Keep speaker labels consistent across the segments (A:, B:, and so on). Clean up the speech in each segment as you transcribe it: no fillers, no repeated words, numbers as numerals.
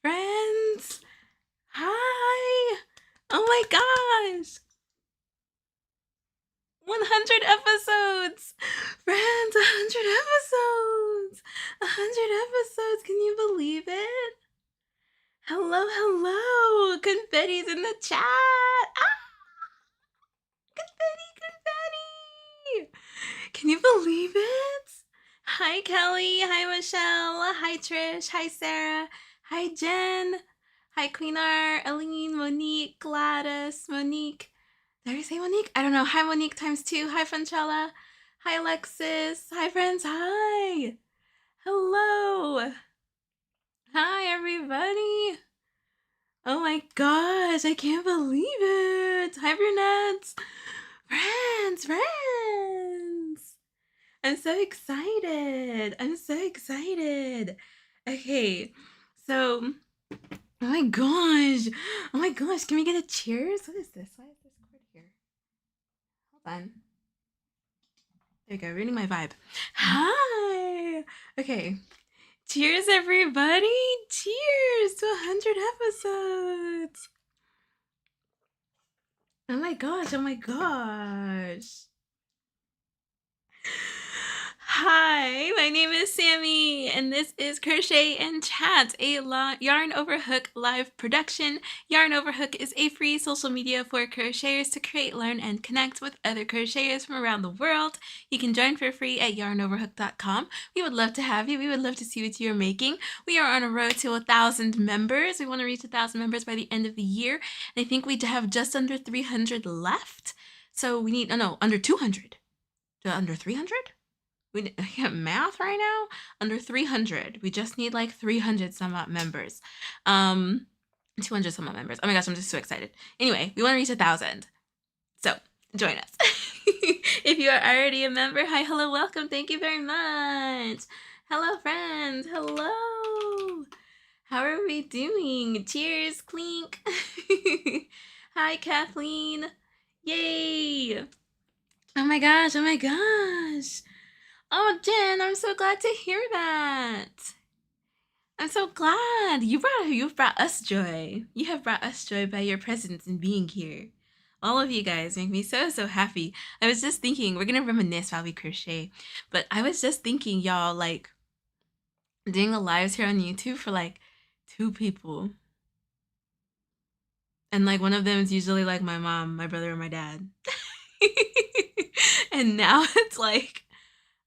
A: Friends, hi! Oh my gosh! 100 episodes! Friends, 100 episodes! 100 episodes! Can you believe it? Hello, hello! Confetti's in the chat! Ah! Confetti, confetti! Can you believe it? Hi, Kelly. Hi, Michelle. Hi, Trish. Hi, Sarah. Hi, Jen. Hi, Queen R, Aline, Monique, Gladys, Monique. Did I say Monique? I don't know. Hi, Monique times 2. Hi, Franchella. Hi, Alexis. Hi, friends. Hi. Hello. Hi, everybody. Oh my gosh, I can't believe it. Hi, brunettes. Friends, friends. I'm so excited. I'm so excited. Okay, so, oh my gosh. Oh my gosh, can we get a cheers? What is this? Why is this cord here? Hold on. There we go, ruining my vibe. Hi. Okay. Cheers, everybody. Cheers to 100 episodes. Oh my gosh. Hi, my name is Sammy, and this is Crochet and Chat, a Yarn Over Hook live production. Yarn Over Hook is a free social media for crocheters to create, learn, and connect with other crocheters from around the world. You can join for free at yarnoverhook.com. We would love to have you. We would love to see what you're making. We are on a road to 1,000 members. We want to reach 1,000 members by the end of the year, and I think we have just under 300 left. So we need, under 200. Under 300? We can't math right now. Under 300. We just need like 300 some odd members. 200 some odd members. Oh my gosh, I'm just so excited. Anyway, we want to reach 1,000. So join us. If you are already a member, hi, hello, welcome. Thank you very much. Hello, friends. Hello. How are we doing? Cheers, clink. Hi, Kathleen. Yay. Oh my gosh. Oh my gosh. Oh, Jen, I'm so glad to hear that. I'm so glad. You've brought us joy. You have brought us joy by your presence and being here. All of you guys make me so, so happy. I was just thinking, we're going to reminisce while we crochet, but I was just thinking, y'all, like, doing a lives here on YouTube for, like, 2 people. And, like, one of them is usually, like, my mom, my brother, or my dad. And now it's, like,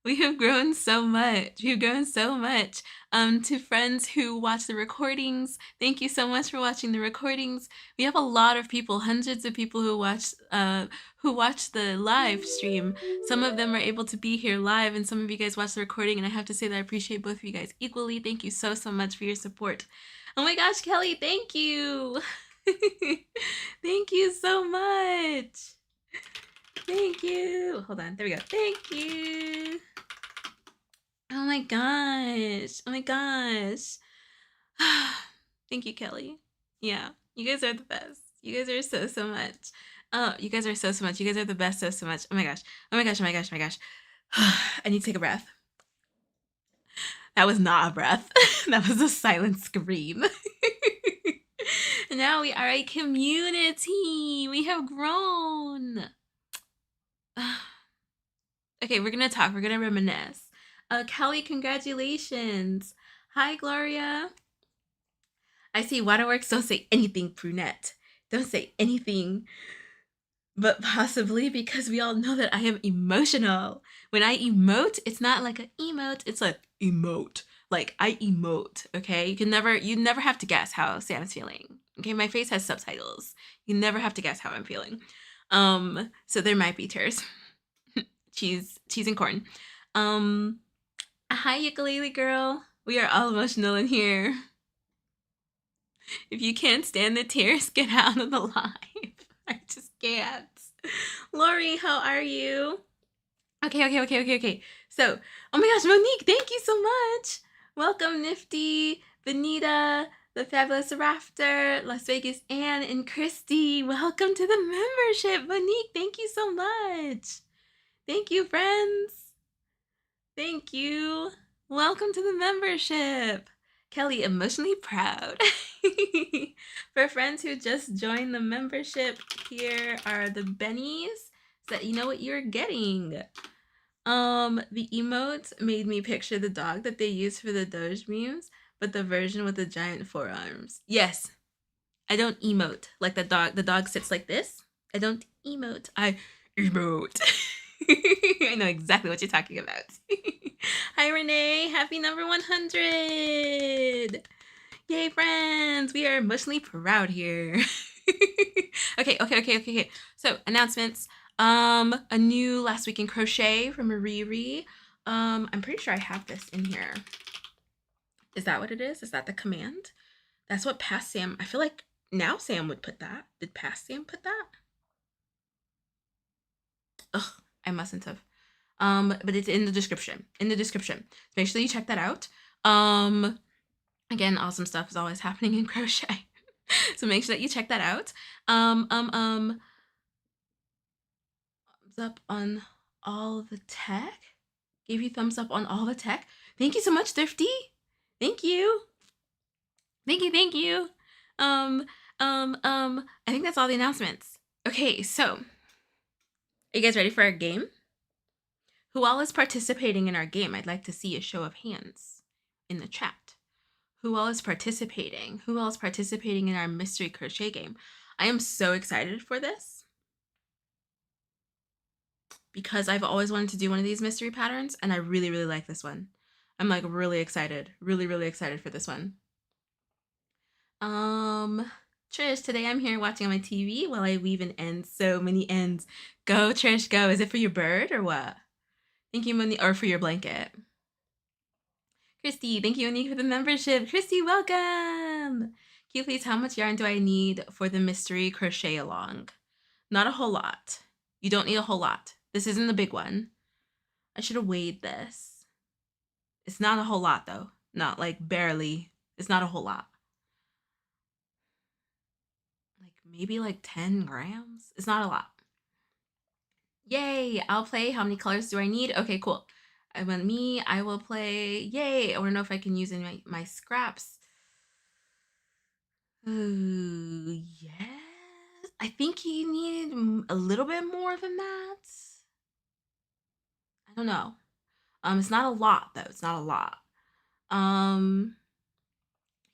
A: we have grown so much. We've grown so much. To friends who watch the recordings, thank you so much for watching the recordings. We have a lot of people, hundreds of people who watch the live stream. Some of them are able to be here live, and some of you guys watch the recording, and I have to say that I appreciate both of you guys equally. Thank you so, so much for your support. Oh my gosh, Kelly, thank you. Thank you so much. Thank you. Hold on. There we go. Thank you. Oh my gosh. Oh my gosh. Thank you, Kelly. Yeah. You guys are the best. You guys are so, so much. Oh, you guys are so, so much. You guys are the best so, so much. Oh my gosh. Oh my gosh. Oh my gosh. Oh my gosh. I need to take a breath. That was not a breath. That was a silent scream. Now we are a community. We have grown. Okay, we're gonna talk. We're gonna reminisce. Kelly, congratulations. Hi, Gloria. I see Waterworks. Don't say anything, brunette. Don't say anything. But possibly because we all know that I am emotional. When I emote, it's not like an emote. It's like emote. Like I emote. Okay, you never have to guess how Sam's feeling. Okay, my face has subtitles. You never have to guess how I'm feeling. So there might be tears. cheese and corn. Hi, ukulele girl. We are all emotional in here. If you can't stand the tears, get out of the live. I just can't. Lori, how are you? Okay. So, oh my gosh, Monique, thank you so much. Welcome, Nifty, Benita, the Fabulous Rafter, Las Vegas Ann, and Christy. Welcome to the membership. Monique, thank you so much. Thank you, friends. Thank you. Welcome to the membership. Kelly, emotionally proud. For friends who just joined the membership, here are the bennies so that you know what you're getting. The emotes made me picture the dog that they use for the Doge memes, but the version with the giant forearms. Yes, I don't emote like the dog. The dog sits like this. I don't emote. I emote. I know exactly what you're talking about. Hi, Renee. Happy number 100. Yay, friends. We are emotionally proud here. Okay. So, announcements. A new Last Week in Crochet from Riri. I'm pretty sure I have this in here. Is that what it is? Is that the command? That's what past Sam, I feel like now Sam would put that. Did past Sam put that? Ugh, I mustn't have. But it's in the description. Make sure you check that out. Again, awesome stuff is always happening in crochet. So make sure that you check that out. Thumbs up on all the tech. Gave you thumbs up on all the tech. Thank you so much, Thrifty. Thank you. I think that's all the announcements. Okay, so are you guys ready for our game? Who all is participating in our game? I'd like to see a show of hands in the chat. Who all is participating? Who else participating in our mystery crochet game? I am so excited for this because I've always wanted to do one of these mystery patterns, and I really, really like this one. I'm like really excited, really excited for this one. Trish, today I'm here watching on my TV while I weave an end. So many ends. Go, Trish, go. Is it for your bird or what? Thank you, Monique, or for your blanket. Christy, thank you, Monique, for the membership. Christy, welcome. Can you please, how much yarn do I need for the mystery crochet along? Not a whole lot. You don't need a whole lot. This isn't the big one. I should have weighed this. It's not a whole lot though. Not like barely. It's not a whole lot. Like maybe like 10 grams. It's not a lot. Yay, I'll play. How many colors do I need? Okay, cool. I will play. Yay, I want to know if I can use in my scraps. Ooh, yes. I think he needed a little bit more than that. I don't know. It's not a lot though. It's not a lot.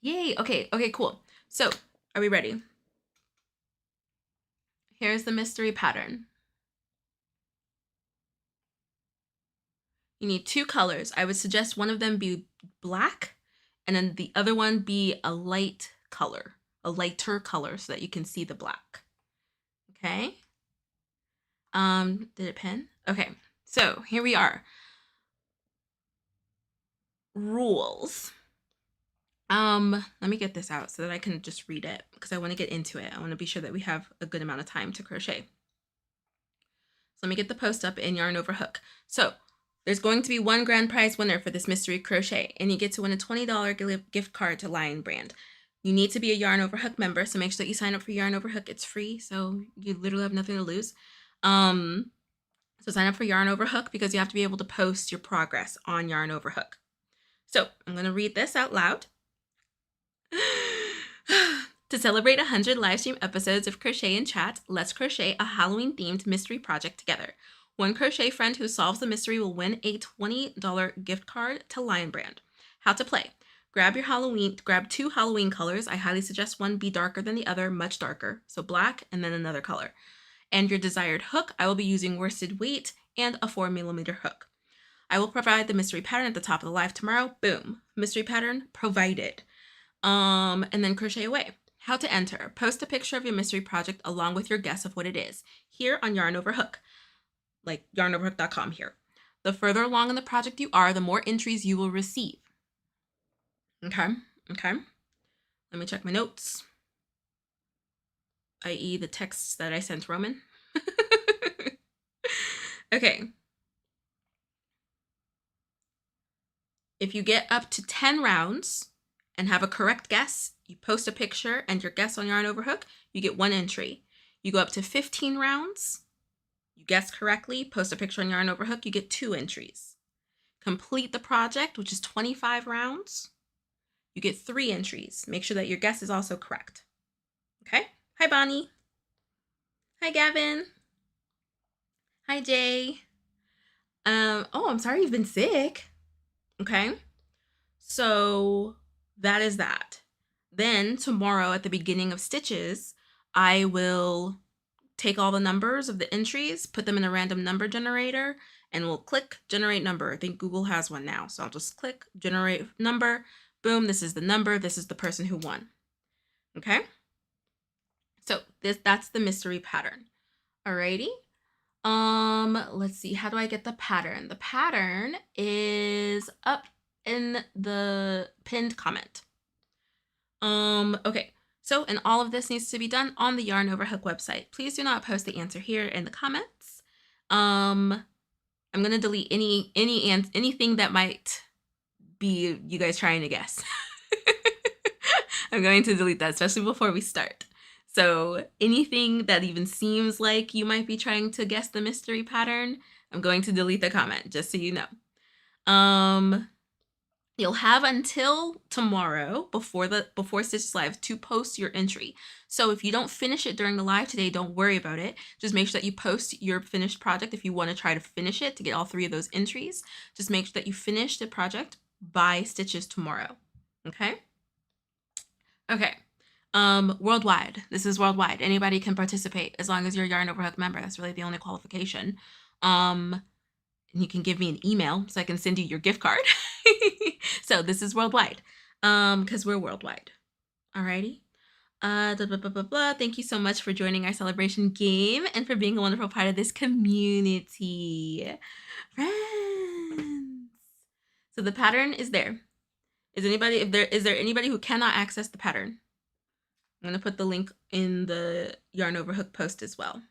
A: Yay. Okay, cool. So, are we ready? Here's the mystery pattern. You need 2 colors. I would suggest one of them be black and then the other one be a light color, a lighter color so that you can see the black. Okay. Did it pin? Okay. So here we are. Rules. Let me get this out so that I can just read it because I want to get into it. I want to be sure that we have a good amount of time to crochet. So let me get the post up in Yarn Over Hook. So there's going to be one grand prize winner for this mystery crochet, and you get to win a $20 gift card to Lion Brand. You need to be a Yarn Over Hook member, so make sure that you sign up for Yarn Over Hook. It's free, so you literally have nothing to lose. So sign up for Yarn Over Hook because you have to be able to post your progress on Yarn Over Hook. So I'm going to read this out loud. To celebrate 100 live stream episodes of Crochet and Chat, let's crochet a Halloween-themed mystery project together. One crochet friend who solves the mystery will win a $20 gift card to Lion Brand. How to play. Grab 2 Halloween colors. I highly suggest one be darker than the other, much darker. So black and then another color. And your desired hook. I will be using worsted weight and a 4mm hook. I will provide the mystery pattern at the top of the live tomorrow. Boom. Mystery pattern provided. And then crochet away. How to enter. Post a picture of your mystery project along with your guess of what it is here on Yarn Over Hook. Like yarnoverhook.com here. The further along in the project you are, the more entries you will receive. Okay. Let me check my notes, i.e. the texts that I sent Roman. Okay. If you get up to 10 rounds and have a correct guess, you post a picture and your guess on Yarn Over Hook, you get 1 entry. You go up to 15 rounds, you guess correctly, post a picture on Yarn Over Hook, you get 2 entries. Complete the project, which is 25 rounds, you get 3 entries. Make sure that your guess is also correct. Okay? Hi, Bonnie. Hi, Gavin. Hi, Jay. Oh, I'm sorry you've been sick. Okay? So that is that. Then tomorrow at the beginning of stitches, I will take all the numbers of the entries, put them in a random number generator, and we'll click generate number. I think Google has one now. So I'll just click generate number. Boom, this is the number. This is the person who won. Okay? So that's the mystery pattern. Alrighty. Let's see. How do I get the pattern? The pattern is up in the pinned comment. Okay. So, and all of this needs to be done on the Yarn Over Hook website. Please do not post the answer here in the comments. I'm going to delete anything that might be you guys trying to guess. I'm going to delete that, especially before we start. So anything that even seems like you might be trying to guess the mystery pattern, I'm going to delete the comment, just so you know. You'll have until tomorrow before Stitches Live to post your entry. So if you don't finish it during the live today, don't worry about it. Just make sure that you post your finished project if you want to try to finish it to get all 3 of those entries. Just make sure that you finish the project by Stitches tomorrow. Okay? Okay. Worldwide. This is worldwide. Anybody can participate as long as you're a Yarn Over Hook member. That's really the only qualification. And you can give me an email so I can send you your gift card. So this is worldwide, because we're worldwide. Alrighty. Blah, blah, blah, blah, blah. Thank you so much for joining our celebration game and for being a wonderful part of this community. Friends. So the pattern is there. Is there anybody who cannot access the pattern? I'm going to put the link in the Yarn Over Hook post as well.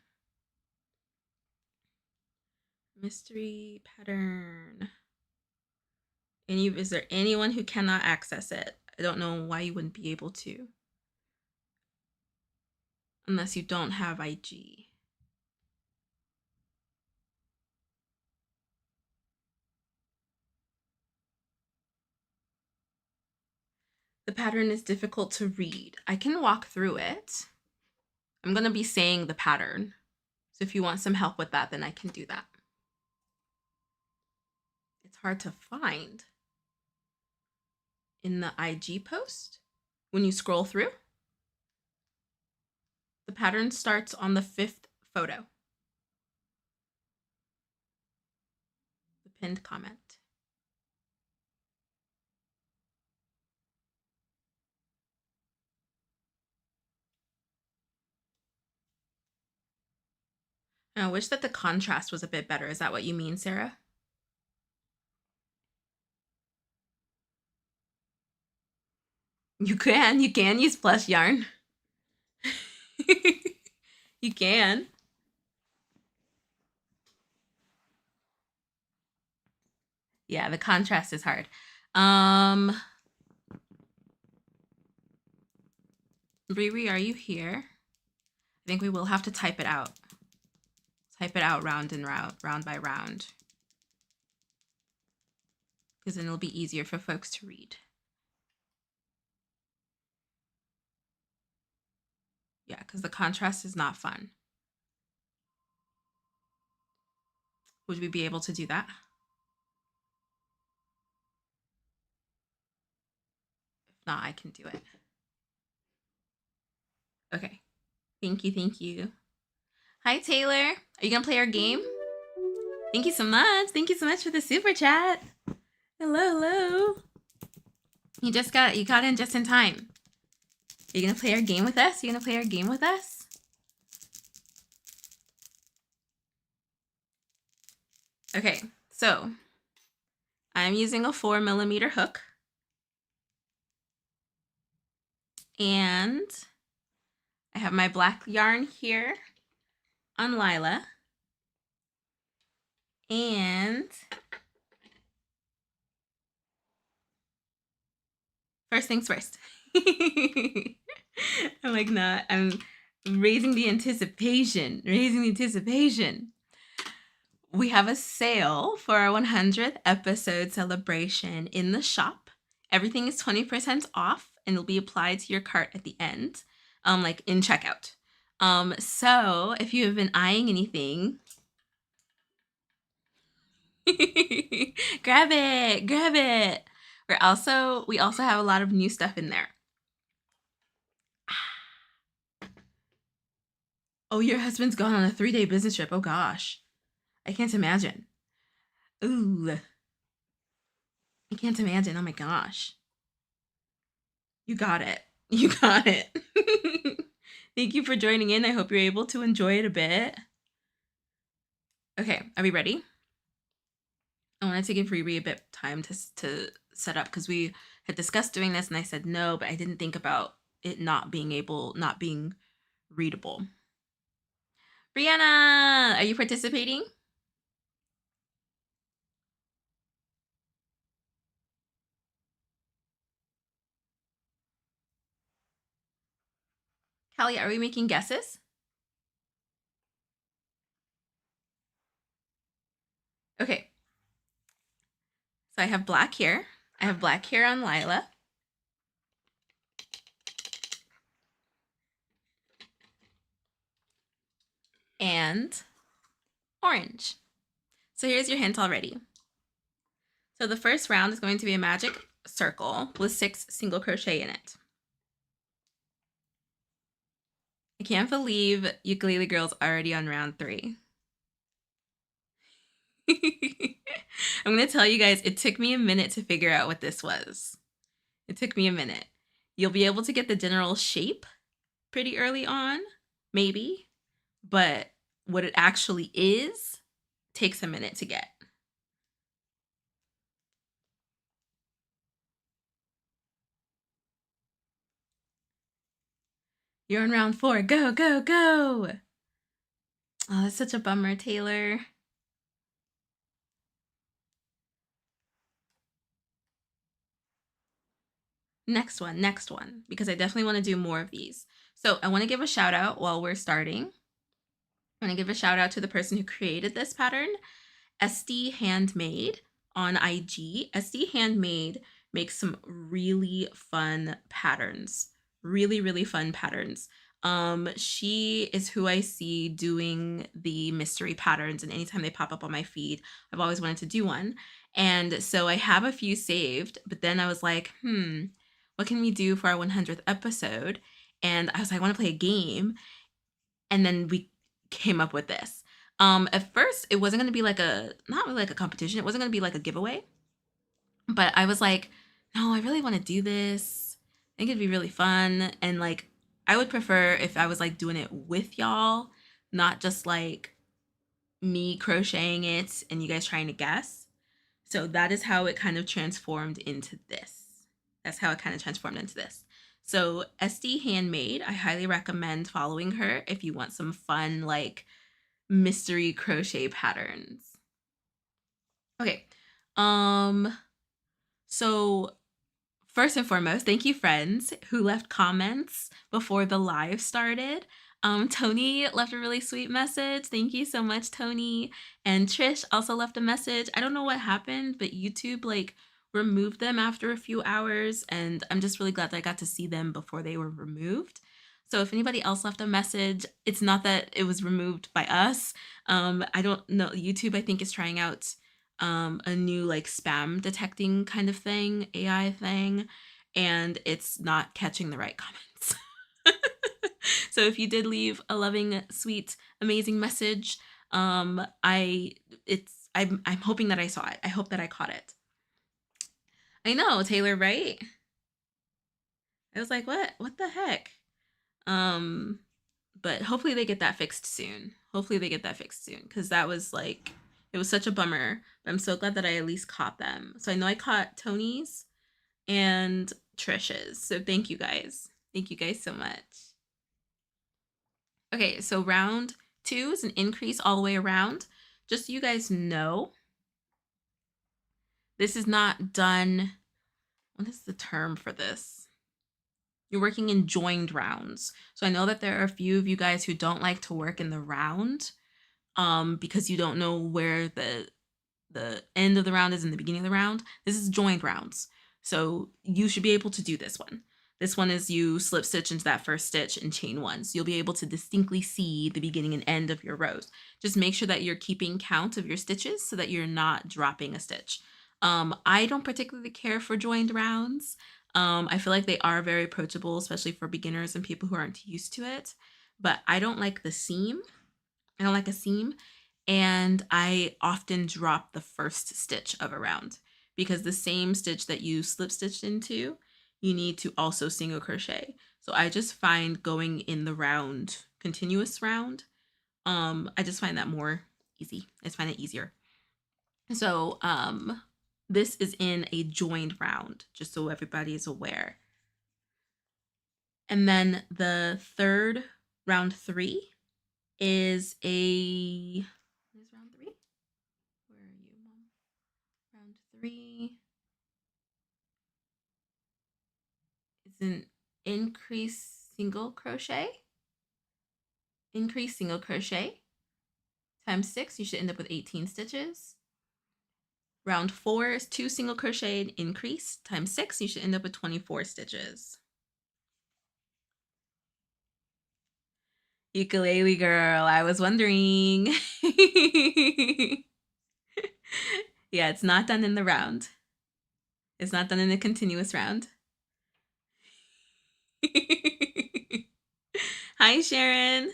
A: Mystery pattern. Is there anyone who cannot access it? I don't know why you wouldn't be able to. Unless you don't have IG. The pattern is difficult to read. I can walk through it. I'm going to be saying the pattern. So if you want some help with that, then I can do that. It's hard to find in the IG post when you scroll through. The pattern starts on the 5th photo. The pinned comment. I wish that the contrast was a bit better. Is that what you mean, Sarah? You can use plush yarn. You can. Yeah, the contrast is hard. Riri, are you here? I think we will have to type it out. Type it out round by round. Because then it'll be easier for folks to read. Yeah, because the contrast is not fun. Would we be able to do that? If not, I can do it. Okay. Thank you, thank you. Hi, Taylor. Are you gonna play our game? Thank you so much. Thank you so much for the super chat. Hello, hello. You got in just in time. Are you gonna play our game with us? You gonna play our game with us? Okay, so I'm using a 4mm hook. And I have my black yarn here on Lila. And first things first. I'm raising the anticipation. We have a sale for our 100th episode celebration in the shop. Everything is 20% off and it'll be applied to your cart at the end, like in checkout. So if you have been eyeing anything, grab it. We also have a lot of new stuff in there. Oh, your husband's gone on a 3-day business trip. Oh gosh. I can't imagine. Ooh. I can't imagine. Oh my gosh. You got it. Thank you for joining in. I hope you're able to enjoy it a bit. Okay, are we ready? I wanted to give Riri a bit time to set up because we had discussed doing this and I said no, but I didn't think about it not being readable. Brianna, are you participating? Callie, are we making guesses? Okay. So I have black here. I have black here on Lila. And orange. So here's your hint already. So the first round is going to be a magic circle with 6 single crochet in it. I can't believe Ukulele Girl's already on round 3. I'm going to tell you guys, it took me a minute to figure out what this was. It took me a minute. You'll be able to get the general shape pretty early on, maybe, but what it actually is takes a minute to get. You're on round 4. Go, go, go. Oh, that's such a bummer, Taylor. Next one, because I definitely want to do more of these. So I want to give a shout out while we're starting. I want to give a shout out to the person who created this pattern, SD Handmade on IG. SD Handmade makes some really fun patterns. Really, really fun patterns. She is who I see doing the mystery patterns, and anytime they pop up on my feed, I've always wanted to do one. And so I have a few saved, but then I was like, what can we do for our 100th episode? And I was like, I want to play a game. And then we came up with this. At first, it wasn't going to be like not really like a competition. It wasn't going to be like a giveaway. But I was like, no, I really want to do this. I think it'd be really fun. And like, I would prefer if I was like doing it with y'all, not just like me crocheting it and you guys trying to guess. So that is how it kind of transformed into this. So SD Handmade, I highly recommend following her if you want some fun like mystery crochet patterns. Okay. So first and foremost, thank you friends who left comments before the live started. Tony left a really sweet message. Thank you so much, Tony. And Trish also left a message. I don't know what happened, but YouTube like removed them after a few hours, and I'm just really glad that I got to see them before they were removed. So if anybody else left a message, it's not that it was removed by us. I don't know. YouTube, I think, is trying out a new like spam detecting kind of thing, AI thing, and it's not catching the right comments. So if you did leave a loving, sweet, amazing message, I'm hoping that I saw it. I hope that I caught it. I know, Taylor, right? I was like, what the heck? But hopefully they get that fixed soon. Because that was like, it was such a bummer. But I'm so glad that I at least caught them. So I know I caught Tony's and Trish's. So thank you guys. Thank you guys so much. Okay, so round 2 is an increase all the way around. Just so you guys know, this is not done. What is the term for this? You're working in joined rounds. So I know that there are a few of you guys who don't like to work in the round because you don't know where the end of the round is and the beginning of the round. This is joined rounds. So you should be able to do this one. This one is you slip stitch into that first stitch and chain 1. So you'll be able to distinctly see the beginning and end of your rows. Just make sure that you're keeping count of your stitches so that you're not dropping a stitch. I don't particularly care for joined rounds. I feel like they are very approachable, especially for beginners and people who aren't used to it. But I don't like the seam. I don't like a seam. And I often drop the first stitch of a round because the same stitch that you slip stitched into, you need to also single crochet. So I just find going in the round, continuous round, I just find that more easy. I just find it easier. So this is in a joined round, just so everybody is aware. And then the third, round 3, is a, what is round 3? Where are you, Mom? Round 3 is an increase single crochet. Times 6, you should end up with 18 stitches. Round 4 is 2 single crochet and increase times 6. You should end up with 24 stitches. Ukulele girl, I was wondering. Yeah, it's not done in the round. It's not done in a continuous round. Hi, Sharon.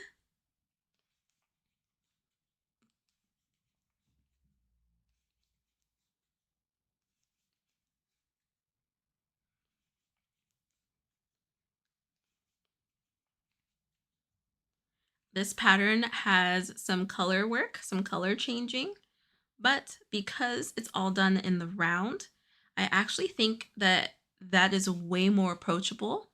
A: This pattern has some color work, some color changing, but because it's all done in the round, I actually think that that is way more approachable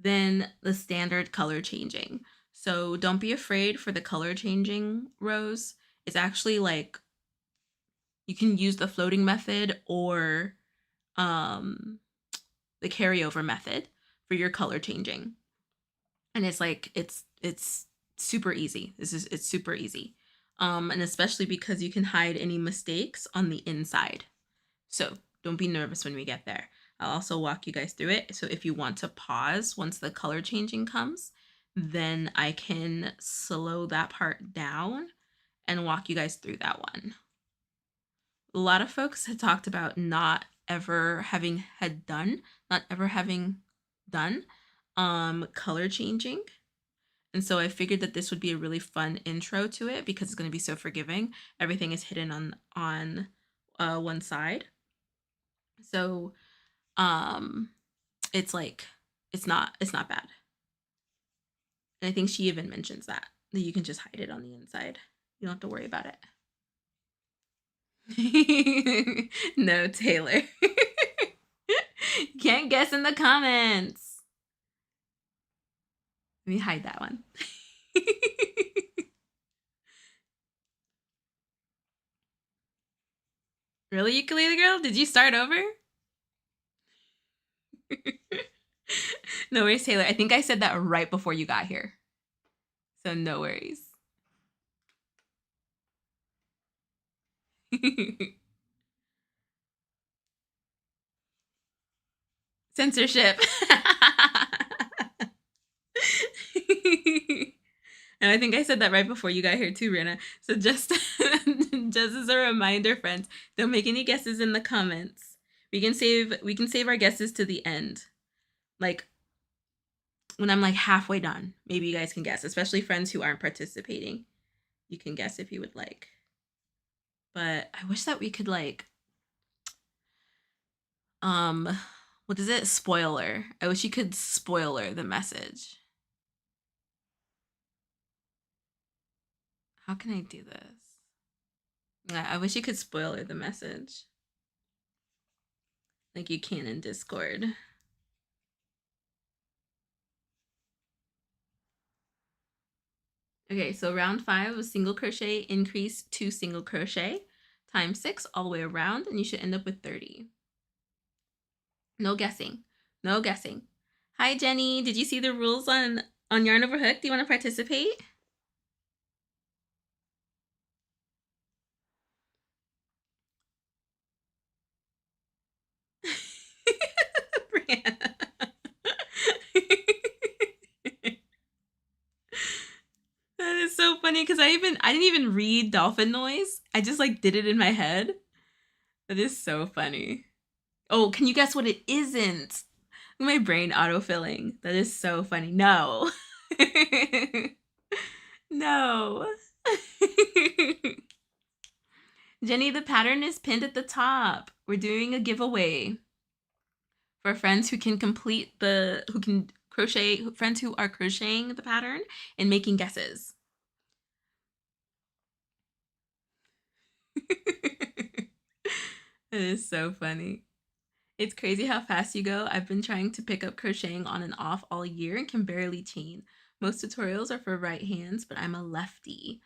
A: than the standard color changing. So don't be afraid for the color changing rows. It's actually like you can use the floating method or the carryover method for your color changing. And it's like it's super easy. It's super easy. And especially because you can hide any mistakes on the inside. So don't be nervous when we get there. I'll also walk you guys through it. So if you want to pause once the color changing comes, then I can slow that part down and walk you guys through that one. A lot of folks had talked about not ever having done color changing. And so I figured that this would be a really fun intro to it because it's going to be so forgiving. Everything is hidden on one side. So it's like it's not bad. And I think she even mentions that you can just hide it on the inside. You don't have to worry about it. No, Taylor. Can't guess in the comments. Let me hide that one. Really, ukulele girl? Did you start over? No worries, Taylor. I think I said that right before you got here. So no worries. Censorship. And I think I said that right before you got here too, Rena. So just as a reminder, friends, don't make any guesses in the comments. We can save our guesses to the end. Like when I'm like halfway done, maybe you guys can guess, especially friends who aren't participating. You can guess if you would like. But I wish that we could like what is it? Spoiler. I wish you could spoiler the message. How can I do this? I wish you could spoiler the message. Like you can in Discord. Okay, so round 5 was single crochet, increase 2 single crochet, times 6 all the way around, and you should end up with 30. No guessing. No guessing. Hi, Jenny. Did you see the rules on Yarn Over Hook? Do you want to participate? Brianna. That is so funny because I didn't even read dolphin noise. I just like did it in my head. That is so funny. Oh, can you guess what it isn't? My brain autofilling. That is so funny. No. No. Jenny, the pattern is pinned at the top. We're doing a giveaway for friends who can crochet, friends who are crocheting the pattern and making guesses. It is so funny. It's crazy how fast you go. I've been trying to pick up crocheting on and off all year and can barely chain. Most tutorials are for right hands, but I'm a lefty.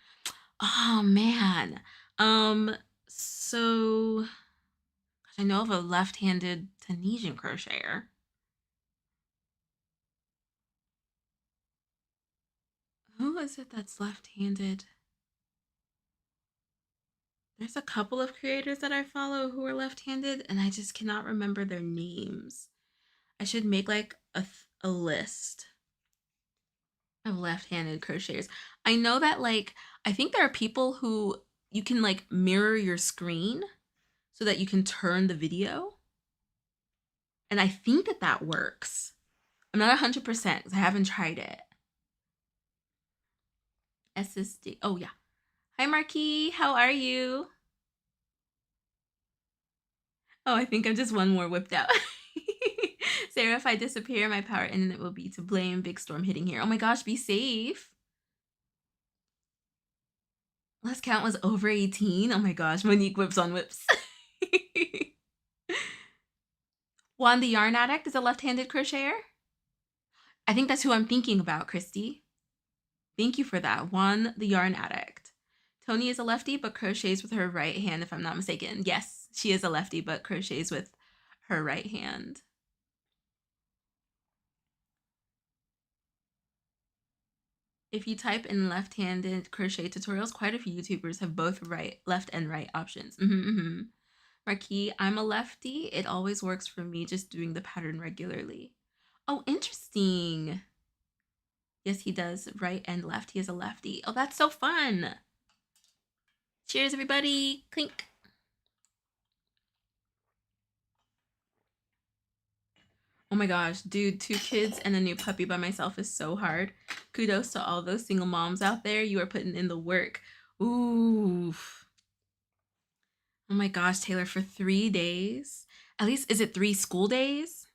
A: Oh man. So I know of a left-handed Tunisian crocheter. Who is it that's left-handed? There's a couple of creators that I follow who are left-handed, and I just cannot remember their names. I should make like a list of left-handed crocheters. I know that like I think there are people who you can like mirror your screen so that you can turn the video. And I think that that works. I'm not 100% because I haven't tried it. SSD. Oh yeah. Hi Marquis, how are you? Oh, I think I'm just one more whipped out. Sarah, if I disappear, my power internet will be to blame. Big storm hitting here. Oh my gosh, be safe. Last count was over 18. Oh my gosh, Monique whips on whips. Juan the Yarn Addict is a left-handed crocheter. I think that's who I'm thinking about, Christy. Thank you for that. Juan the Yarn Addict. Tony is a lefty, but crochets with her right hand, if I'm not mistaken. Yes, she is a lefty, but crochets with her right hand. If you type in left-handed crochet tutorials, quite a few YouTubers have both left and right options. Marquis, I'm a lefty. It always works for me just doing the pattern regularly. Oh, interesting. Yes, he does right and left. He is a lefty. Oh, that's so fun. Cheers, everybody. Clink. Oh my gosh, dude, 2 kids and a new puppy by myself is so hard. Kudos to all those single moms out there. You are putting in the work. Oof. Oh my gosh, Taylor, for 3 days? At least, is it 3 school days?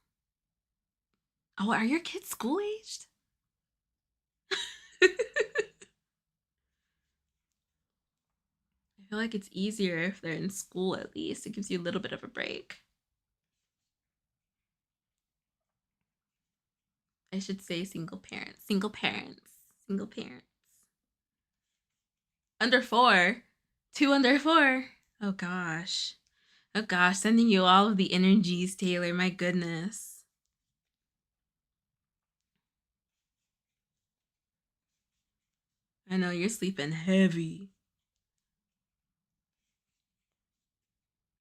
A: Oh, are your kids school aged? I feel like it's easier if they're in school at least. It gives you a little bit of a break. I should say single parents. Single parents. Single parents. Under 4. 2 under 4. Oh gosh. Oh gosh, sending you all of the energies, Taylor. My goodness. I know you're sleeping heavy.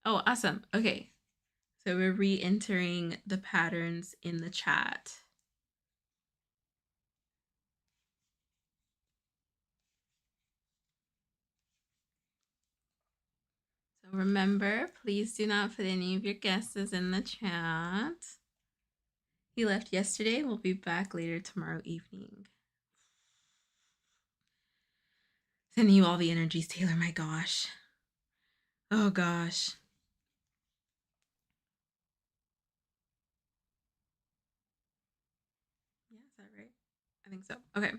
A: Oh, awesome. Okay. So we're re-entering the patterns in the chat. So remember, please do not put any of your guesses in the chat. He left yesterday. We'll be back later tomorrow evening. Sending you all the energies, Taylor. My gosh. Oh gosh. Yeah, is that right? I think so. Okay.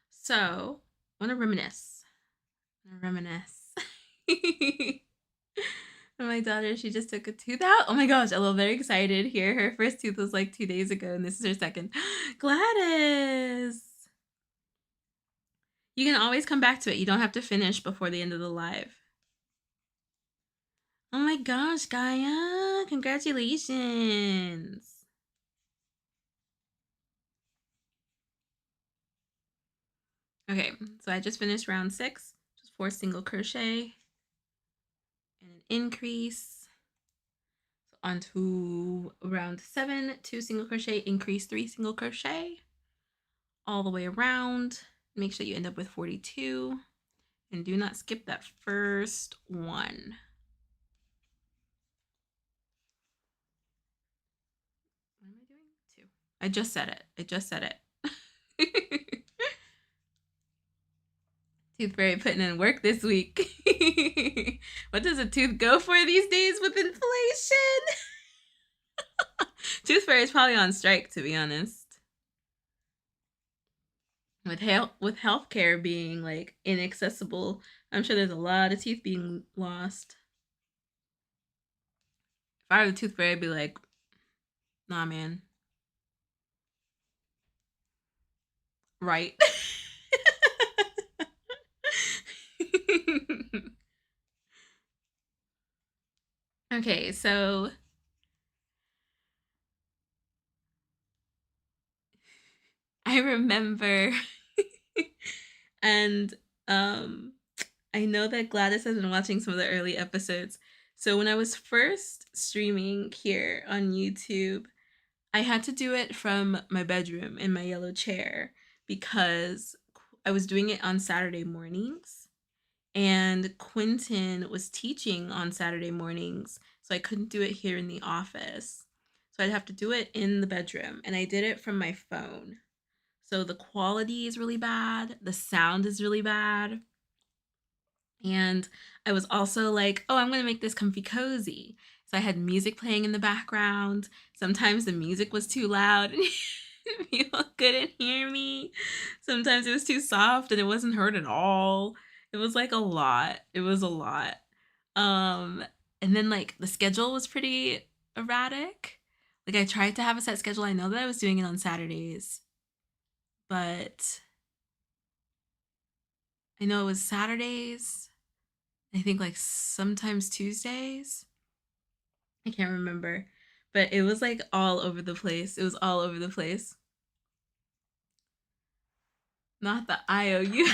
A: So, I want to reminisce. My daughter, she just took a tooth out. Oh my gosh, I'm very excited here. Her first tooth was like 2 days ago, and this is her second. Gladys! You can always come back to it. You don't have to finish before the end of the live. Oh my gosh, Gaia! Congratulations! Okay, so I just finished round 6. Just 4 single crochet and an increase. So on to round 7, 2 single crochet, increase 3 single crochet all the way around. Make sure you end up with 42 and do not skip that first one. What am I doing? 2. I just said it. Tooth Fairy putting in work this week. What does a tooth go for these days with inflation? Tooth Fairy is probably on strike, to be honest. With healthcare being like inaccessible, I'm sure there's a lot of teeth being lost. If I were the Tooth Fairy, I'd be like, nah, man. Right. Okay, so I remember and I know that Gladys has been watching some of the early episodes. So when I was first streaming here on YouTube, I had to do it from my bedroom in my yellow chair because I was doing it on Saturday mornings and Quentin was teaching on Saturday mornings, so I couldn't do it here in the office. So I'd have to do it in the bedroom, and I did it from my phone. So the quality is really bad, the sound is really bad, and I was also like, oh, I'm going to make this comfy cozy. So I had music playing in the background. Sometimes the music was too loud and people couldn't hear me. Sometimes it was too soft and it wasn't heard at all. It was like a lot. It was a lot. Um and then like the schedule was pretty erratic. Like I tried to have a set schedule. I know that I was doing it on Saturdays, but I know it was Saturdays. I think like sometimes Tuesdays. I can't remember. But it was like all over the place. It was all over the place. Not the IOU.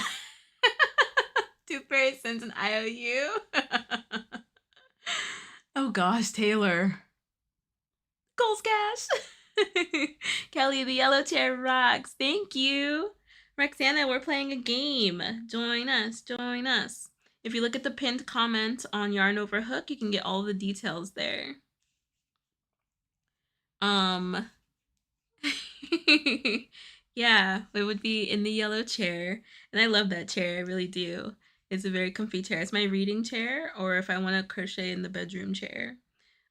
A: Toothberry sends an IOU. Oh gosh, Taylor. Goals Cash. Kelly, the yellow chair rocks. Thank you. Roxana, we're playing a game. Join us. Join us. If you look at the pinned comment on Yarn Over Hook, you can get all the details there. Um yeah, it would be in the yellow chair. And I love that chair, I really do. It's a very comfy chair. It's my reading chair, or if I want to crochet in the bedroom chair.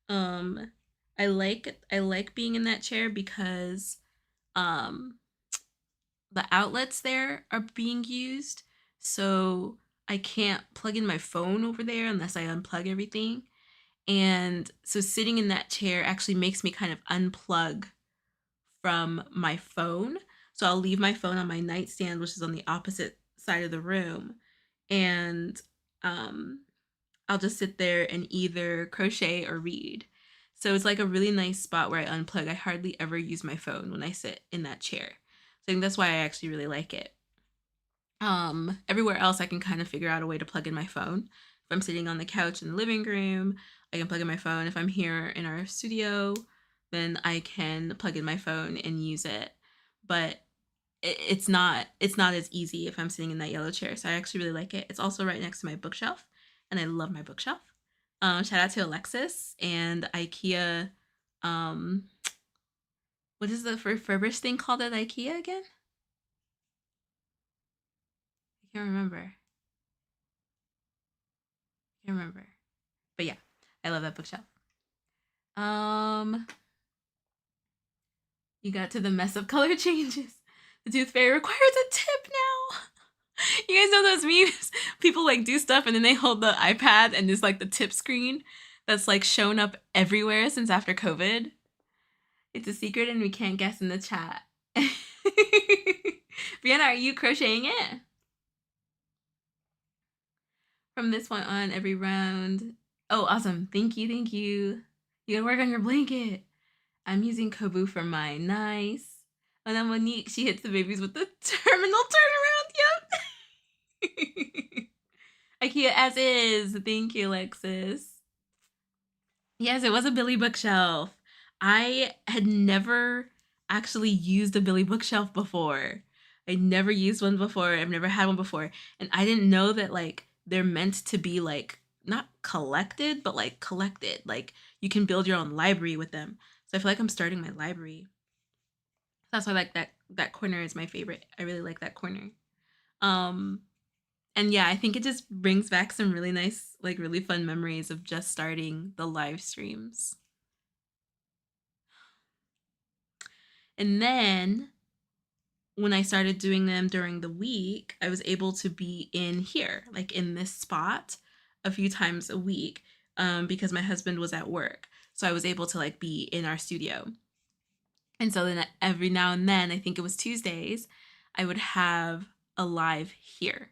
A: Um I like being in that chair because um the outlets there are being used. So I can't plug in my phone over there unless I unplug everything. And so sitting in that chair actually makes me kind of unplug from my phone. So I'll leave my phone on my nightstand, which is on the opposite side of the room, and um, I'll just sit there and either crochet or read. So it's like a really nice spot where I unplug. I hardly ever use my phone when I sit in that chair. So I think that's why I actually really like it. Everywhere else I can kind of figure out a way to plug in my phone. If I'm sitting on the couch in the living room, I can plug in my phone. If I'm here in our studio, then I can plug in my phone and use it. But it's not as easy if I'm sitting in that yellow chair. So I actually really like it. It's also right next to my bookshelf, and I love my bookshelf. Shout out to Alexis and IKEA. Um, what is the refurbished thing called at IKEA again? I can't remember. I can't remember. But yeah, I love that bookshelf. Um, you got to the mess of color changes. The tooth fairy requires a tip now. You guys know those memes? People like do stuff and then they hold the iPad and there's like the tip screen that's like shown up everywhere since after COVID. It's a secret and we can't guess in the chat. Brianna, are you crocheting it? From this point on, every round. Oh, awesome. Thank you, thank you. You gotta work on your blanket. I'm using Kobu for mine. Nice. And then Monique, she hits the babies with the terminal turnaround. Yep. IKEA as is. Thank you, Alexis. Yes, it was a Billy bookshelf. I had never actually used a Billy bookshelf before. I never used one before. I've never had one before. And I didn't know that like they're meant to be like not collected, but like collected. Like you can build your own library with them. So I feel like I'm starting my library. That's why like that corner is my favorite. I really like that corner. Um and yeah, I think it just brings back some really nice, like really fun memories of just starting the live streams. And then when I started doing them during the week, I was able to be in here, like in this spot, a few times a week because my husband was at work. So I was able to like be in our studio. And so then every now and then, I think it was Tuesdays, I would have a live here.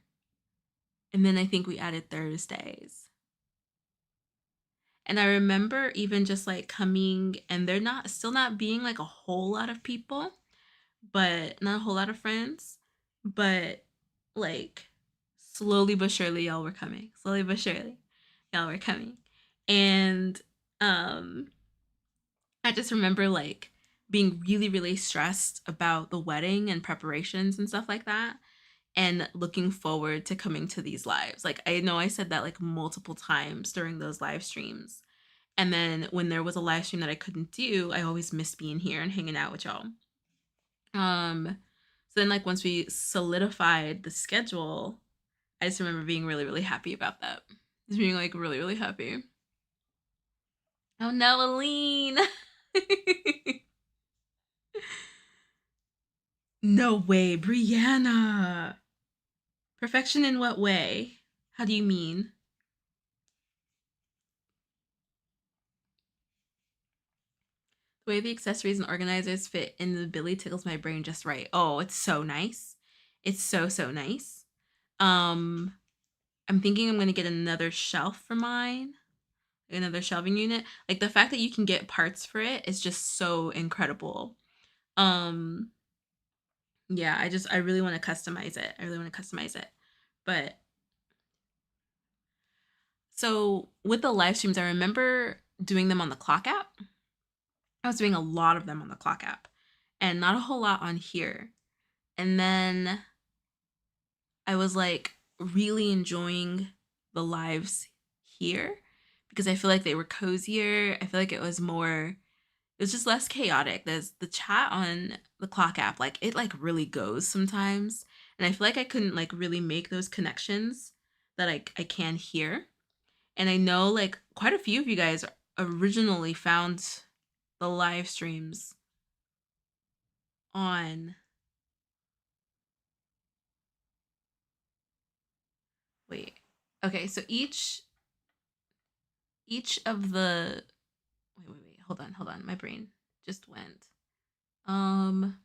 A: And then I think we added Thursdays. And I remember even just like coming and they're not still not being like a whole lot of people, but not a whole lot of friends, but like slowly but surely y'all were coming. Slowly but surely y'all were coming. And um I just remember like being really, really stressed about the wedding and preparations and stuff like that, and looking forward to coming to these lives. Like, I know I said that like multiple times during those live streams. And then when there was a live stream that I couldn't do, I always missed being here and hanging out with y'all. So then like once we solidified the schedule, I just remember being really, really happy about that. Just being like really, really happy. Oh no, Aline. No way, Brianna. Perfection in what way? How do you mean? The way the accessories and organizers fit in the Billy tickles my brain just right. Oh, it's so nice. It's so, so nice. Um, I'm thinking I'm gonna get another shelf for mine, another shelving unit. Like the fact that you can get parts for it is just so incredible. Um, yeah, I really want to customize it. I really want to customize it. But so with the live streams, I remember doing them on the clock app. I was doing a lot of them on the clock app and not a whole lot on here. And then I was like really enjoying the lives here because I feel like they were cozier. I feel like it was more, it was just less chaotic. There's the chat on the clock app, like it like really goes sometimes. And I feel like I couldn't like really make those connections that I can here. And I know like quite a few of you guys originally found the live streams on, wait. Okay, so each of the, wait, hold on. My brain just went. Um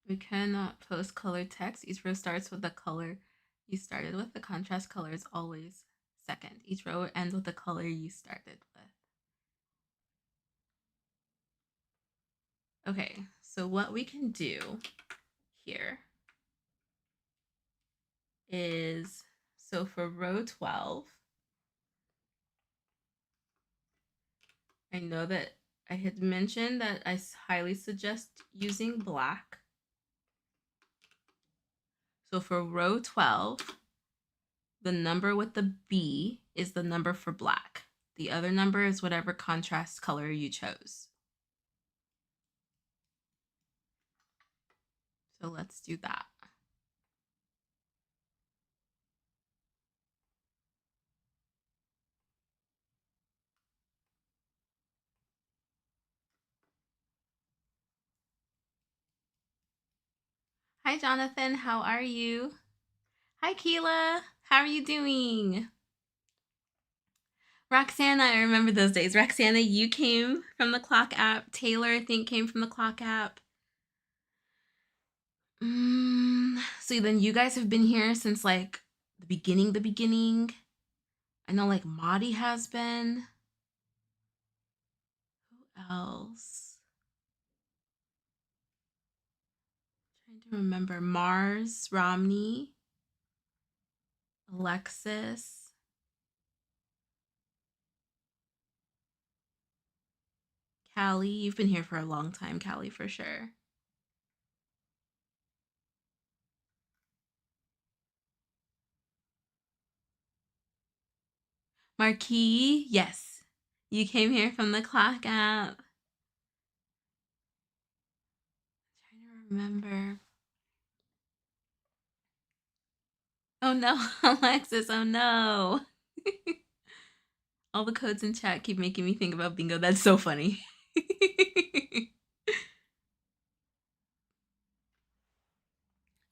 A: we cannot post colored text. Each row starts with the color you started with. The contrast color is always second. Each row ends with the color you started with. Okay, so what we can do here is, so for row 12, I know that I had mentioned that I highly suggest using black. So for row 12, the number with the B is the number for black. The other number is whatever contrast color you chose. So let's do that. Hi, Jonathan. How are you? Hi, Keela. How are you doing? Roxana, I remember those days. Roxana, you came from the clock app. Taylor, I think, came from the clock app. So then you guys have been here since like the beginning. I know like Maudie has been. Who else? I'm trying to remember. Mars, Romney, Alexis. Callie, you've been here for a long time, Callie, for sure. Marquis, yes. You came here from the clock app. I'm trying to remember. Oh no, Alexis, oh no. All the codes in chat keep making me think about bingo. That's so funny.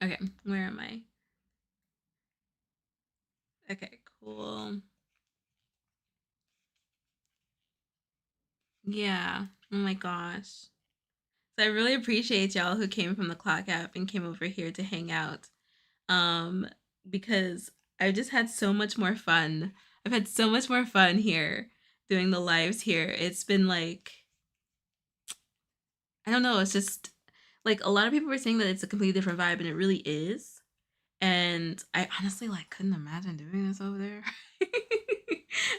A: Okay, where am I? Okay, cool. Yeah. Oh my gosh. So I really appreciate y'all who came from the clock app and came over here to hang out. Um, because I've just had so much more fun. I've had so much more fun here doing the lives here. It's been like, I don't know, it's just like a lot of people were saying that it's a completely different vibe, and it really is. And I honestly like couldn't imagine doing this over there.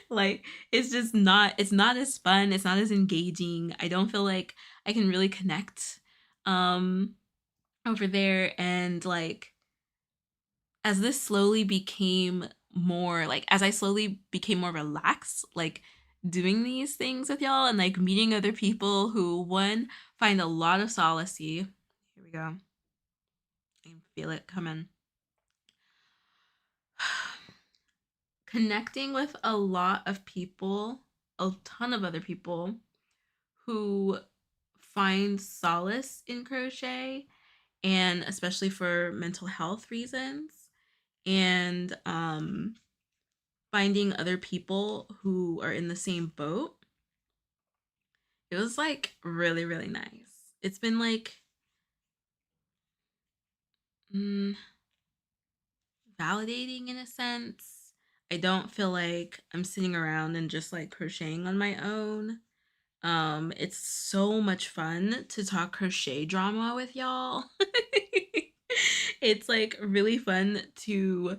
A: Like it's just not, it's not as fun, it's not as engaging. I don't feel like I can really connect um over there. And like as this slowly became more like, as I slowly became more relaxed, like doing these things with y'all and like meeting other people who, one, find a lot of solace. Here we go. I can feel it coming. Connecting with a lot of people, a ton of other people who find solace in crochet, and especially for mental health reasons, and finding other people who are in the same boat. It was like really, really nice. It's been like mm, validating in a sense. I don't feel like I'm sitting around and just like crocheting on my own. It's so much fun to talk crochet drama with y'all. It's like really fun to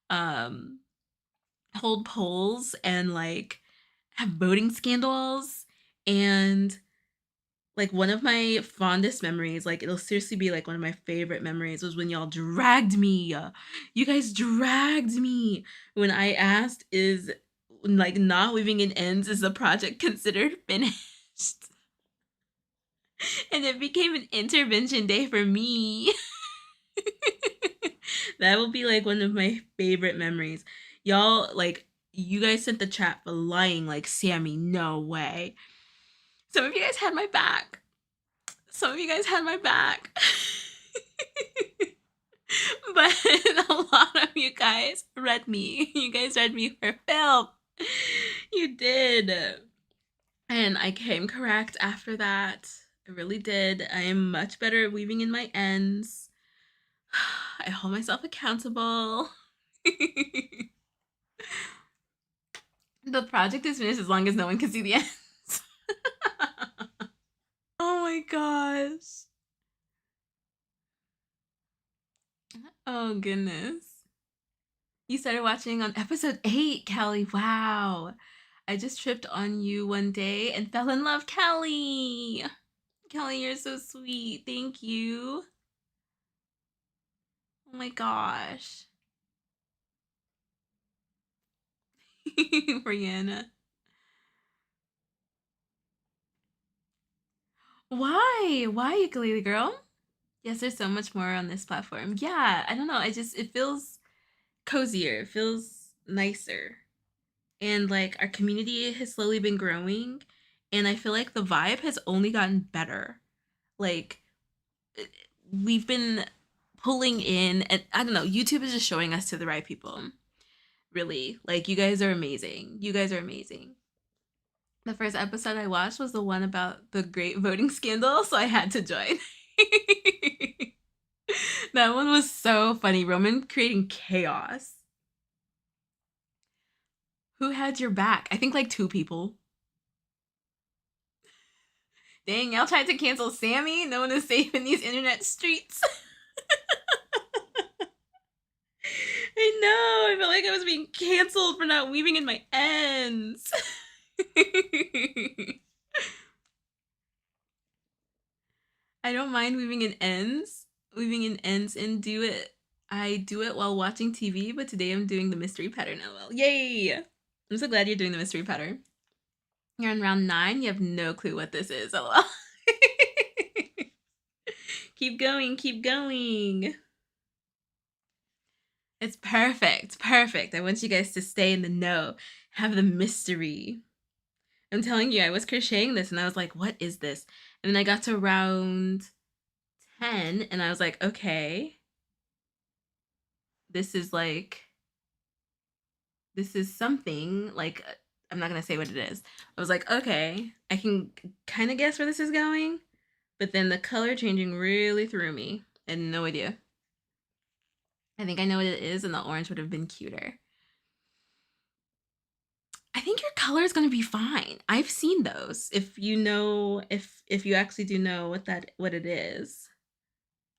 A: um hold polls and like have voting scandals. And like one of my fondest memories, like it'll seriously be like one of my favorite memories, was when y'all dragged me. You guys dragged me when I asked, is like not weaving in ends, is the project considered finished? And it became an intervention day for me. That will be like one of my favorite memories. Y'all, like, you guys sent the chat flying like, Sammy, no way. Some of you guys had my back. Some of you guys had my back. But a lot of you guys read me. You guys read me for filth. You did. And I came correct after that. I really did. I am much better at weaving in my ends. I hold myself accountable. The project is finished as long as no one can see the ends. Oh my gosh. Oh goodness. You started watching on episode 8, Callie. Wow. I just tripped on you one day and fell in love, Callie. Callie, you're so sweet. Thank you. Oh my gosh. Brianna. Why? Why, ukulele girl? Yes, there's so much more on this platform. Yeah, I don't know. It feels cozier. It feels nicer. And like our community has slowly been growing. And I feel like the vibe has only gotten better. Like, we've been pulling in, and I don't know, YouTube is just showing us to the right people. Really. Like, you guys are amazing. You guys are amazing. The first episode I watched was the one about the great voting scandal, so I had to join. That one was so funny. Roman creating chaos. Who had your back? I think like 2 people. Dang, y'all tried to cancel Sammy? No one is safe in these internet streets. I know. I felt like I was being canceled for not weaving in my ends. I don't mind weaving in ends. Weaving in ends and do it. I do it while watching TV, but today I'm doing the mystery pattern. LOL. Yay! I'm so glad you're doing the mystery pattern. You're on round 9. You have no clue what this is. LOL. Keep going. Keep going. It's perfect. Perfect. I want you guys to stay in the know. Have the mystery. I'm telling you, I was crocheting this and I was like, what is this? And then I got to round 10 and I was like, okay, this is like, this is something like, I'm not going to say what it is. I was like, okay, I can kind of guess where this is going. But then the color changing really threw me. I had no idea. I think I know what it is, and the orange would have been cuter. I think your color is going to be fine. I've seen those. If you know, if you actually do know what it is,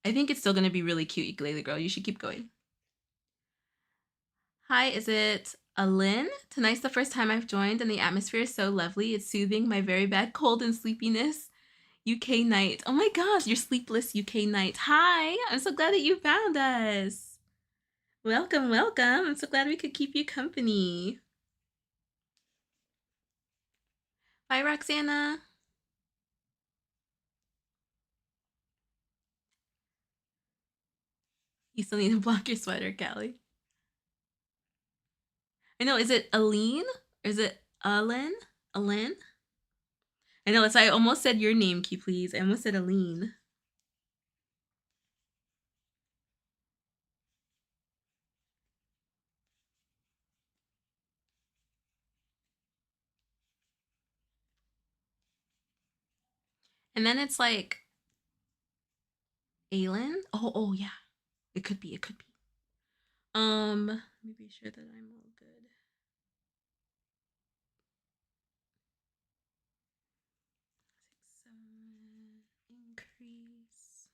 A: I think it's still going to be really cute, ukulele girl. You should keep going. Hi, is it Alin? Tonight's the first time I've joined, and the atmosphere is so lovely. It's soothing my very bad cold and sleepiness. UK night. Oh my gosh, your sleepless UK night. Hi, I'm so glad that you found us. Welcome, welcome. I'm so glad we could keep you company. Bye, Roxana. You still need to block your sweater, Callie. I know, is it Aline? Or is it Alin? Alin? I know, I almost said your name, Key, please. I almost said Aline. And then it's like Aylin. Oh yeah. It could be. Let me be sure that I'm all good. Increase.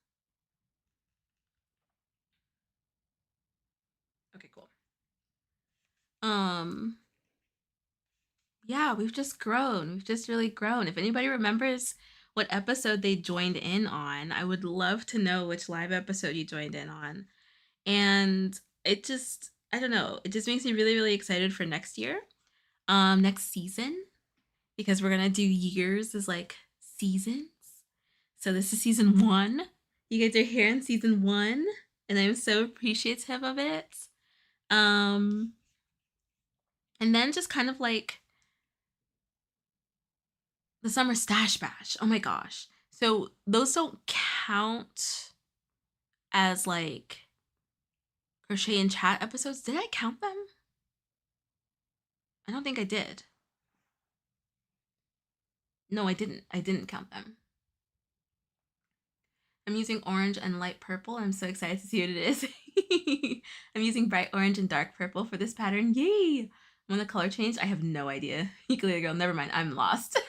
A: Okay, cool. Yeah, we've just grown. We've just really grown. If anybody remembers what episode they joined in on, I would love to know which live episode you joined in on. And it just, I don't know, it just makes me really, really excited for next year, next season, because we're gonna do years as like seasons. So this is season 1. You guys are here in season 1, and I'm so appreciative of it. Um, and then just kind of like the summer stash bash. Oh my gosh. So those don't count as like crochet and chat episodes. Did I count them? I don't think I did. No, I didn't. I didn't count them. I'm using orange and light purple. I'm so excited to see what it is. I'm using bright orange and dark purple for this pattern. Yay! When the color changed, I have no idea. Ukulele girl, never mind. I'm lost.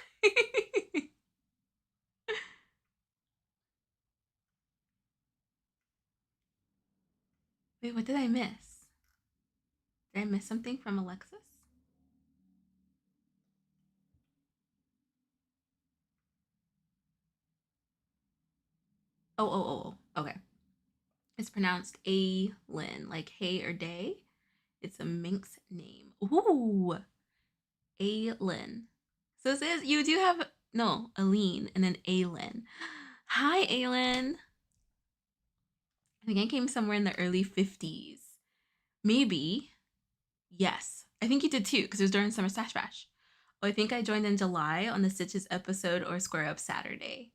A: Wait, what did I miss? Did I miss something from Alexis? Oh. Okay. It's pronounced A-Lin, like hey or day. It's a Minx name. Ooh, A-Lin. So it says you do have, no, Aline and then A-Lin. Hi, A-Lin. I think I came somewhere in the early 50s. Maybe. Yes. I think you did too, because it was during Summer Stash Bash. Oh, I think I joined in July on the Stitches episode or Square Up Saturday.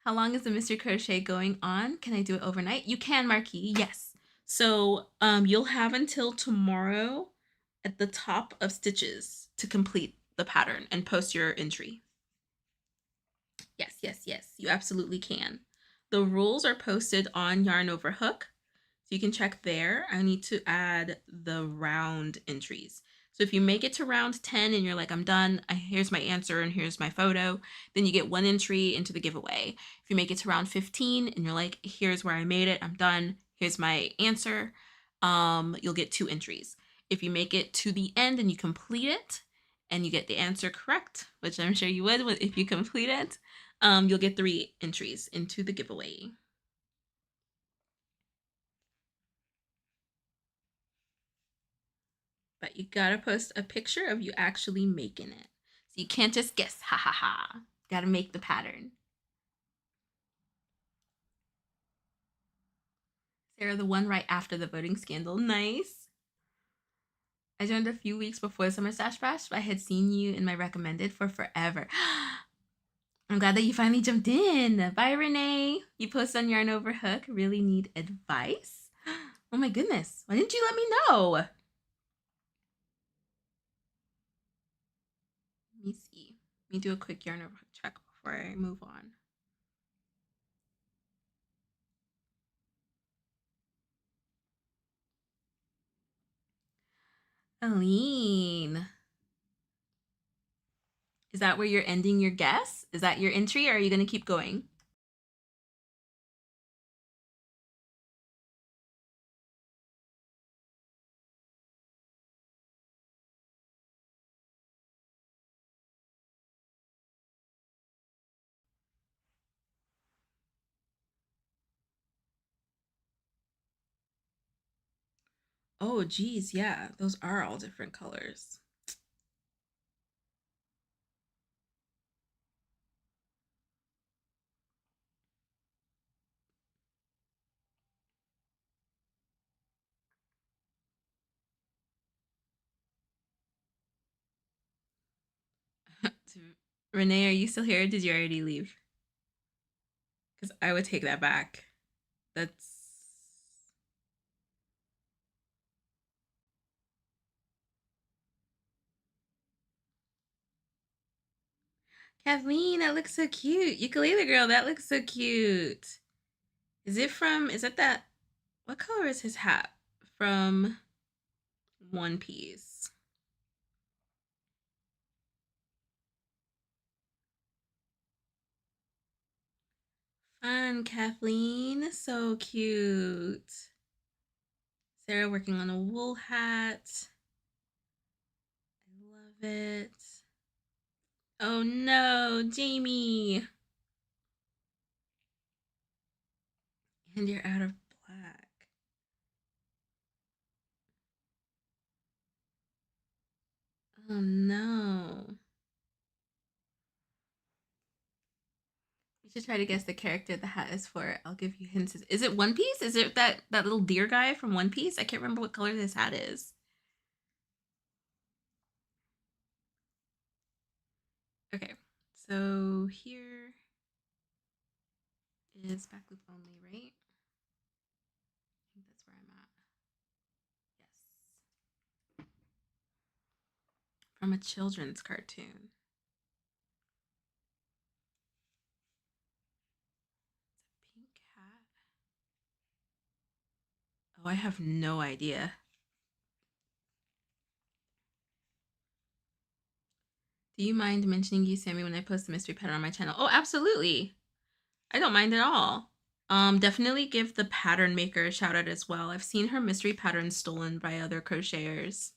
A: How long is the Mystery Crochet going on? Can I do it overnight? You can, Marquis. Yes. So you'll have until tomorrow at the top of Stitches to complete the pattern and post your entry. Yes. You absolutely can. The rules are posted on Yarn Over Hook. So you can check there. I need to add the round entries. So if you make it to round 10 and you're like, I'm done, here's my answer and here's my photo, then you get 1 entry into the giveaway. If you make it to round 15 and you're like, here's where I made it, I'm done, here's my answer, you'll get 2 entries. If you make it to the end and you complete it and you get the answer correct, which I'm sure you would if you complete it, you'll get 3 entries into the giveaway. But you gotta post a picture of you actually making it. So you can't just guess, ha ha ha. Gotta make the pattern. Sarah, the one right after the voting scandal. Nice. I joined a few weeks before the Summer Stash Bash, but I had seen you in my recommended for forever. I'm glad that you finally jumped in. Bye, Renee. You post on Yarn Over Hook. Really need advice? Oh my goodness. Why didn't you let me know? Let me see. Let me do a quick Yarn Over Hook check before I move on. Aline. Is that where you're ending your guess? Is that your entry, or are you going to keep going? Oh, geez, yeah, those are all different colors. Renee, are you still here? Did you already leave? Because I would take that back. That's Kathleen. That looks so cute. Ukulele girl, that looks so cute. Is it from? Is it that? What color is his hat? From One Piece. Fun, Kathleen. So cute. Sarah working on a wool hat. I love it. Oh no, Jamie. And you're out of black. Oh no. You should try to guess the character the hat is for. I'll give you hints. Is it One Piece? Is it that little deer guy from One Piece? I can't remember what color this hat is. Okay, so here is back loop only, right? I think that's where I'm at. Yes. From a children's cartoon. It's a pink hat. Oh, I have no idea. Do you mind mentioning you, Sammy, when I post the mystery pattern on my channel? Oh, absolutely. I don't mind at all. Definitely give the pattern maker a shout out as well. I've seen her mystery patterns stolen by other crocheters.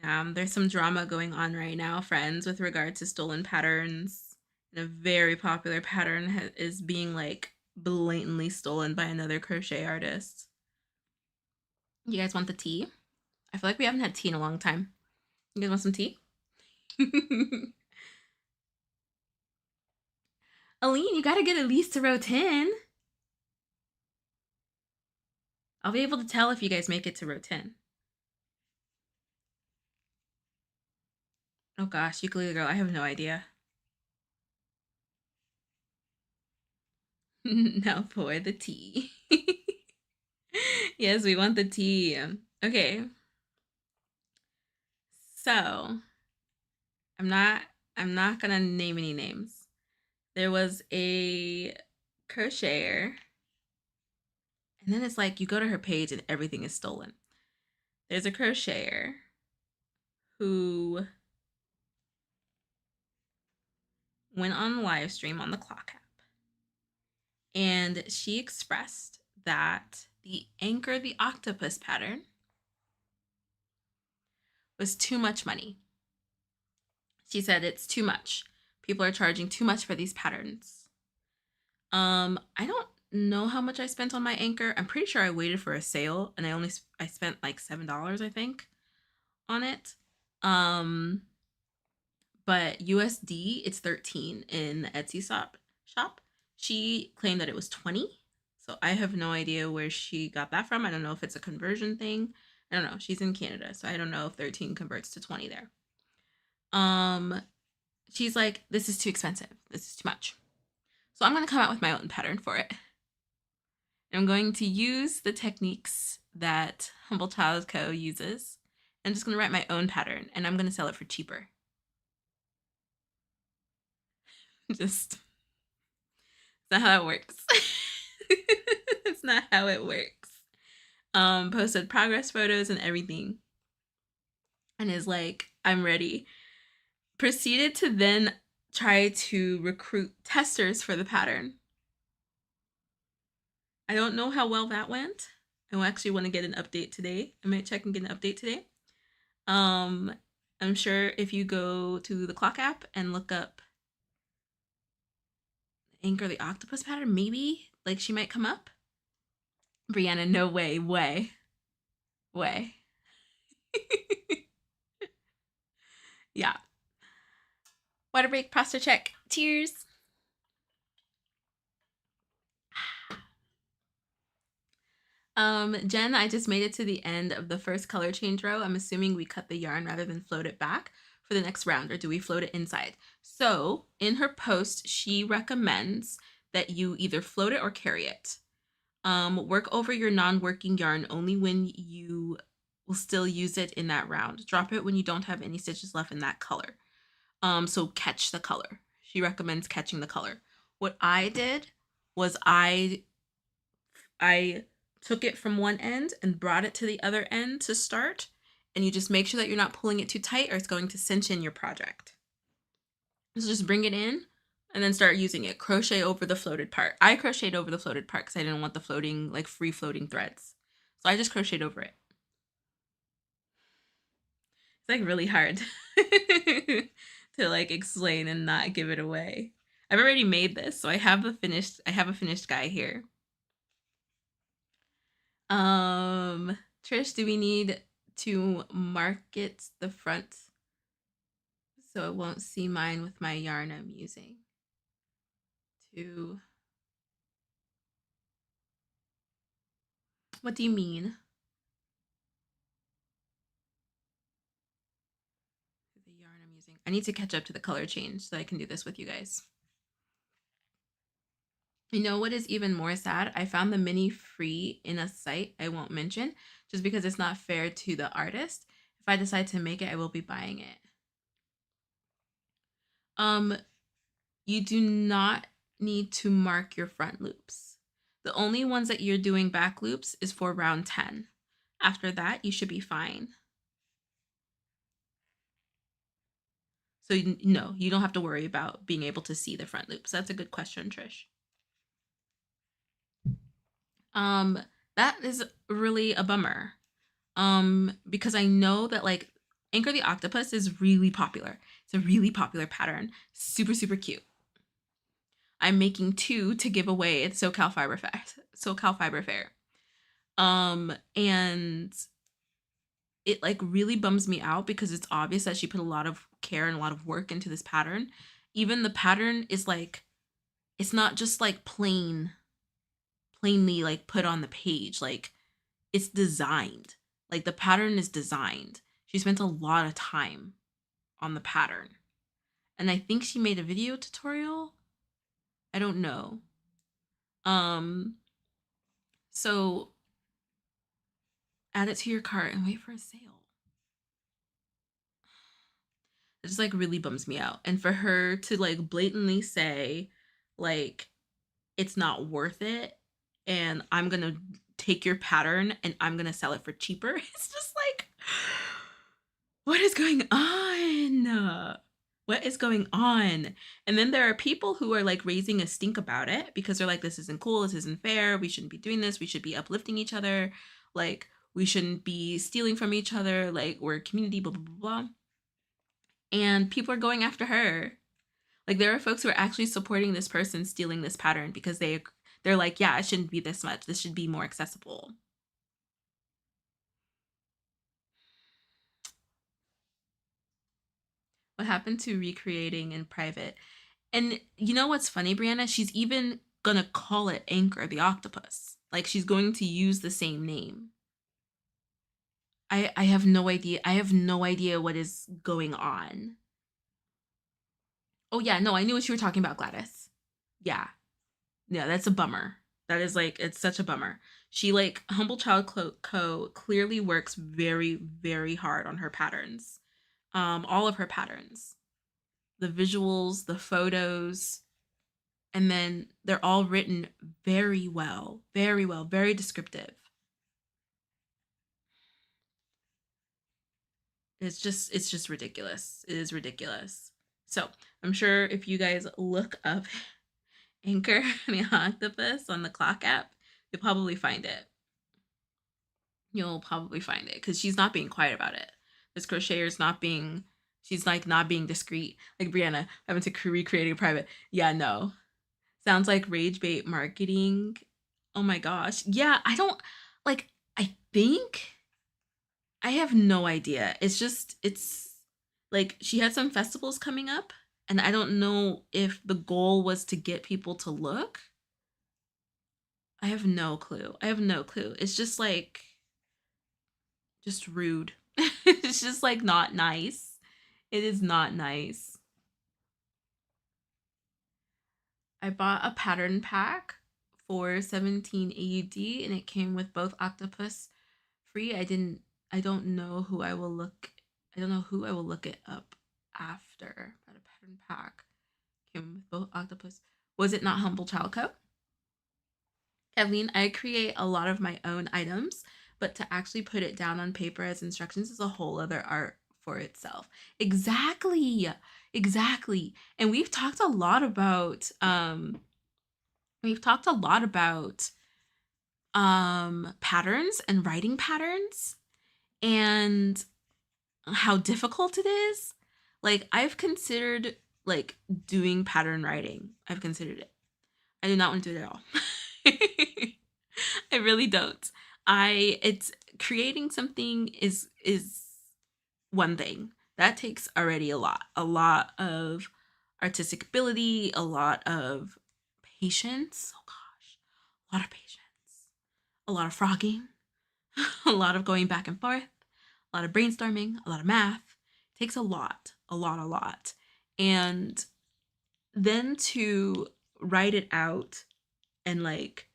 A: There's some drama going on right now, friends, with regard to stolen patterns. And a very popular pattern is being like blatantly stolen by another crochet artist. You guys want the tea? I feel like we haven't had tea in a long time. You guys want some tea? Aline, you gotta get at least to row 10. I'll be able to tell if you guys make it to row 10. Oh gosh, ukulele girl, I have no idea. Now for the tea. Yes, we want the tea. Okay. So, I'm not I'm not going to name any names. There was a crocheter, and then it's like you go to her page and everything is stolen. There's a crocheter who went on live stream on the clock app, and she expressed that the anchor the octopus pattern was too much money. She said it's too much. People are charging too much for these patterns. I don't know how much I spent on my anchor. I'm pretty sure I waited for a sale and I spent like $7, I think, on it. But USD, it's 13 in the Etsy shop. She claimed that it was 20. So I have no idea where she got that from. I don't know if it's a conversion thing. I don't know. She's in Canada, so I don't know if 13 converts to 20 there. She's like, this is too expensive. This is too much. So I'm going to come out with my own pattern for it. I'm going to use the techniques that Humble Child Co. uses. I'm just going to write my own pattern, and I'm going to sell it for cheaper. Just, it's not how that works. It's not how it works. Posted progress photos and everything. And is like, I'm ready. Proceeded to then try to recruit testers for the pattern. I don't know how well that went. I actually want to get an update today. I might check and get an update today. I'm sure if you go to the clock app and look up Anchor the Octopus pattern, maybe like she might come up. Brianna, no way. way. Yeah. Water break, posture check. Cheers. Jen, I just made it to the end of the first color change row. I'm assuming we cut the yarn rather than float it back for the next round, or do we float it inside? So in her post, she recommends that you either float it or carry it. Work over your non-working yarn only when you will still use it in that round. Drop it when you don't have any stitches left in that color. So catch the color. She recommends catching the color. What I did was I took it from one end and brought it to the other end to start, and you just make sure that you're not pulling it too tight or it's going to cinch in your project. So just bring it in and then start using it. Crochet over the floated part. I crocheted over the floated part because I didn't want the floating, like free floating threads. So I just crocheted over it. It's like really hard to like explain and not give it away. I've already made this, so I have a finished guy here. Trish, do we need to market the front so it won't see mine with my yarn I'm using? What do you mean? The yarn I'm using. I need to catch up to the color change so I can do this with you guys. You know what is even more sad? I found the mini free in a site I won't mention just because it's not fair to the artist. If I decide to make it, I will be buying it. You do not need to mark your front loops. The only ones that you're doing back loops is for round 10. After that, you should be fine. So no, you don't have to worry about being able to see the front loops. That's a good question, Trish. That is really a bummer. Because I know that like Anchor the Octopus is really popular. It's a really popular pattern. Super, super cute. I'm making 2 to give away at SoCal Fiber Fair. And it like really bums me out because it's obvious that she put a lot of care and a lot of work into this pattern. Even the pattern is like, it's not just like plainly like put on the page. Like it's designed. Like the pattern is designed. She spent a lot of time on the pattern. And I think she made a video tutorial. I don't know. So add it to your cart and wait for a sale. It just like really bums me out. And for her to like blatantly say like it's not worth it and I'm gonna take your pattern and I'm gonna sell it for cheaper, it's just like, what is going on? What is going on? And then there are people who are like raising a stink about it because they're like, this isn't cool, this isn't fair, we shouldn't be doing this, we should be uplifting each other, like we shouldn't be stealing from each other, like we're a community, blah blah blah blah. And people are going after her. Like there are folks who are actually supporting this person stealing this pattern because they're like, yeah, it shouldn't be this much, this should be more accessible. What happened to recreating in private? And you know what's funny, Brianna? She's even gonna call it Anchor the Octopus. Like she's going to use the same name. I have no idea. I have no idea what is going on. Oh yeah, no, I knew what you were talking about, Gladys. Yeah. Yeah, that's a bummer. That is like, it's such a bummer. She like Humble Child Co clearly works very, very hard on her patterns. All of her patterns. The visuals, the photos, and then they're all written very well, very descriptive. It's just ridiculous. It is ridiculous. So I'm sure if you guys look up Anchor the Octopus on the Clock app, you'll probably find it. You'll probably find it because she's not being quiet about it. This crocheter's not being, she's like not being discreet. Like Brianna having to recreate a private. Yeah, no. Sounds like rage bait marketing. Oh my gosh. Yeah, I don't like, I think I have no idea. It's like she had some festivals coming up, and I don't know if the goal was to get people to look. I have no clue. I have no clue. It's just like, just rude. It's just like not nice. It is not nice. I bought a pattern pack for 17 AUD and it came with both octopus free. I don't know who I will look I don't know who I will look it up after. But a pattern pack came with both octopus. Was it not Humble Child Co? Kathleen, I create a lot of my own items, but to actually put it down on paper as instructions is a whole other art for itself. Exactly. Exactly. And we've talked a lot about patterns and writing patterns and how difficult it is. Like I've considered like doing pattern writing. I've considered it. I do not want to do it at all. I really don't. I it's creating something is one thing. That takes already a lot. A lot of artistic ability, a lot of patience. Oh gosh. A lot of patience. A lot of frogging, a lot of going back and forth, a lot of brainstorming, a lot of math. It takes a lot, a lot, a lot. And then to write it out and like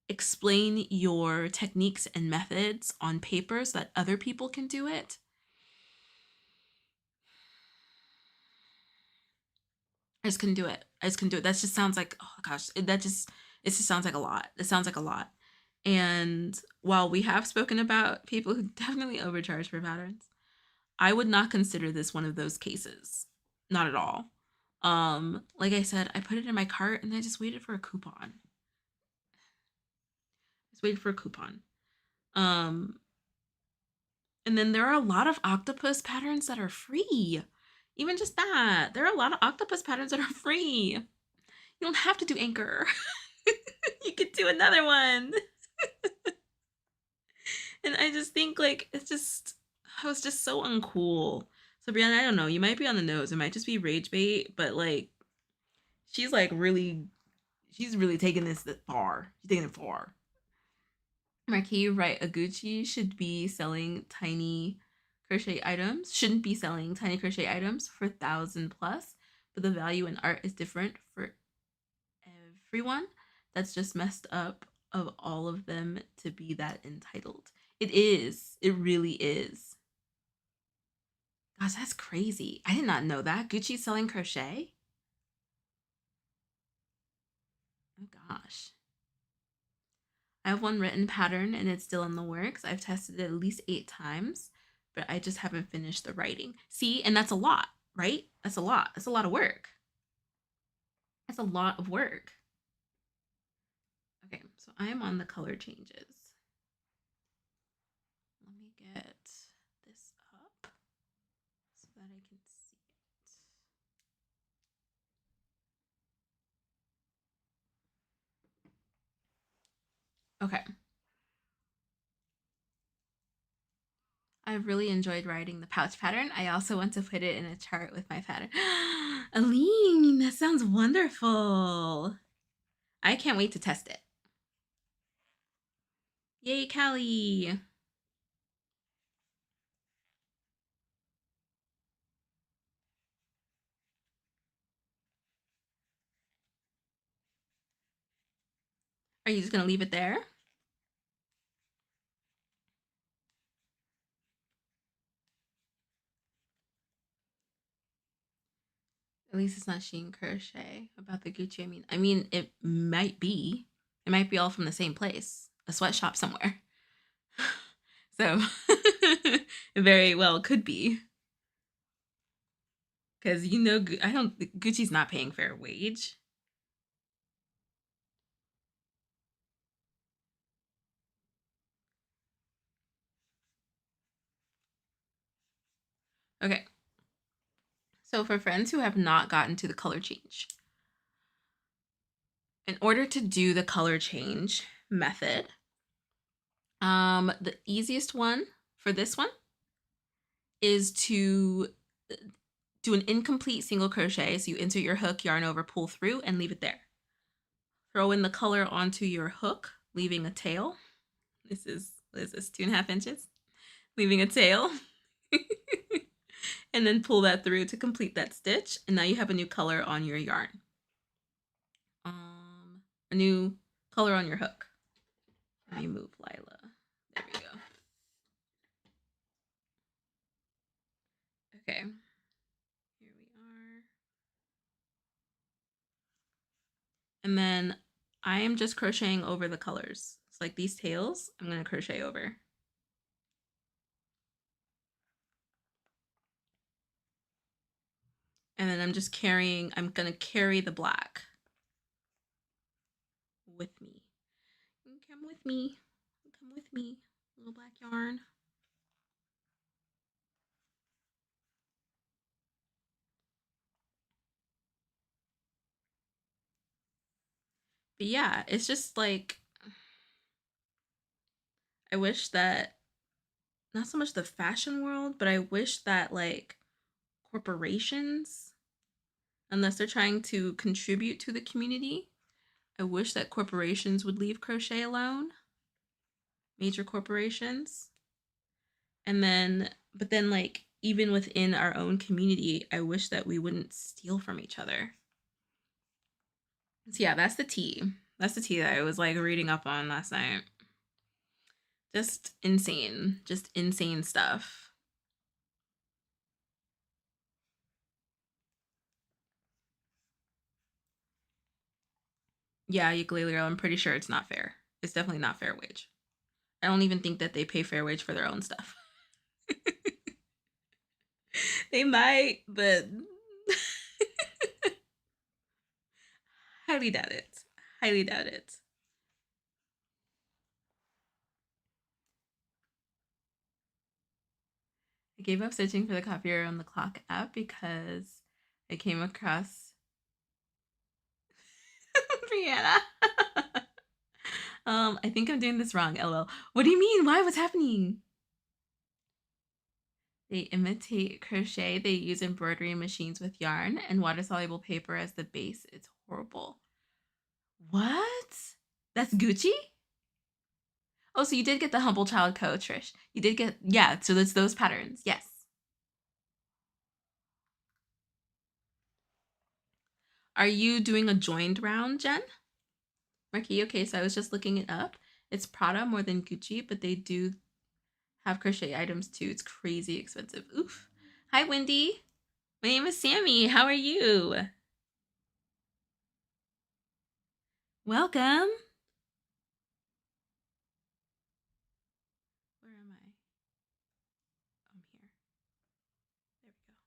A: explain your techniques and methods on paper so that other people can do it. I just couldn't do it. I just couldn't do it. That just sounds like, oh gosh, it just sounds like a lot. It sounds like a lot. And while we have spoken about people who definitely overcharge for patterns, I would not consider this one of those cases. Not at all. Like I said, I put it in my cart and I just waited for a coupon. Just waited for a coupon. Um, and then there are a lot of octopus patterns that are free. Even just that, there are a lot of octopus patterns that are free. You don't have to do Anchor. You could do another one. And I just think like I was just so uncool. So Brianna, I don't know, you might be on the nose. It might just be rage bait, but like she's like really she's really taking this far. She's taking it far. Marquis, right? A Gucci should be selling tiny crochet items. Shouldn't be selling tiny crochet items for 1,000 plus, but the value in art is different for everyone. That's just messed up of all of them to be that entitled. It is. It really is. Gosh, that's crazy. I did not know that. Gucci's selling crochet? Oh gosh. I have one written pattern and it's still in the works. I've tested it at least 8 times, but I just haven't finished the writing. See, and that's a lot, right? That's a lot. That's a lot of work. That's a lot of work. Okay, so I am on the color changes. Let me get this up so that I can see it. Okay. I've really enjoyed writing the pouch pattern. I also want to put it in a chart with my pattern. Aline, that sounds wonderful. I can't wait to test it. Yay, Callie. Are you just going to leave it there? At least it's not Sheen Crochet about the Gucci. I mean, it might be. It might be all from the same place, a sweatshop somewhere. So, it very well could be. Because you know, I don't. Gucci's not paying fair wage. Okay. So for friends who have not gotten to the color change, in order to do the color change method, the easiest one for this one is to do an incomplete single crochet. So you insert your hook, yarn over, pull through, and leave it there. Throw in the color onto your hook, leaving a tail. This is, what is this, 2.5 inches? Leaving a tail. And then pull that through to complete that stitch. And now you have a new color on your yarn. A new color on your hook. Let me move Lila. There we go. Okay. Here we are. And then I am just crocheting over the colors. So like these tails, I'm going to crochet over. And then I'm just carrying, I'm going to carry the black with me. Come with me. Come with me, little black yarn. But yeah, it's just like, I wish that, not so much the fashion world, but I wish that like corporations, unless they're trying to contribute to the community, I wish that corporations would leave crochet alone. Major corporations. And then, but then like, even within our own community, I wish that we wouldn't steal from each other. So yeah, that's the tea. That's the tea that I was like reading up on last night. Just insane stuff. Yeah, ukulele girl, I'm pretty sure it's not fair. It's definitely not fair wage. I don't even think that they pay fair wage for their own stuff. They might, but highly doubt it. Highly doubt it. I gave up searching for the copier on the clock app because I came across Brianna. I think I'm doing this wrong, LL. What do you mean? Why? What's happening? They imitate crochet. They use embroidery machines with yarn and water-soluble paper as the base. It's horrible. What? That's Gucci? Oh, so you did get the Humble Child Co, Trish. You did get, yeah, so it's those patterns. Yes. Are you doing a joined round, Jen? Marky, okay, so I was just looking it up. It's Prada more than Gucci, but they do have crochet items too. It's crazy expensive. Oof. Hi, Wendy. My name is Sammy. How are you? Welcome. Where am I? I'm here. There we go.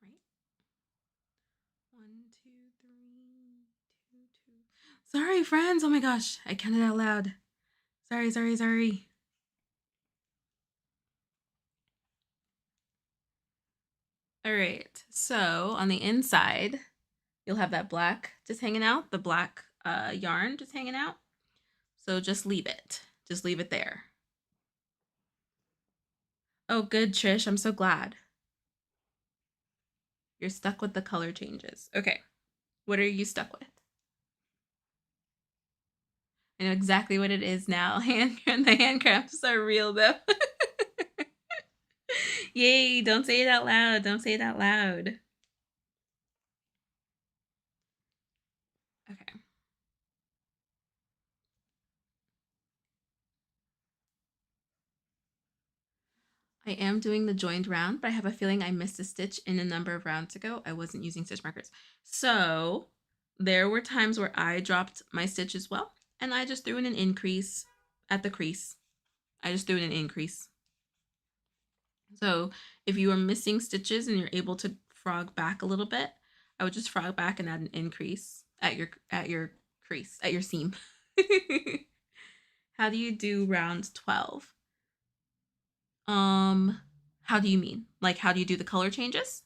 A: Right? 1, 2, 3, 2, 2. Sorry, friends. Oh my gosh. I counted out loud. Sorry. All right. So on the inside, you'll have that black just hanging out, the black yarn just hanging out. So just leave it. Just leave it there. Oh, good, Trish. I'm so glad. You're stuck with the color changes. Okay. What are you stuck with? I know exactly what it is now. The handcrafts are real though. Yay, don't say it out loud. Don't say it out loud. Okay. I am doing the joined round, but I have a feeling I missed a stitch in a number of rounds ago. I wasn't using stitch markers. So there were times where I dropped my stitch as well, and I just threw in an increase at the crease. I just threw in an increase. So if you are missing stitches and you're able to frog back a little bit, I would just frog back and add an increase at your crease, at your seam. How do you do round 12? How do you mean? Like, how do you do the color changes?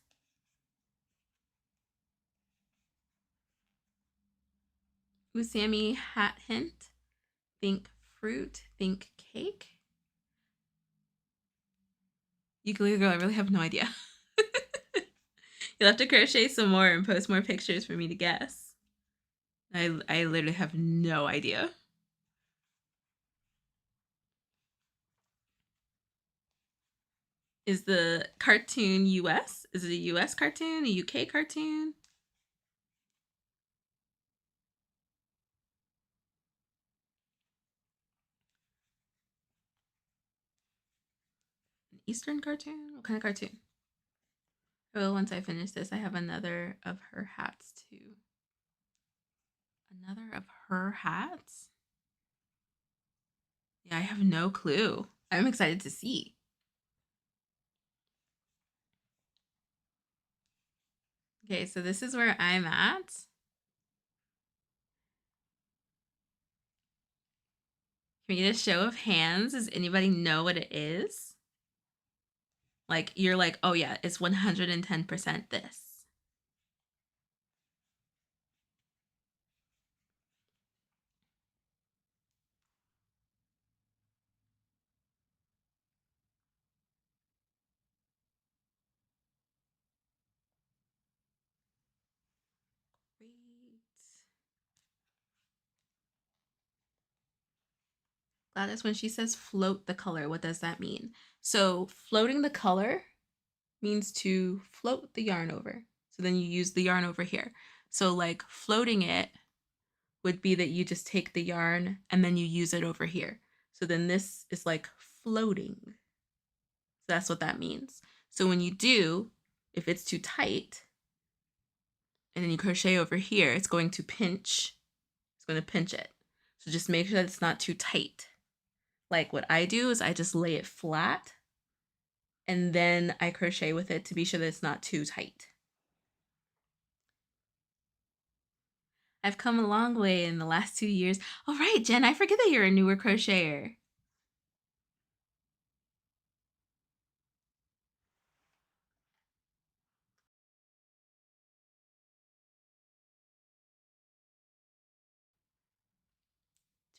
A: Usami hat hint. Think fruit. Think cake. Ukulele girl, I really have no idea. You'll have to crochet some more and post more pictures for me to guess. I literally have no idea. Is the cartoon US? Is it a US cartoon? A UK cartoon? An Eastern cartoon? What kind of cartoon? Well, once I finish this, I have another of her hats too. Another of her hats? Yeah, I have no clue. I'm excited to see. Okay, so this is where I'm at. Can we get a show of hands? Does anybody know what it is? Like, you're like, oh yeah, it's 110% this. Great. Gladys, when she says float the color, what does that mean? So floating the color means to float the yarn over. So then you use the yarn over here. So like floating it would be that you just take the yarn and then you use it over here. So then this is like floating. So that's what that means. So when you do, if it's too tight, and then you crochet over here, it's going to pinch. It's going to pinch it. So just make sure that it's not too tight. Like what I do is I just lay it flat and then I crochet with it to be sure that it's not too tight. I've come a long way in the last 2 years. All right, Jen, I forget that you're a newer crocheter.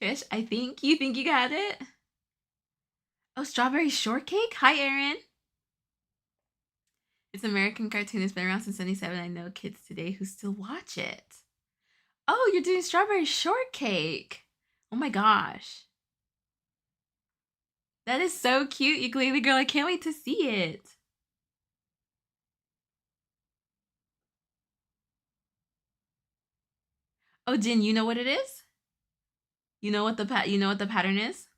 A: Trish, I think you got it. Oh, strawberry shortcake? Hi, Erin. It's an American cartoon. It's been around since 77. I know kids today who still watch it. Oh, you're doing strawberry shortcake. Oh my gosh. That is so cute, ukulele girl. I can't wait to see it. Oh, Jen, you know what it is? You know what the pattern is?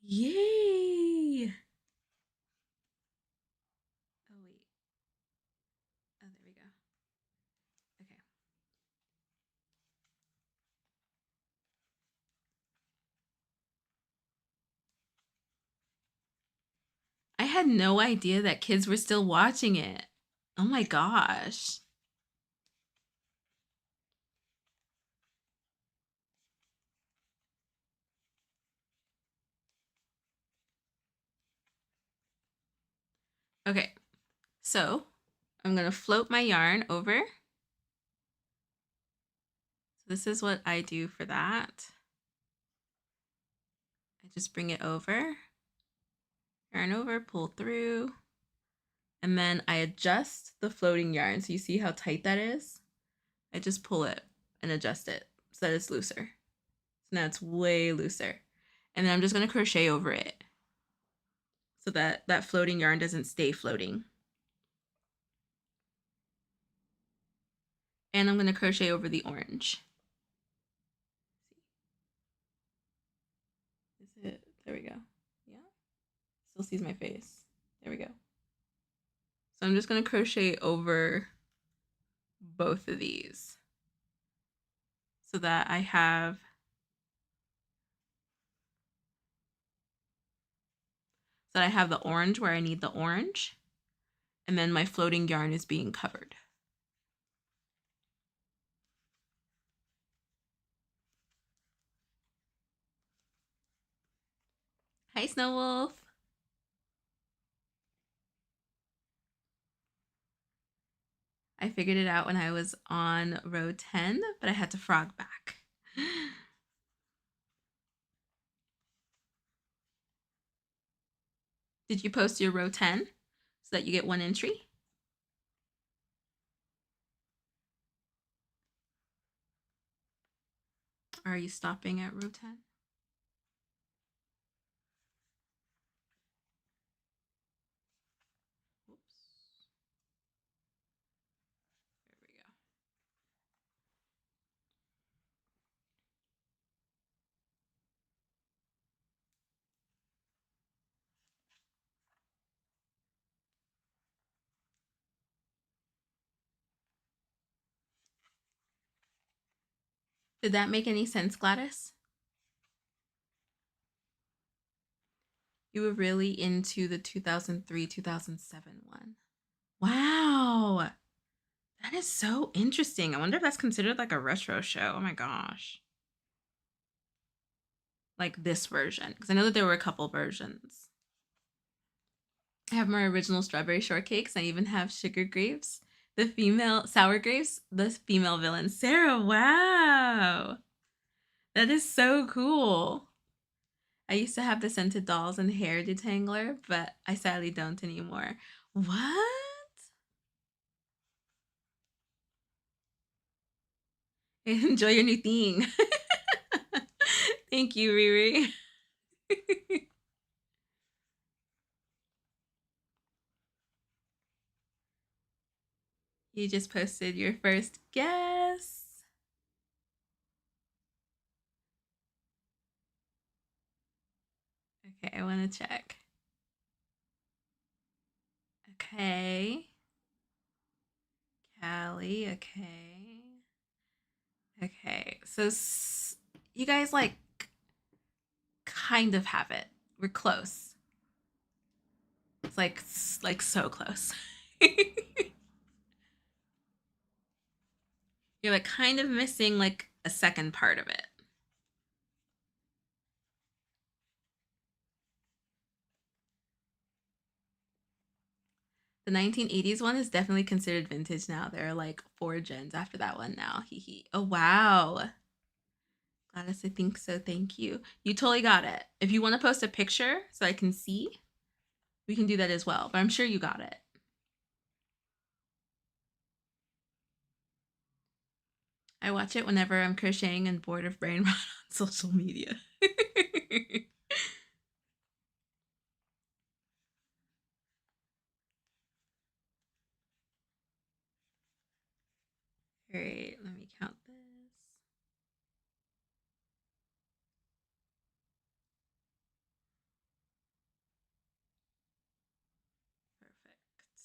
A: Yay! Oh wait. Oh, there we go. Okay. I had no idea that kids were still watching it. Oh my gosh. Okay. So, I'm going to float my yarn over. So this is what I do for that. I just bring it over, yarn over, pull through, and then I adjust the floating yarn. So you see how tight that is? I just pull it and adjust it so that it's looser. So now it's way looser. And then I'm just going to crochet over it so that that floating yarn doesn't stay floating. And I'm going to crochet over the orange. Is it? There we go. Yeah. Still sees my face. There we go. So I'm just going to crochet over both of these so that I have the orange where I need the orange, and then my floating yarn is being covered. Hi, Snow Wolf. I figured it out when I was on row 10, but I had to frog back. Did you post your row 10 so that you get one entry? Or are you stopping at row 10? Oops. There we go. Did that make any sense, Gladys? You were really into the 2003, 2007 one. Wow. That is so interesting. I wonder if that's considered like a retro show. Oh my gosh. Like this version. Because I know that there were a couple versions. I have my original strawberry shortcakes. I even have sugar grapes. The female sour grapes, the female villain. Sarah, wow. That is so cool. I used to have the scented dolls and hair detangler, but I sadly don't anymore. What? Enjoy your new thing. Thank you, Riri. You just posted your first guess. Okay, I want to check. Okay. Callie, okay. Okay, so you guys like kind of have it. We're close. It's like so close. You're like kind of missing like a second part of it. The 1980s one is definitely considered vintage now. There are like 4 gens after that one now. Hee hee. Oh wow. Gladys, I think so. Thank you. You totally got it. If you want to post a picture so I can see, we can do that as well. But I'm sure you got it. I watch it whenever I'm crocheting and bored of brain rot on social media. All right, let me count this. Perfect.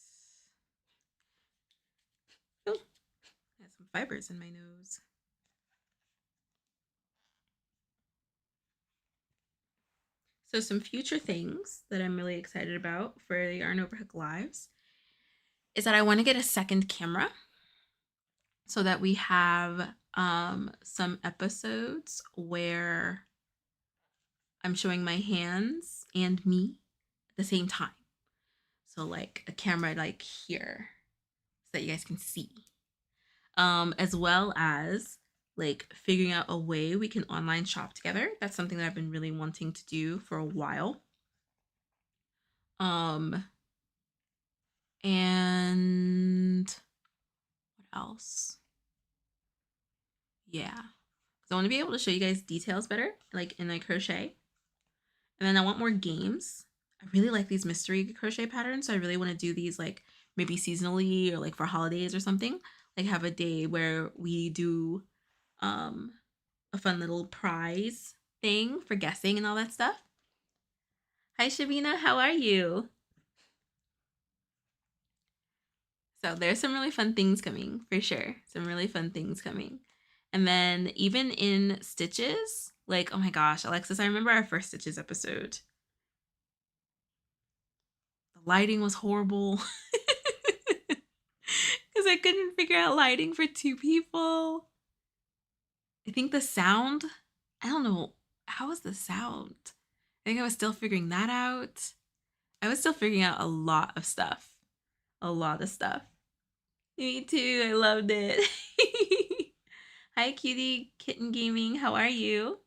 A: Oh, I have some fibers in my nose. So some future things that I'm really excited about for the Yarn Overhook Lives is that I want to get a second camera so that we have some episodes where I'm showing my hands and me at the same time. So like a camera like here so that you guys can see. As well as like figuring out a way we can online shop together. That's something that I've been really wanting to do for a while. And what else? Yeah. So I want to be able to show you guys details better, like in like crochet. And then I want more games. I really like these mystery crochet patterns. So I really want to do these like maybe seasonally or like for holidays or something. Like have a day where we do a fun little prize thing for guessing and all that stuff. Hi Shabina, how are you? So there's some really fun things coming for sure. Some really fun things coming. And then even in stitches, like, oh my gosh, Alexis, I remember our first stitches episode. The lighting was horrible. Because I couldn't figure out lighting for 2 people. I think the sound, I don't know, how was the sound? I think I was still figuring that out. I was still figuring out a lot of stuff. A lot of stuff. Me too. I loved it. Hi, cutie kitten gaming. How are you?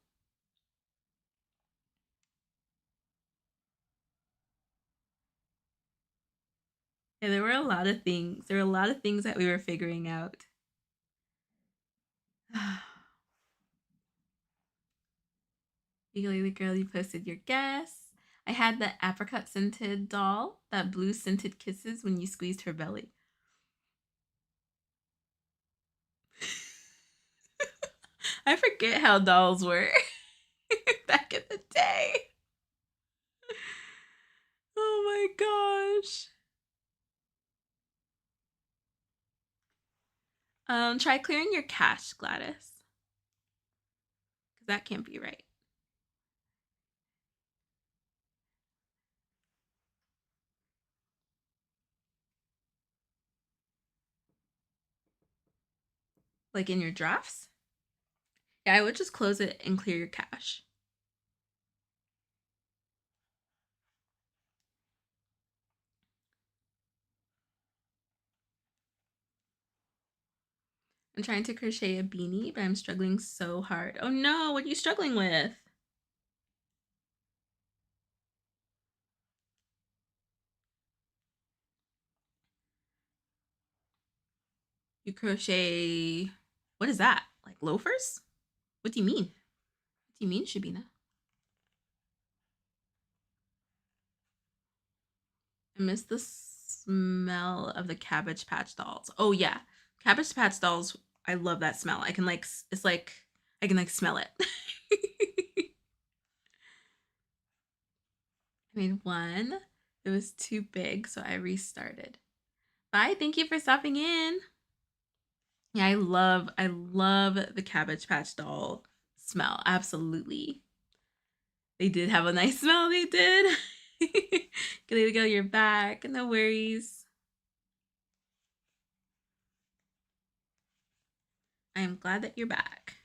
A: Yeah, there were a lot of things. There were a lot of things that we were figuring out. Legally girl, you posted your guess. I had the apricot scented doll that blew scented kisses when you squeezed her belly. I forget how dolls were back in the day. Oh my gosh. Try clearing your cache, Gladys. Because that can't be right. Like in your drafts? Yeah, I would just close it and clear your cache. I'm trying to crochet a beanie, but I'm struggling so hard. Oh no, what are you struggling with? You crochet. What is that? Like loafers? What do you mean? What do you mean, Shabina? I miss the smell of the Cabbage Patch dolls. Oh yeah, Cabbage Patch dolls. I love that smell. I can like. It's like I can like smell it. I made one. It was too big, so I restarted. Bye. Thank you for stopping in. Yeah, I love the Cabbage Patch doll smell. Absolutely. They did have a nice smell, they did. Good to go, you're back. No worries. I am glad that you're back.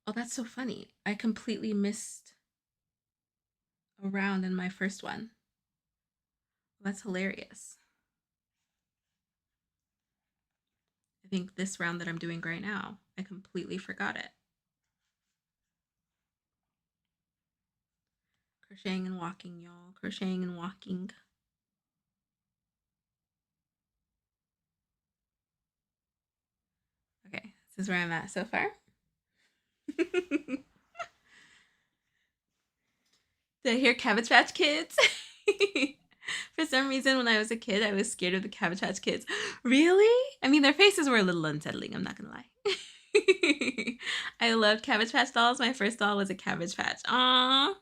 A: Oh, that's so funny. I completely missed a round in my first one. That's hilarious. I think this round that I'm doing right now, I completely forgot it. Crocheting and walking, y'all. Crocheting and walking. Okay, this is where I'm at so far. Did I hear Cabbage Patch Kids? For some reason, when I was a kid, I was scared of the Cabbage Patch Kids. Really? I mean, their faces were a little unsettling, I'm not gonna lie. I loved Cabbage Patch dolls. My first doll was a Cabbage Patch. Aww.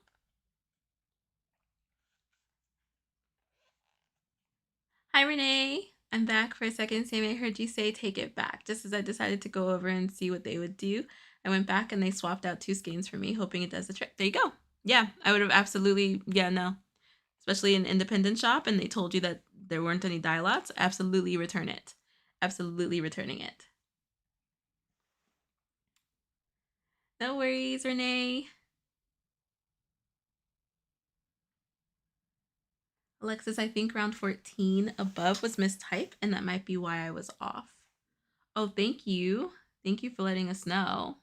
A: Hi, Renee. I'm back for a second. Sammy, I heard you say take it back. Just as I decided to go over and see what they would do, I went back and they swapped out two skeins for me, hoping it does the trick. There you go. Yeah, I would have absolutely, yeah, no. Especially an independent shop and they told you that there weren't any dye lots, absolutely return it. Absolutely returning it. No worries, Renee. Alexis, I think round 14 above was mistype, and that might be why I was off. Oh, thank you. Thank you for letting us know.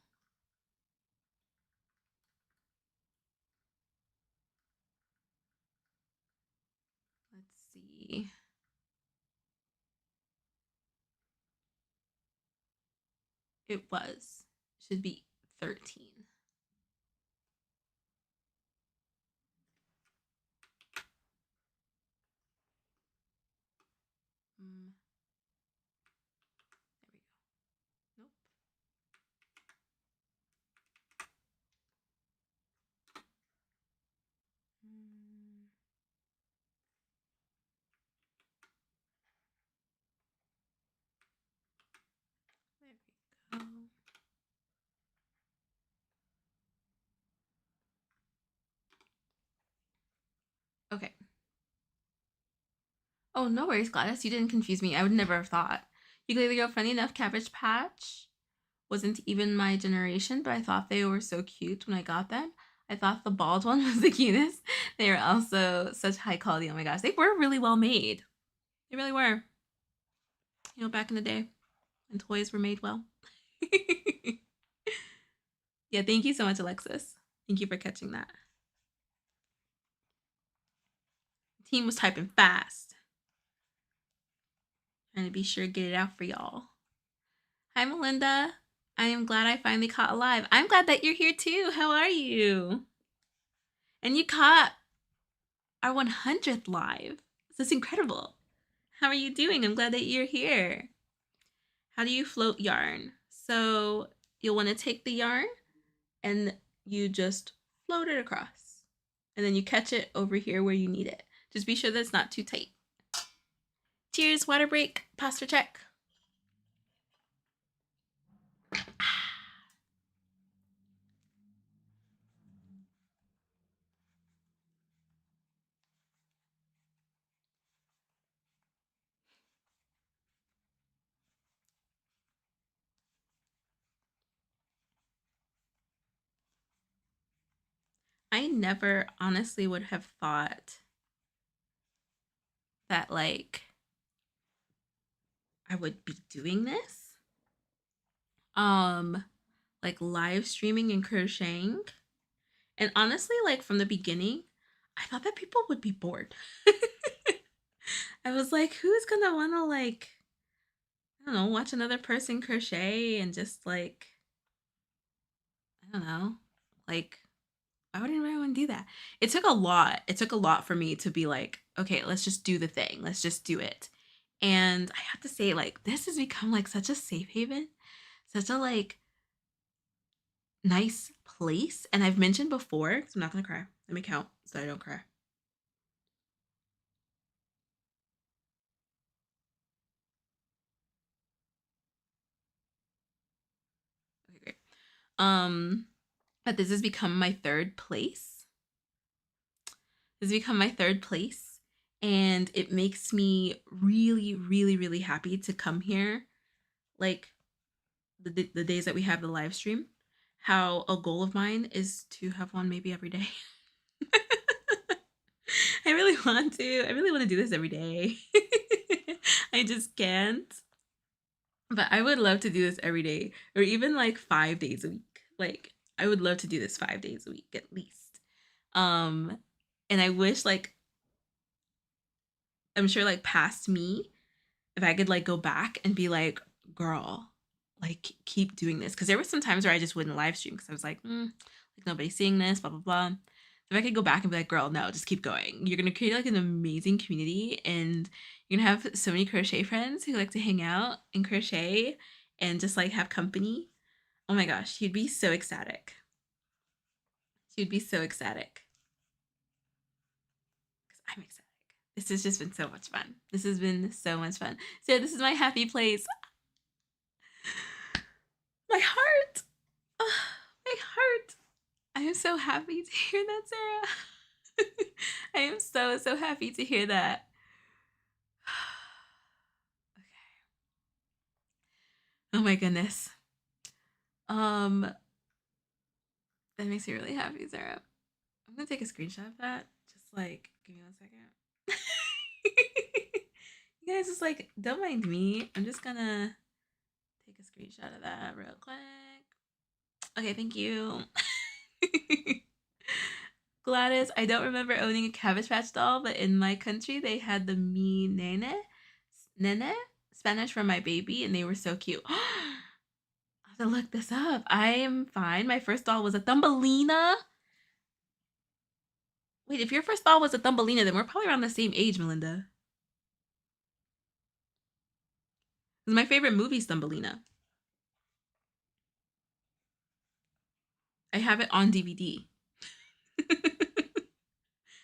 A: Let's see. It was. Should be 13. Mm, there we go. Nope. Mm, there we go. Okay. Oh, no worries, Gladys. You didn't confuse me. I would never have thought. Ukulele Girl, funny enough, Cabbage Patch wasn't even my generation, but I thought they were so cute when I got them. I thought the bald one was the cutest. They were also such high quality. Oh my gosh, they were really well made. They really were. You know, back in the day when toys were made well. Yeah, thank you so much, Alexis. Thank you for catching that. The team was typing fast. Trying to be sure to get it out for y'all. Hi, Melinda. I am glad I finally caught a live. I'm glad that you're here too. How are you? And you caught our 100th live. This is incredible. How are you doing? I'm glad that you're here. How do you float yarn? So you'll want to take the yarn and you just float it across. And then you catch it over here where you need it. Just be sure that it's not too tight. Cheers, water break, posture check. I never honestly would have thought that like I would be doing this. Like live streaming and crocheting. And honestly, like from the beginning, I thought that people would be bored. I was like, who's gonna wanna like, I don't know, watch another person crochet and just like, I don't know, like, why would anyone do that? It took a lot. It took a lot for me to be like, okay, let's just do the thing. Let's just do it. And I have to say, like, this has become like such a safe haven, such a like nice place. And I've mentioned before, because I'm not gonna cry. Let me count so I don't cry. Okay, great. But this has become my third place. This has become my third place. And it makes me really, really, really happy to come here. Like the days that we have the live stream, how a goal of mine is to have one maybe every day. I really want to. I really want to do this every day. I just can't. But I would love to do this every day or even like 5 days a week. Like I would love to do this 5 days a week at least. Um and I wish like I'm sure like past me if I could like go back and be like, girl, like keep doing this. Cause there were some times where I just wouldn't live stream because I was like nobody's seeing this, blah, blah, blah. If I could go back and be like, girl, no, just keep going. You're gonna create like an amazing community and you're gonna have so many crochet friends who like to hang out and crochet and just like have company. Oh my gosh, you'd be so ecstatic. You'd be so ecstatic. Because I'm ecstatic. This has just been so much fun. This has been so much fun. So this is my happy place. My heart. Oh, my heart. I am so happy to hear that, Sarah. I am so, so happy to hear that. Okay. Oh my goodness. Um, that makes me really happy, Sarah. I'm gonna take a screenshot of that. Just like, give me 1 second. You guys just like, don't mind me. I'm just gonna take a screenshot of that real quick. Okay, thank you. Gladys, I don't remember owning a Cabbage Patch doll, but in my country they had the Mi Nene, Spanish for my baby, and they were so cute. I have to look this up. I am fine. My first doll was a Thumbelina. Wait, if your first doll was a Thumbelina, then we're probably around the same age, Melinda. My favorite movie's Thumbelina. I have it on DVD.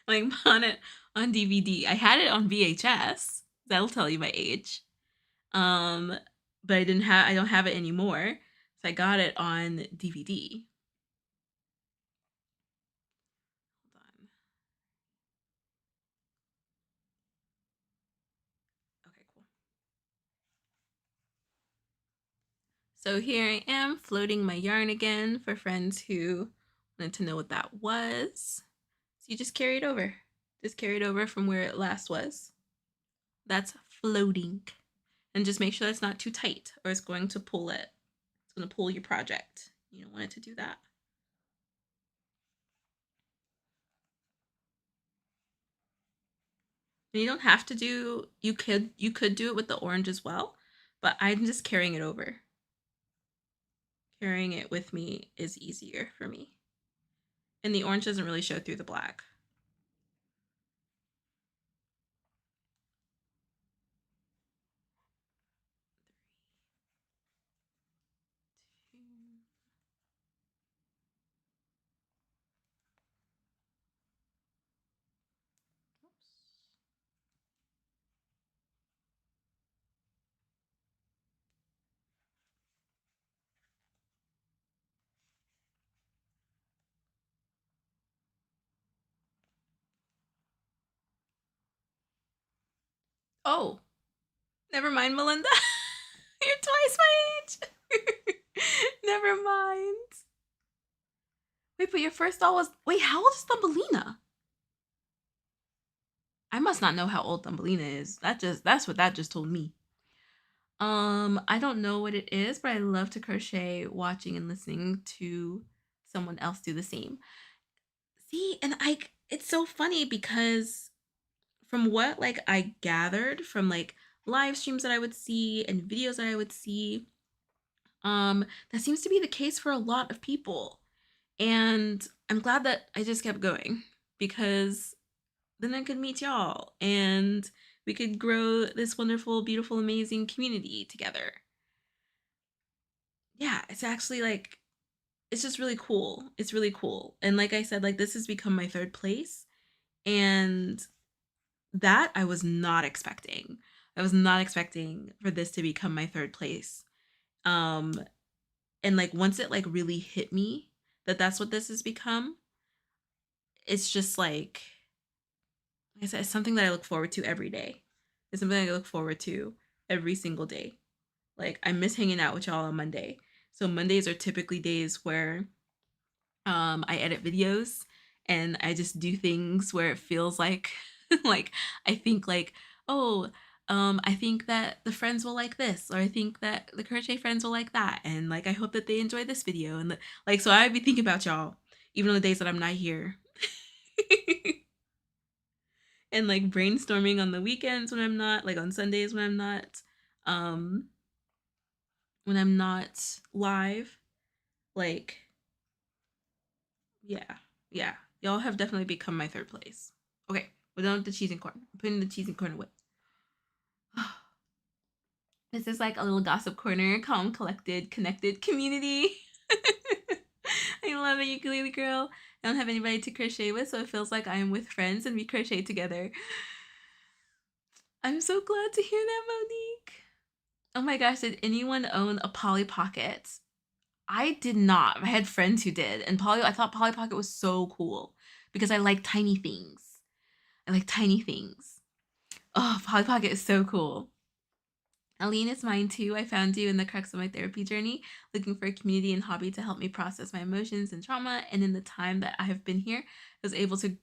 A: Like on it on DVD. I had it on VHS. That'll tell you my age. Um, but I don't have it anymore. So I got it on DVD. Hold on. Okay, cool. So here I am floating my yarn again for friends who wanted to know what that was. So you just carry it over. Just carry it over from where it last was. That's floating. And just make sure it's not too tight or it's going to pull it. It's going to pull your project. You don't want it to do that. And you don't have to do, you could do it with the orange as well, but I'm just carrying it over. Carrying it with me is easier for me. And the orange doesn't really show through the black. Oh, never mind, Melinda. You're twice my age. Never mind. Wait, but your first doll was. Wait, how old is Thumbelina? I must not know how old Thumbelina is. That's what that just told me. I don't know what it is, but I love to crochet watching and listening to someone else do the same. See, and it's so funny because from what like I gathered from like live streams that I would see and videos that I would see, that seems to be the case for a lot of people. And I'm glad that I just kept going because then I could meet y'all and we could grow this wonderful, beautiful, amazing community together. Yeah, it's actually like it's just really cool. It's really cool. And like I said, like this has become my third place. And that I was not expecting. I was not expecting for this to become my third place. Um and like once it like really hit me that that's what this has become, it's just like I said, it's something that I look forward to every day. It's something I look forward to every single day. Like I miss hanging out with y'all on Monday. So Mondays are typically days where I edit videos and I just do things where it feels like like I think like, oh, I think that the friends will like this, or I think that the crochet friends will like that, and like I hope that they enjoy this video, and like so I'd be thinking about y'all even on the days that I'm not here. And like brainstorming on the weekends when I'm not, like on Sundays um when I'm not live. Like yeah, yeah. Y'all have definitely become my third place. Okay, we're done with the cheese and corn. I'm putting the cheese and corn away. This is like a little gossip corner, calm, collected, connected community. I love it, ukulele girl. I don't have anybody to crochet with, so it feels like I am with friends and we crochet together. I'm so glad to hear that, Monique. Oh my gosh, did anyone own a Polly Pocket? I did not. I had friends who did, and I thought Polly Pocket was so cool because I like tiny things. I like tiny things. Oh, Polly Pocket is so cool. Aline is mine too. I found you in the crux of my therapy journey, looking for a community and hobby to help me process my emotions and trauma. And in the time that I have been here, I was able to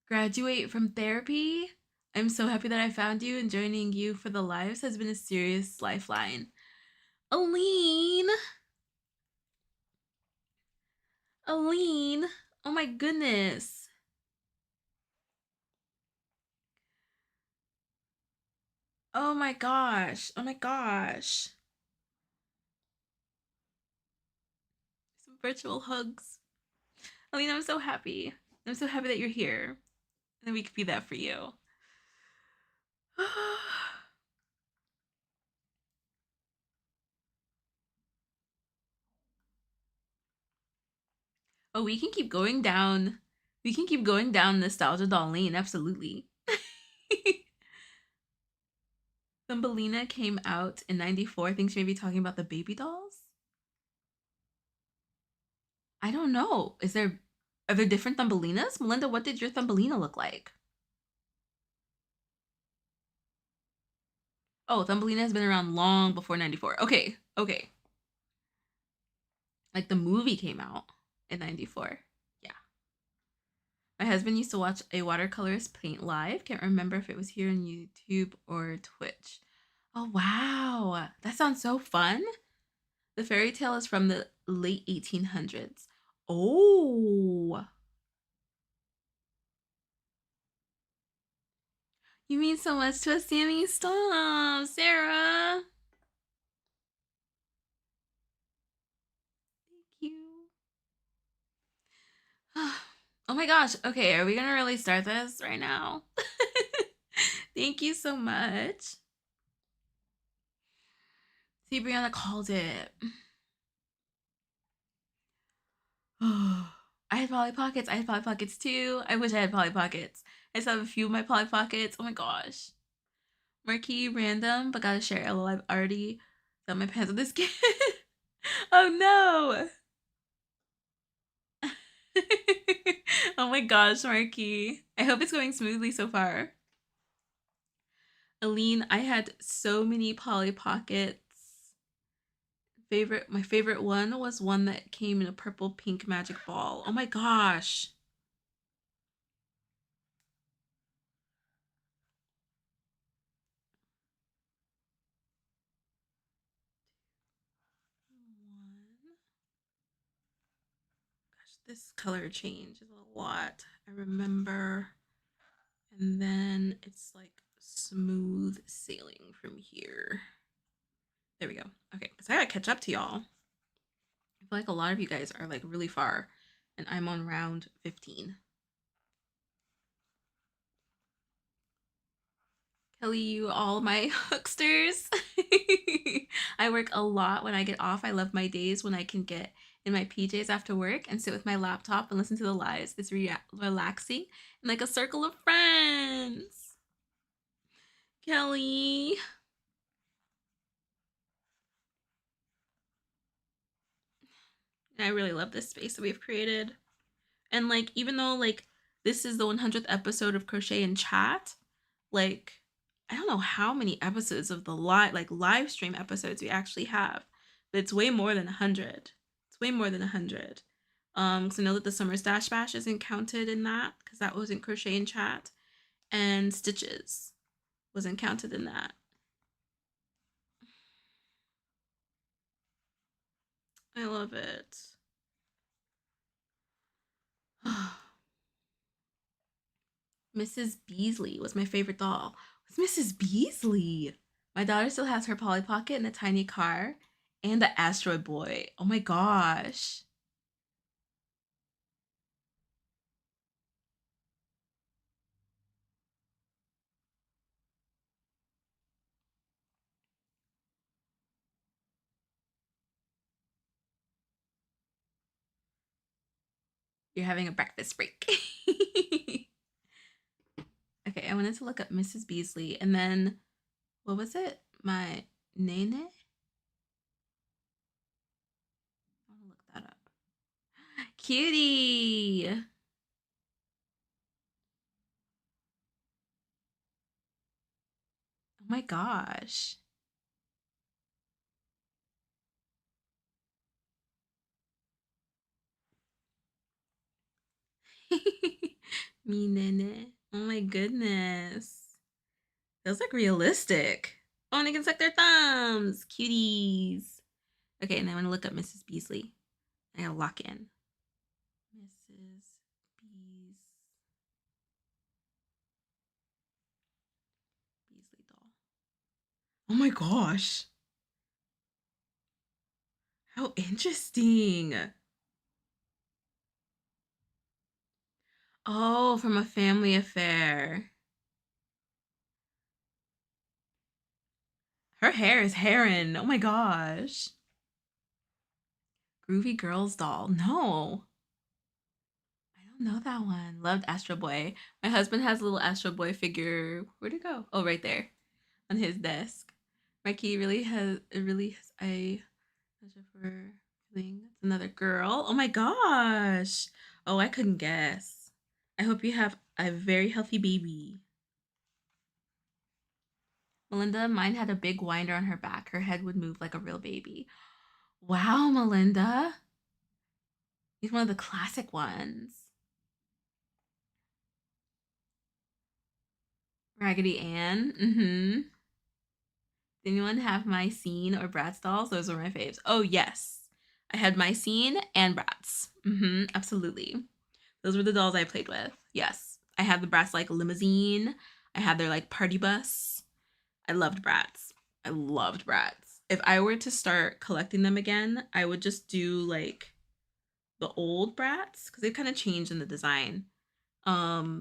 A: graduate from therapy. I'm so happy that I found you, and joining you for the lives has been a serious lifeline. Aline! Aline! Oh my goodness. Oh my gosh. Oh my gosh. Some virtual hugs. Aline, I'm so happy. I'm so happy that you're here. And we could be that for you. Oh, we can keep going down. We can keep going down nostalgia doll lane, absolutely. Thumbelina came out in 94. I think she may be talking about the baby dolls. I don't know. Are there different Thumbelinas? Melinda, what did your Thumbelina look like? Oh, Thumbelina has been around long before 94. Okay, okay. Like the movie came out in 94. Yeah. My husband used to watch a watercolorist paint live. Can't remember if it was here on YouTube or Twitch. Oh, wow. That sounds so fun. The fairy tale is from the late 1800s. Oh, you mean so much to us, Sammy. Stop, Sarah. Thank you. Oh my gosh. Okay, are we gonna really start this right now? Thank you so much. See, Brianna called it. I had Polly Pockets. I had Polly Pockets too. I wish I had Polly Pockets. I still have a few of my Polly Pockets. Oh my gosh. Marquee random, but gotta share. LOL, I've already done my pants with this kid. Oh no. Oh my gosh, Marquee. I hope it's going smoothly so far. Aline, I had so many Polly Pockets. My favorite one was one that came in a purple pink magic ball. Oh my gosh. One. Gosh, this color change is a lot. I remember. And then it's like smooth sailing from here. There we go. Okay, because I gotta catch up to y'all. I feel like a lot of you guys are like really far, and I'm on round 15. Kelly, you all my hooksters. I work a lot when I get off. I love my days when I can get in my PJs after work and sit with my laptop and listen to the lives. It's relaxing and like a circle of friends. Kelly. I really love this space that we've created. And like, even though like this is the 100th episode of Crochet and Chat, like I don't know how many episodes of the live stream episodes we actually have, but it's way more than 100. It's way more than 100. Because I know that the Summer Stash Bash isn't counted in that because that wasn't Crochet and Chat, and Stitches wasn't counted in that. I love it. Mrs. Beasley was my favorite doll. What's Mrs. Beasley? My daughter still has her Polly Pocket and a tiny car and the Asteroid Boy. Oh my gosh. You're having a breakfast break. Okay, I wanted to look up Mrs. Beasley and then what was it? My Nene? I want to look that up. Cutie. Oh my gosh. Me Nene. Oh my goodness. Those look realistic. Oh, and they can suck their thumbs. Cuties. Okay, and I want to look up Mrs. Beasley. I gotta lock in. Mrs. Beasley doll. Oh my gosh. How interesting. Oh, from a family affair. Her hair is Heron. Oh my gosh. Groovy Girls doll. No. I don't know that one. Loved Astro Boy. My husband has a little Astro Boy figure. Where'd it go? Oh, right there on his desk. Mikey really has a pleasure for feeling it's another girl. Oh my gosh. Oh, I couldn't guess. I hope you have a very healthy baby. Melinda, mine had a big winder on her back. Her head would move like a real baby. Wow, Melinda. He's one of the classic ones. Raggedy Ann. Mm-hmm. Did anyone have My Scene or Bratz dolls? Those were my faves. Oh, yes. I had My Scene and Bratz. Mm-hmm. Absolutely. Those were the dolls I played with. Yes. I had the Bratz like limousine. I had their like party bus. I loved Bratz. I loved Bratz. If I were to start collecting them again, I would just do like the old Bratz because they've kind of changed in the design. But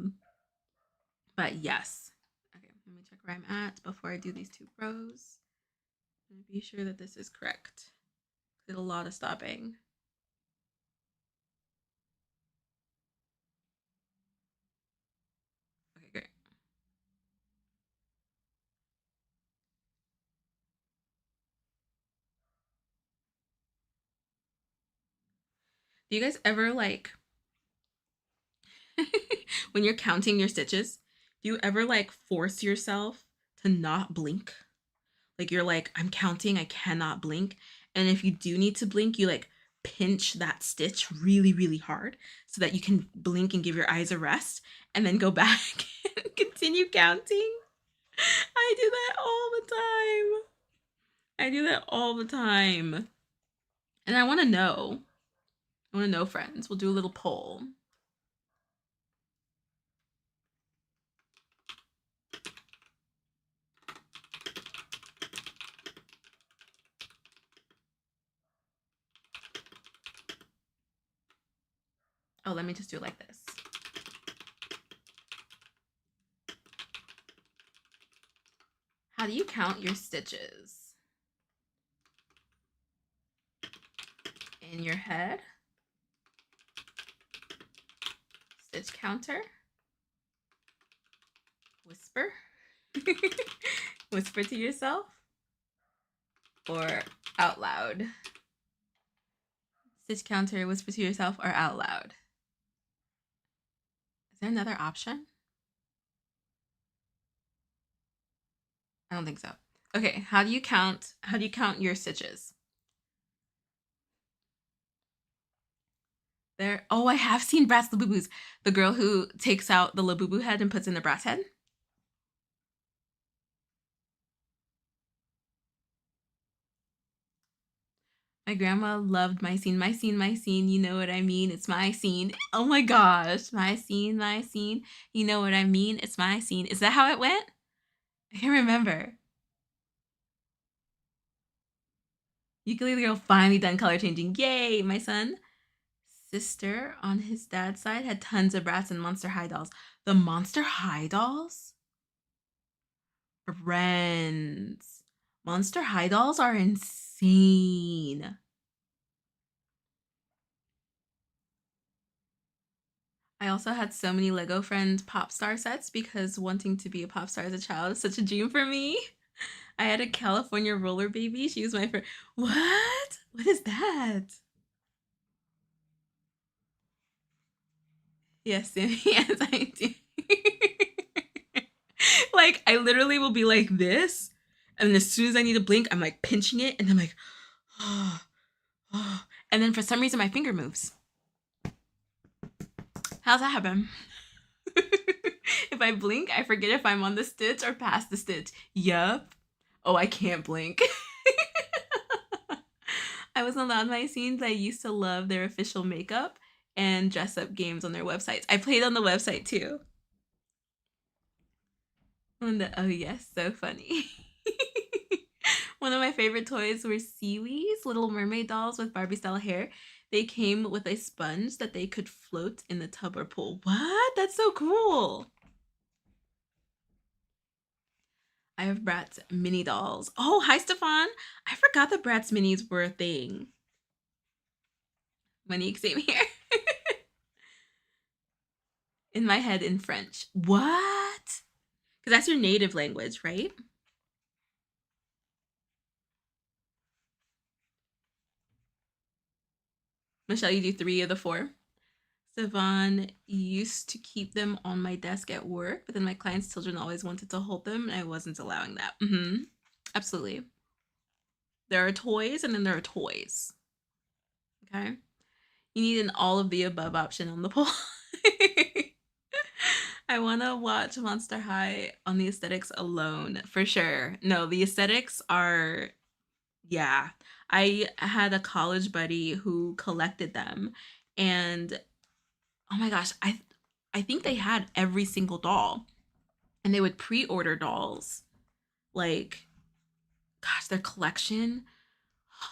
A: yes. Okay, let me check where I'm at before I do these 2 rows. And be sure that this is correct. Did a lot of stopping. Okay, great. Do you guys ever like when you're counting your stitches, do you ever like force yourself to not blink? Like you're like, I'm counting, I cannot blink. And if you do need to blink, you like pinch that stitch really, really hard so that you can blink and give your eyes a rest and then go back and continue counting. I do that all the time. I do that all the time. And I want to know. I want to know, friends. We'll do a little poll. Oh, let me just do it like this. How do you count your stitches? In your head? Stitch counter? Whisper? Whisper to yourself? Or out loud? Stitch counter, whisper to yourself, or out loud? Is there another option? I don't think so. Okay, how do you count your stitches? There. Oh, I have seen Bratz Labubu's. The girl who takes out the Labubu head and puts in the Bratz head. My grandma loved My Scene, My Scene, My Scene. You know what I mean? It's my scene. Oh my gosh. My scene, my scene. You know what I mean? It's my scene. Is that how it went? I can't remember. Ukulele Girl finally done color changing. Yay! My son sister on his dad's side had tons of Bratz and Monster High dolls. The Monster High dolls? Friends. Monster High dolls are insane. I also had so many Lego Friends pop star sets because wanting to be a pop star as a child is such a dream for me. I had a California roller baby. She was my first. What? What is that? Yes, Sammy. Yes, I do. Like, I literally will be like this. And as soon as I need to blink, I'm like pinching it. And I'm like, oh, oh. And then for some reason, my finger moves. How's that happen? If I blink, I forget if I'm on the stitch or past the stitch. Yup. Oh, I can't blink. I wasn't allowed My Scenes. I used to love their official makeup and dress up games on their websites. I played on the website too. Oh yes, so funny. One of my favorite toys were Seawees, Little Mermaid dolls with Barbie style hair. They came with a sponge that they could float in the tub or pool. What? That's so cool. I have Bratz mini dolls. Oh, hi, Stefan. I forgot that Bratz minis were a thing. Monique, same here. In my head in French. What? Because that's your native language, right? Michelle, you do 3 of the 4. Stefan used to keep them on my desk at work, but then my clients' children always wanted to hold them, and I wasn't allowing that. Absolutely. There are toys, and then there are toys. Okay? You need an all of the above option on the poll. I want to watch Monster High on the aesthetics alone, for sure. No, the aesthetics are, yeah. I had a college buddy who collected them, and oh my gosh, I think they had every single doll, and they would pre-order dolls. Like, gosh, their collection.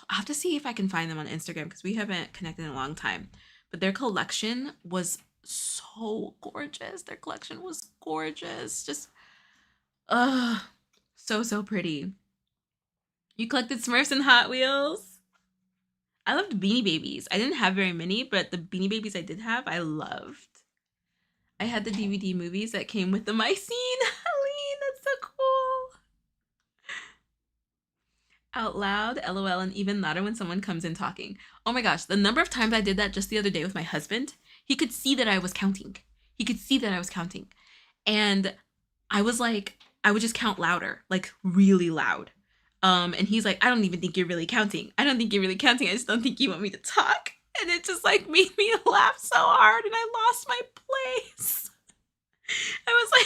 A: I'll have to see if I can find them on Instagram because we haven't connected in a long time. But their collection was so gorgeous. Their collection was gorgeous. Just, so, so pretty. You collected Smurfs and Hot Wheels? I loved Beanie Babies. I didn't have very many, but the Beanie Babies I did have, I loved. I had the DVD movies that came with the My Scene. Aline, that's so cool. Out loud, LOL, and even louder when someone comes in talking. Oh my gosh, the number of times I did that just the other day with my husband, he could see that I was counting. He could see that I was counting. And I was like, I would just count louder, like really loud. And he's like, I don't even think you're really counting. I don't think you're really counting. I just don't think you want me to talk. And it just like made me laugh so hard and I lost my place. I was like,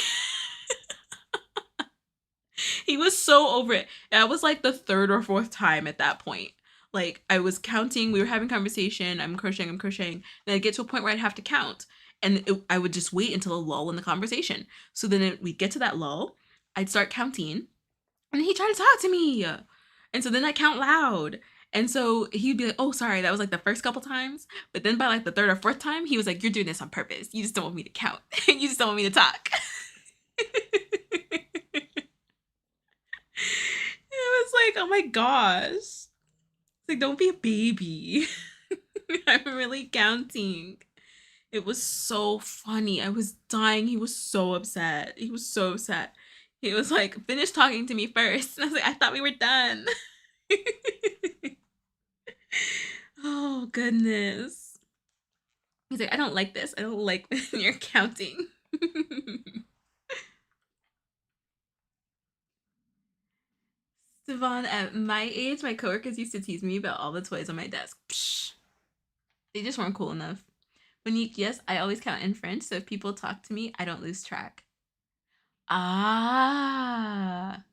A: he was so over it. That was like the third or fourth time at that point. Like I was counting, we were having conversation, I'm crocheting. Then I get to a point where I'd have to count. And I would just wait until a lull in the conversation. So then we'd get to that lull, I'd start counting, and he'd try to talk to me. And so then I count loud. And so he'd be like, oh, sorry, that was like the first couple times. But then by like the third or fourth time, he was like, you're doing this on purpose. You just don't want me to count. You just don't want me to talk. It was like, oh my gosh. It's like, don't be a baby. I'm really counting. It was so funny. I was dying. He was so upset. He was so upset. He was like, finish talking to me first. And I was like, I thought we were done. Oh, goodness. He's like, I don't like this. I don't like when you're counting. Devon, at my age, my coworkers used to tease me about all the toys on my desk. Psh, they just weren't cool enough. Monique, yes, I always count in French, so if people talk to me, I don't lose track. Ah.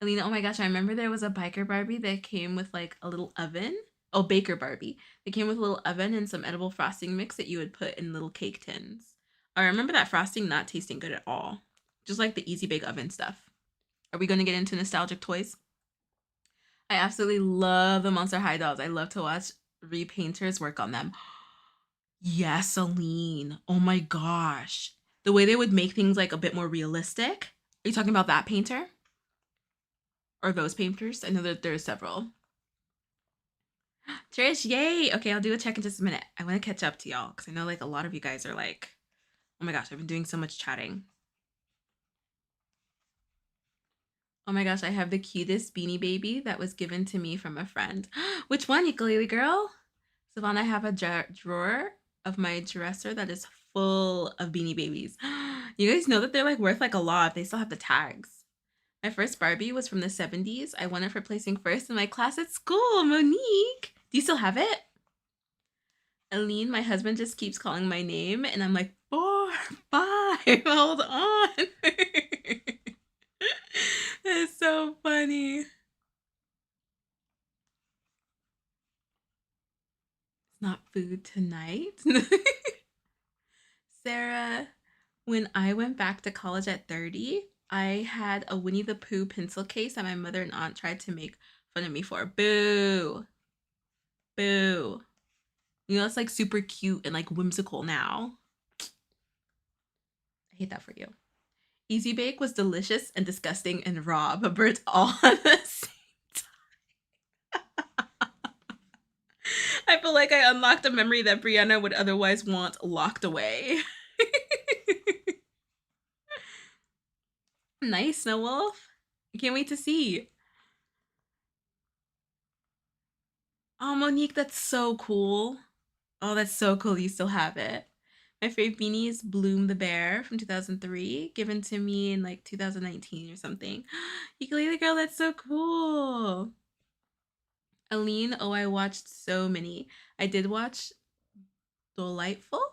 A: Alina, oh my gosh, I remember there was a biker Barbie that came with like a little oven. Oh, baker Barbie. It came with a little oven and some edible frosting mix that you would put in little cake tins. I remember that frosting not tasting good at all. Just like the easy bake oven stuff. Are we going to get into nostalgic toys? I absolutely love the Monster High dolls. I love to watch repainters work on them. Yes, Aline. Oh my gosh. The way they would make things like a bit more realistic. Are you talking about that painter? Or those painters? I know that there's several. Trish, yay! Okay, I'll do a check in just a minute. I want to catch up to y'all because I know like a lot of you guys are like, oh my gosh, I've been doing so much chatting. Oh my gosh, I have the cutest Beanie Baby that was given to me from a friend. Which one, ukulele girl? Savannah, I have a drawer of my dresser that is full of Beanie Babies. You guys know that they're like worth like a lot. They still have the tags. My first Barbie was from the 70s. I won it for placing first in my class at school. Monique, do you still have it? Aline, my husband just keeps calling my name and I'm like, 4, 5, hold on. It's so funny. It's not food tonight. Sarah, when I went back to college at 30, I had a Winnie the Pooh pencil case that my mother and aunt tried to make fun of me for. Boo. Boo. You know, it's like super cute and like whimsical now. I hate that for you. Easy Bake was delicious and disgusting and raw, but burnt all at the same time. I feel like I unlocked a memory that Brianna would otherwise want locked away. Nice, Snow Wolf. I can't wait to see. Oh, Monique, that's so cool. Oh, that's so cool. You still have it. My favorite beanie is Bloom the Bear from 2003, given to me in like 2019 or something. Ukulele Girl, that's so cool. Aline, oh, I watched so many. I did watch delightful.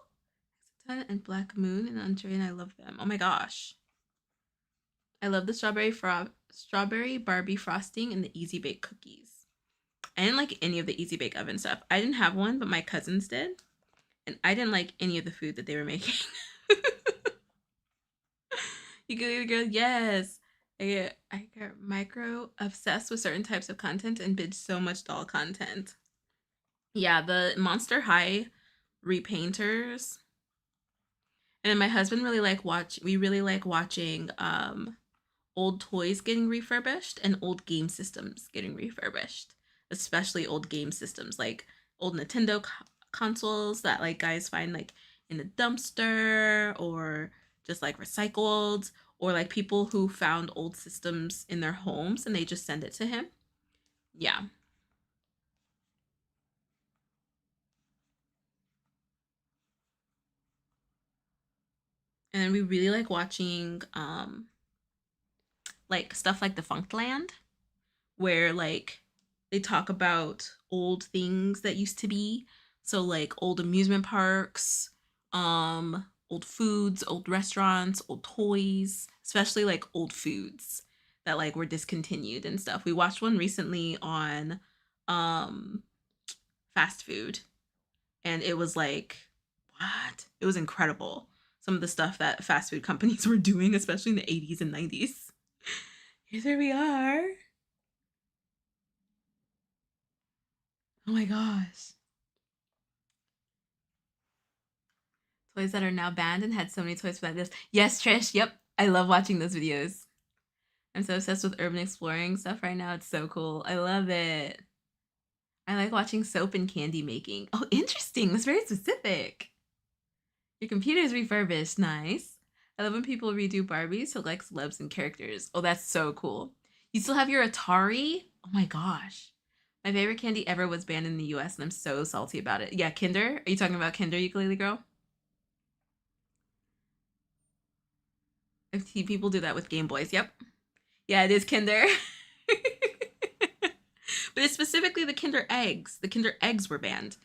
A: And Black Moon and Andre, and I love them. Oh my gosh. I love the strawberry Barbie frosting and the Easy Bake cookies. I didn't like any of the Easy Bake oven stuff. I didn't have one, but my cousins did. And I didn't like any of the food that they were making. You go, girl, yes. I get micro obsessed with certain types of content and binge so much doll content. Yeah, the Monster High repainters. And then my husband really like watch. We really like watching old toys getting refurbished and old game systems getting refurbished, especially old game systems like old Nintendo consoles that like guys find like in a dumpster or just like recycled, or like people who found old systems in their homes and they just send it to him. Yeah. And we really like watching like stuff like the Funkland, where like they talk about old things that used to be. So like old amusement parks, old foods, old restaurants, old toys, especially like old foods that like were discontinued and stuff. We watched one recently on um fast food, and it was like, what? It was incredible. Some of the stuff that fast food companies were doing, especially in the 80s and 90s. Here we are. Oh my gosh. Toys that are now banned and had so many toys for like this. Yes, Trish. Yep. I love watching those videos. I'm so obsessed with urban exploring stuff right now. It's so cool. I love it. I like watching soap and candy making. Oh, interesting. That's very specific. Your computer is refurbished. Nice. I love when people redo Barbies to like celebs and characters. Oh, that's so cool. You still have your Atari? Oh my gosh. My favorite candy ever was banned in the US and I'm so salty about it. Yeah, Kinder? Are you talking about Kinder, Ukulele Girl? If people do that with Game Boys. Yep. Yeah, it is Kinder. But it's specifically the Kinder eggs. The Kinder eggs were banned.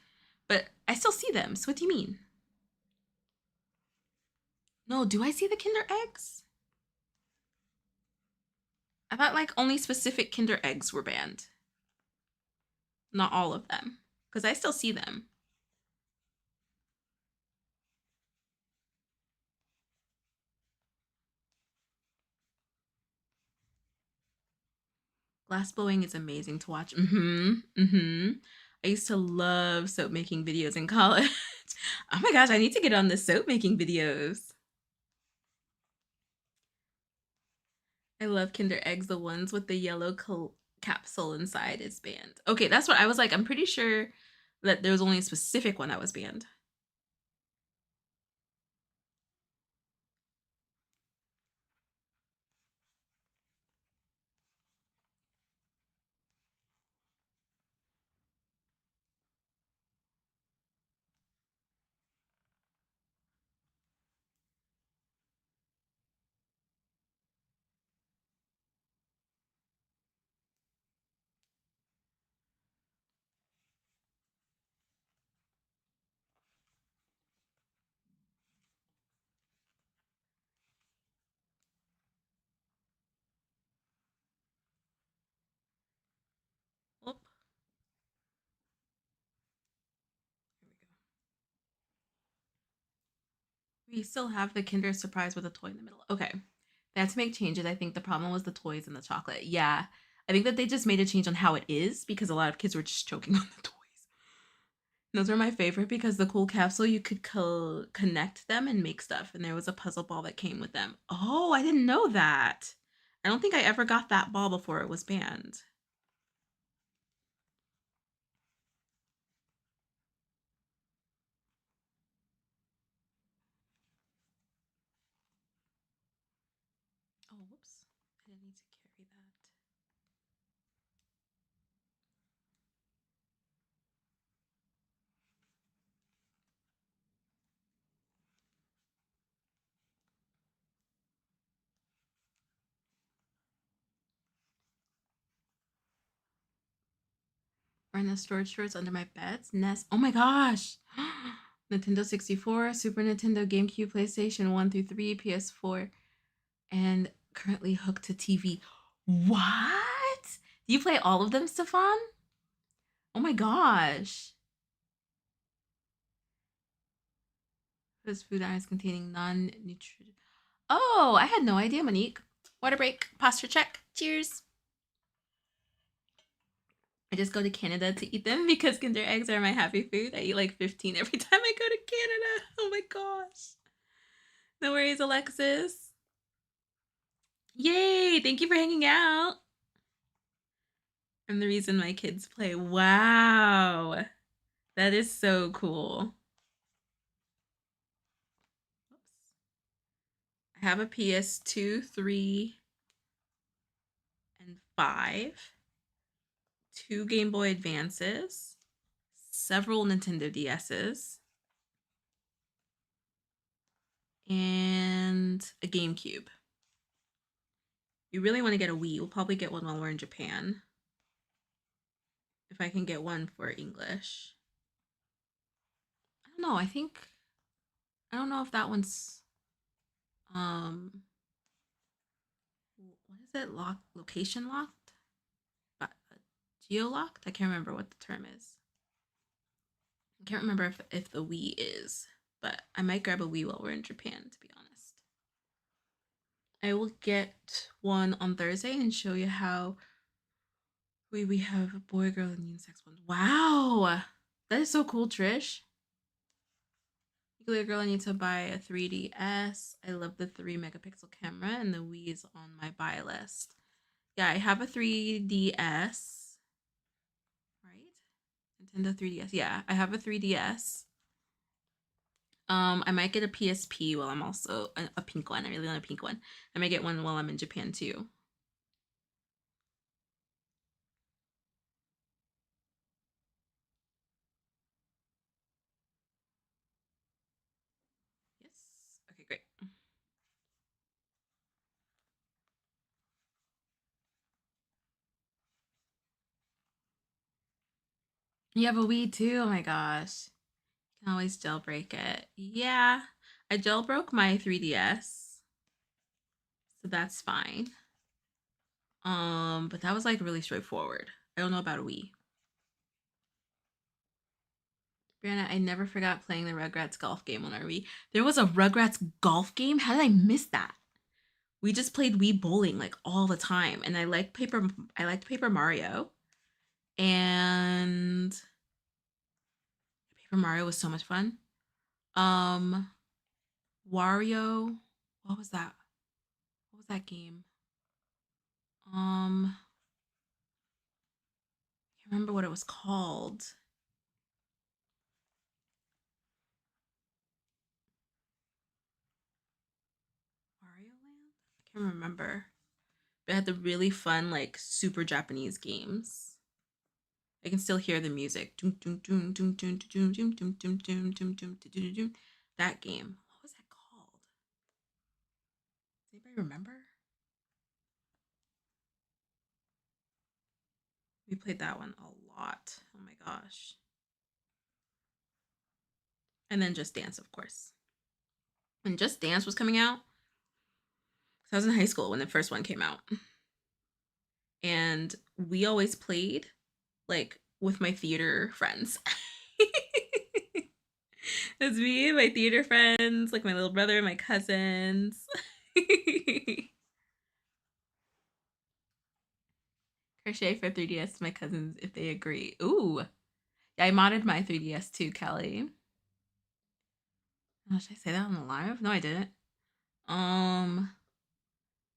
A: But I still see them. So what do you mean? No, do I see the Kinder eggs? I thought like only specific Kinder eggs were banned. Not all of them. Because I still see them. Glass blowing is amazing to watch. I used to love soap making videos in college. Oh my gosh, I need to get on the soap making videos. I love Kinder eggs, the ones with the yellow capsule inside is banned. Okay, that's what I was like. I'm pretty sure that there was only a specific one that was banned. Oh, here we go. We still have the Kinder Surprise with a toy in the middle. Okay. They had to make changes. I think the problem was the toys and the chocolate. Yeah. I think that they just made a change on how it is because a lot of kids were just choking on the toys. Those were my favorite because the cool capsule, you could connect them and make stuff. And there was a puzzle ball that came with them. Oh, I didn't know that. I don't think I ever got that ball before it was banned. Oh, whoops. I didn't need to carry that. Or in the storage drawers under my bed's nest. Oh my gosh. Nintendo 64, Super Nintendo, GameCube, PlayStation 1 through 3, PS4, and currently hooked to TV. What? Do you play all of them, Stefan? Oh my gosh. Those food items containing non-nutritive. Oh, I had no idea, Monique. Water break, posture check. Cheers. I just go to Canada to eat them because Kinder eggs are my happy food. I eat like 15 every time I go to Canada. Oh my gosh. No worries, Alexis. Yay! Thank you for hanging out. I'm the reason my kids play. Wow. That is so cool. Oops. I have a PS2, 3, and 5, 2 Game Boy Advances, several Nintendo DSs, and a GameCube. You really want to get a Wii. We'll probably get one while we're in Japan. If I can get one for English. I don't know. I don't know if that one's what is it? Location locked? Geo locked? I can't remember what the term is. I can't remember if the Wii is, but I might grab a Wii while we're in Japan, to be honest. I will get one on Thursday and show you how we have a boy, girl, and unisex ones. Wow, that is so cool, Trish. Nuclear girl, I need to buy a 3DS. I love the 3 megapixel camera, and the Wii is on my buy list. Yeah, I have a 3DS. Right? Nintendo 3DS. Yeah, I have a 3DS. I might get a PSP while I'm also a pink one. I really want a pink one. I might get one while I'm in Japan too. Yes. Okay, great. You have a Wii too? Oh my gosh. You can always jailbreak it. Yeah. I jailbroke my 3DS. So that's fine. But that was like really straightforward. I don't know about a Wii. Brianna, I never forgot playing the Rugrats golf game on our Wii. There was a Rugrats golf game? How did I miss that? We just played Wii bowling like all the time. And I liked Paper Mario. And Paper Mario was so much fun. Wario. What was that? What was that game? I can't remember what it was called. Wario Land? I can't remember. But it had the really fun, like super Japanese games. I can still hear the music. That game. What was that called? Does anybody remember? We played that one a lot. Oh my gosh. And then Just Dance, of course. When Just Dance was coming out, I was in high school when the first one came out. And we always played like with my theater friends. It's me, my theater friends, like my little brother, my cousins. Crochet for 3DS to my cousins if they agree. Ooh. Yeah, I modded my 3DS too, Kelly. Oh, should I say that on the live? No, I didn't.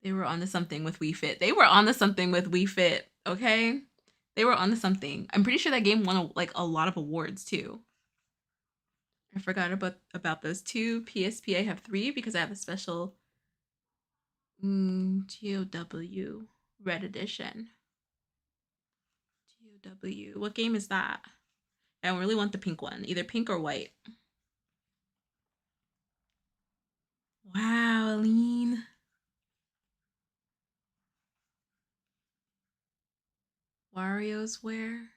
A: They were onto something with Wii Fit. They were onto something with Wii Fit, okay? They were onto something. I'm pretty sure that game won like a lot of awards too. I forgot about those two. PSP, I have 3 because I have a special GOW Red Edition. GOW. What game is that? I really want the pink one, either pink or white. Wow, Aline. Wario's Wear.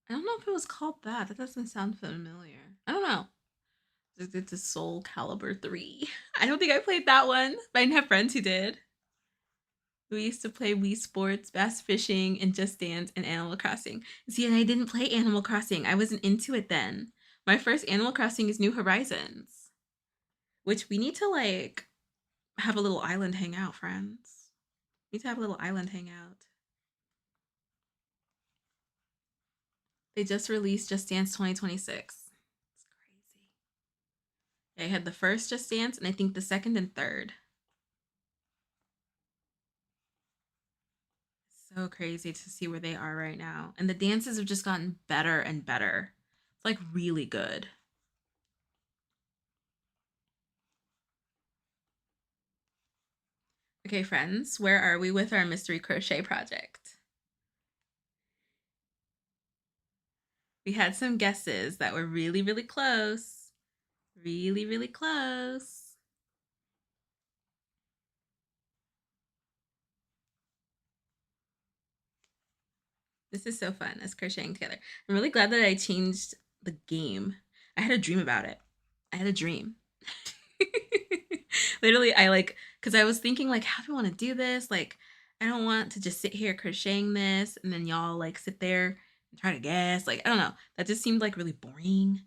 A: I don't know if it was called that. That doesn't sound familiar. I don't know. It's a Soul Calibur 3. I don't think I played that one, but I didn't have friends who did. We used to play Wii Sports, Bass Fishing, and Just Dance and Animal Crossing. See, and I didn't play Animal Crossing. I wasn't into it then. My first Animal Crossing is New Horizons, which we need to like have a little island hangout, friends. We need to have a little island hangout. They just released Just Dance 2026. It's crazy. I had the first Just Dance and I think the second and third. So crazy to see where they are right now. And the dances have just gotten better and better. It's like really good. Okay, friends, where are we with our mystery crochet project? We had some guesses that were really, really close. Really, really close. This is so fun, us crocheting together. I'm really glad that I changed the game. I had a dream about it. I had a dream. Literally, I like, because I was thinking, like, how do I want to do this? Like, I don't want to just sit here crocheting this and then y'all like sit there and try to guess. Like, I don't know. That just seemed like really boring.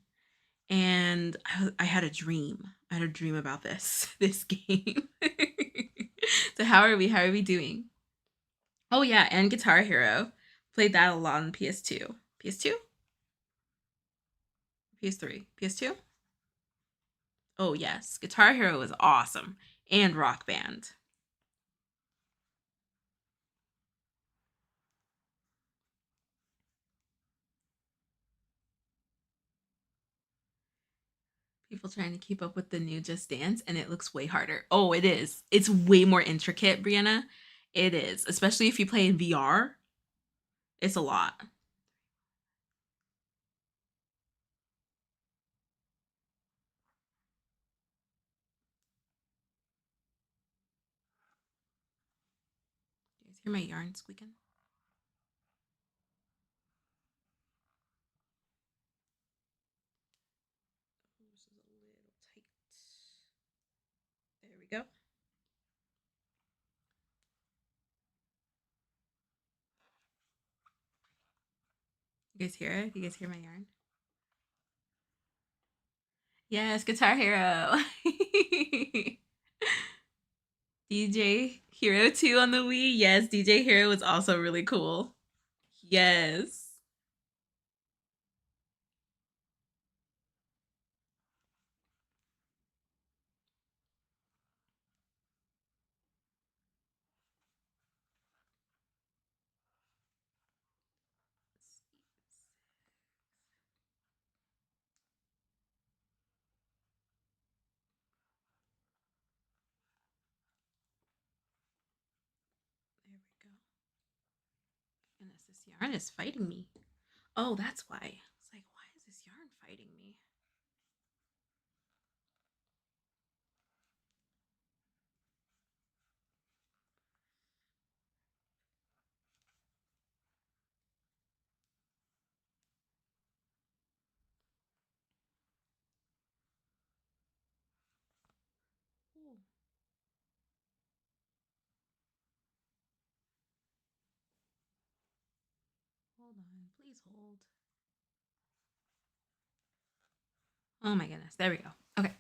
A: And I had a dream. I had a dream about this game. So how are we? How are we doing? Oh yeah, and Guitar Hero. Played that a lot on PS2. PS2? PS3. PS2? Oh yes, Guitar Hero was awesome. And Rock Band. People trying to keep up with the new Just Dance, and it looks way harder. Oh, it is. It's way more intricate, Brianna. It is, especially if you play in VR. It's a lot. You guys hear my yarn squeaking? This is a little tight. There we go. You guys hear it? You guys hear my yarn? Yes, Guitar Hero. DJ Hero 2 on the Wii. Yes, DJ Hero was also really cool. Yes. There we go. Goodness, this yarn is fighting me. Oh, that's why. It's like, why is this yarn fighting me? Ooh. Hold on, please hold. Oh my goodness, there we go. Okay.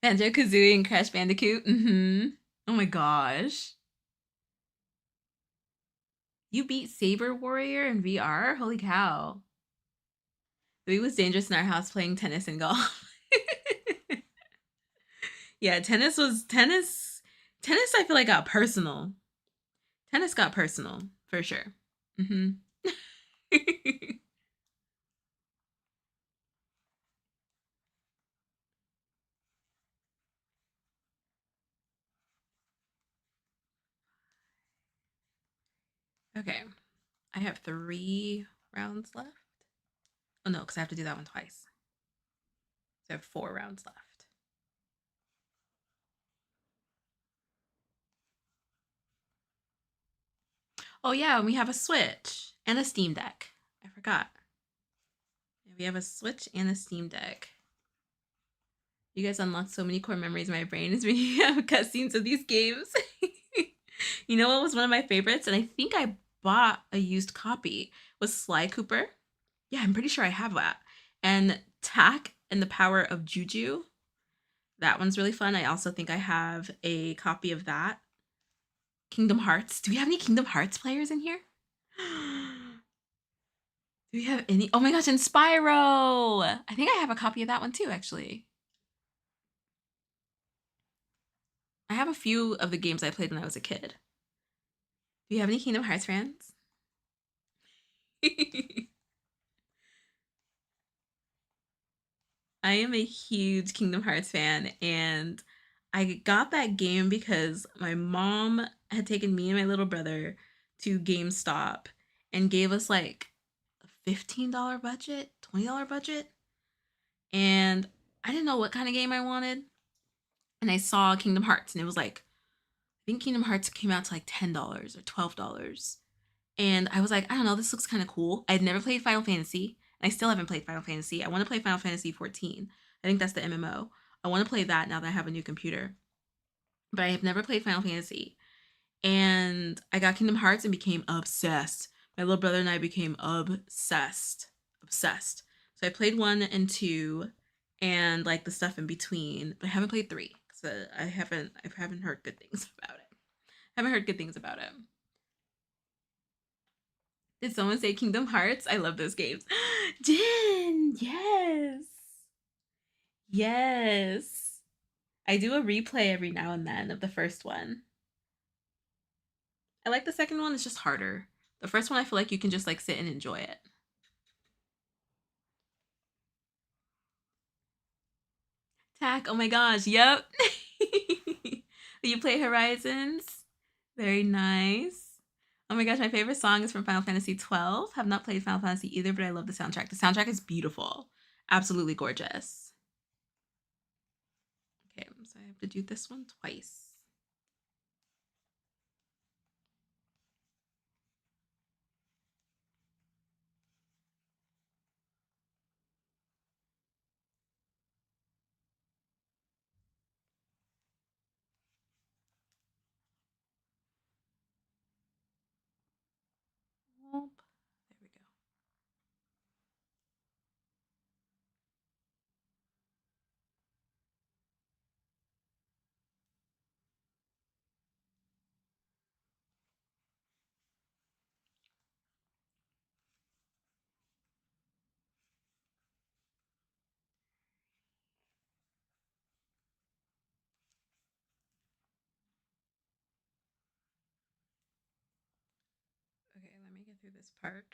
A: Banjo Kazooie and Crash Bandicoot. Mm-hmm. Oh my gosh. You beat Saber Warrior in VR? Holy cow. We was dangerous in our house playing tennis and golf. Yeah, tennis I feel like got personal. Tennis got personal, for sure. Mm-hmm. Okay. I have 3 rounds left. Oh no, because I have to do that one twice. So I have 4 rounds left. Oh yeah, and we have a Switch and a Steam Deck. I forgot. Yeah, we have a Switch and a Steam Deck. You guys unlocked so many core memories in my brain as we have cutscenes of these games. You know what was one of my favorites? And I think I bought a used copy, was Sly Cooper. Yeah, I'm pretty sure I have that. And Tack and the Power of Juju. That one's really fun. I also think I have a copy of that. Kingdom Hearts. Do we have any Kingdom Hearts players in here? Do we have any? Oh my gosh, and Spyro! I think I have a copy of that one too, actually. I have a few of the games I played when I was a kid. Do you have any Kingdom Hearts fans? I am a huge Kingdom Hearts fan, and I got that game because my mom had taken me and my little brother to GameStop and gave us like a $15 budget, $20 budget. And I didn't know what kind of game I wanted. And I saw Kingdom Hearts, and it was like, I think Kingdom Hearts came out to like $10 or $12. And I was like, I don't know, this looks kind of cool. I'd never played Final Fantasy, and I still haven't played Final Fantasy. I want to play Final Fantasy 14. I think that's the MMO. I want to play that now that I have a new computer. But I have never played Final Fantasy. And I got Kingdom Hearts and became obsessed. My little brother and I became obsessed. Obsessed. So I played 1 and 2 and like the stuff in between, but I haven't played 3 because I haven't heard good things about it. I haven't heard good things about it. Did someone say Kingdom Hearts? I love those games. Jin, yes. Yes. I do a replay every now and then of the first one. I like the second one, it's just harder. The first one I feel like you can just like sit and enjoy it. Tack, oh my gosh, yep. You play Horizons? Very nice. Oh my gosh, my favorite song is from Final Fantasy 12. Have not played Final Fantasy either, but I love the soundtrack. The soundtrack is beautiful. Absolutely gorgeous. Okay, so I have to do this one twice. There we go. Okay, let me get through this part.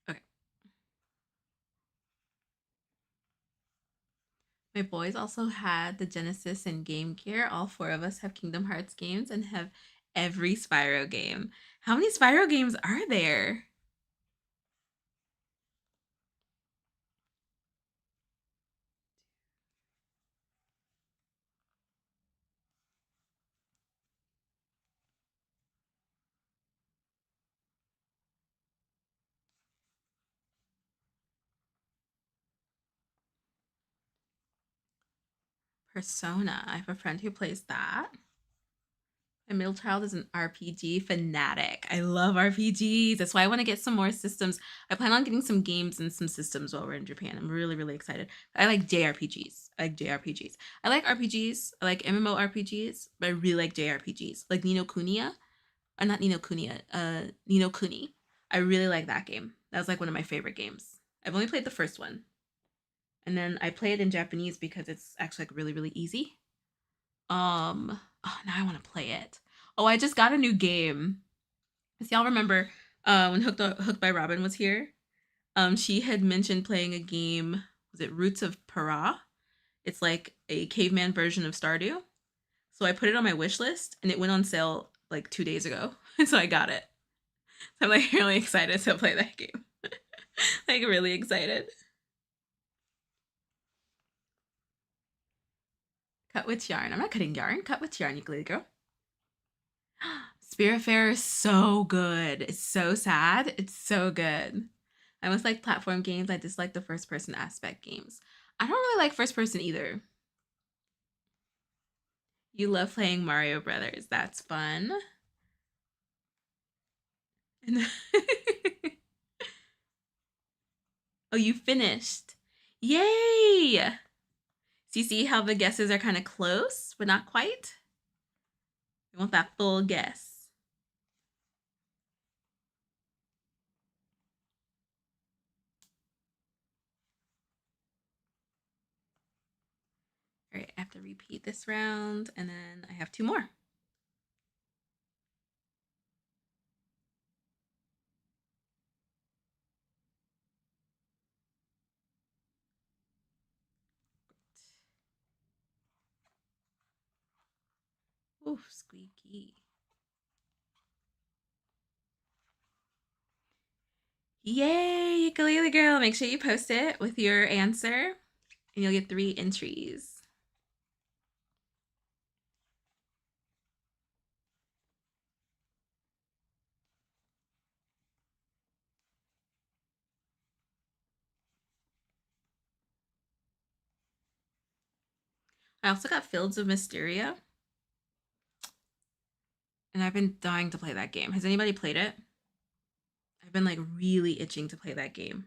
A: Okay. My boys also had the Genesis and Game Gear. All 4 of us have Kingdom Hearts games and have every Spyro game. How many Spyro games are there? Persona. I have a friend who plays that. My middle child is an RPG fanatic. I love RPGs. That's why I want to get some more systems. I plan on getting some games and some systems while we're in Japan. I'm really, really excited. I like JRPGs. I like JRPGs. I like RPGs. I like MMORPGs, but I really like JRPGs. Like Nino Kuniya. Not Nino Kuniya. Nino Kuni. I really like that game. That was like one of my favorite games. I've only played the first one. And then I play it in Japanese because it's actually like really, really easy. Oh, now I want to play it. Oh, I just got a new game. So y'all remember when Hooked by Robin was here? She had mentioned playing a game. Was it Roots of Para? It's like a caveman version of Stardew. So I put it on my wish list, and it went on sale like 2 days ago, and so I got it. So I'm like really excited to play that game. Like really excited. Cut with yarn. I'm not cutting yarn. Cut with yarn, ukulele girl. Spiritfarer is so good. It's so sad. It's so good. I almost like platform games. I dislike the first person aspect games. I don't really like first person either. You love playing Mario Brothers. That's fun. Oh, you finished. Yay! So you see how the guesses are kind of close, but not quite? We want that full guess. All right, I have to repeat this round, and then I have 2 more. Oof, squeaky. Yay, ukulele girl. Make sure you post it with your answer, and you'll get 3 entries. I also got Fields of Mysteria, and I've been dying to play that game. Has anybody played it? I've been like really itching to play that game.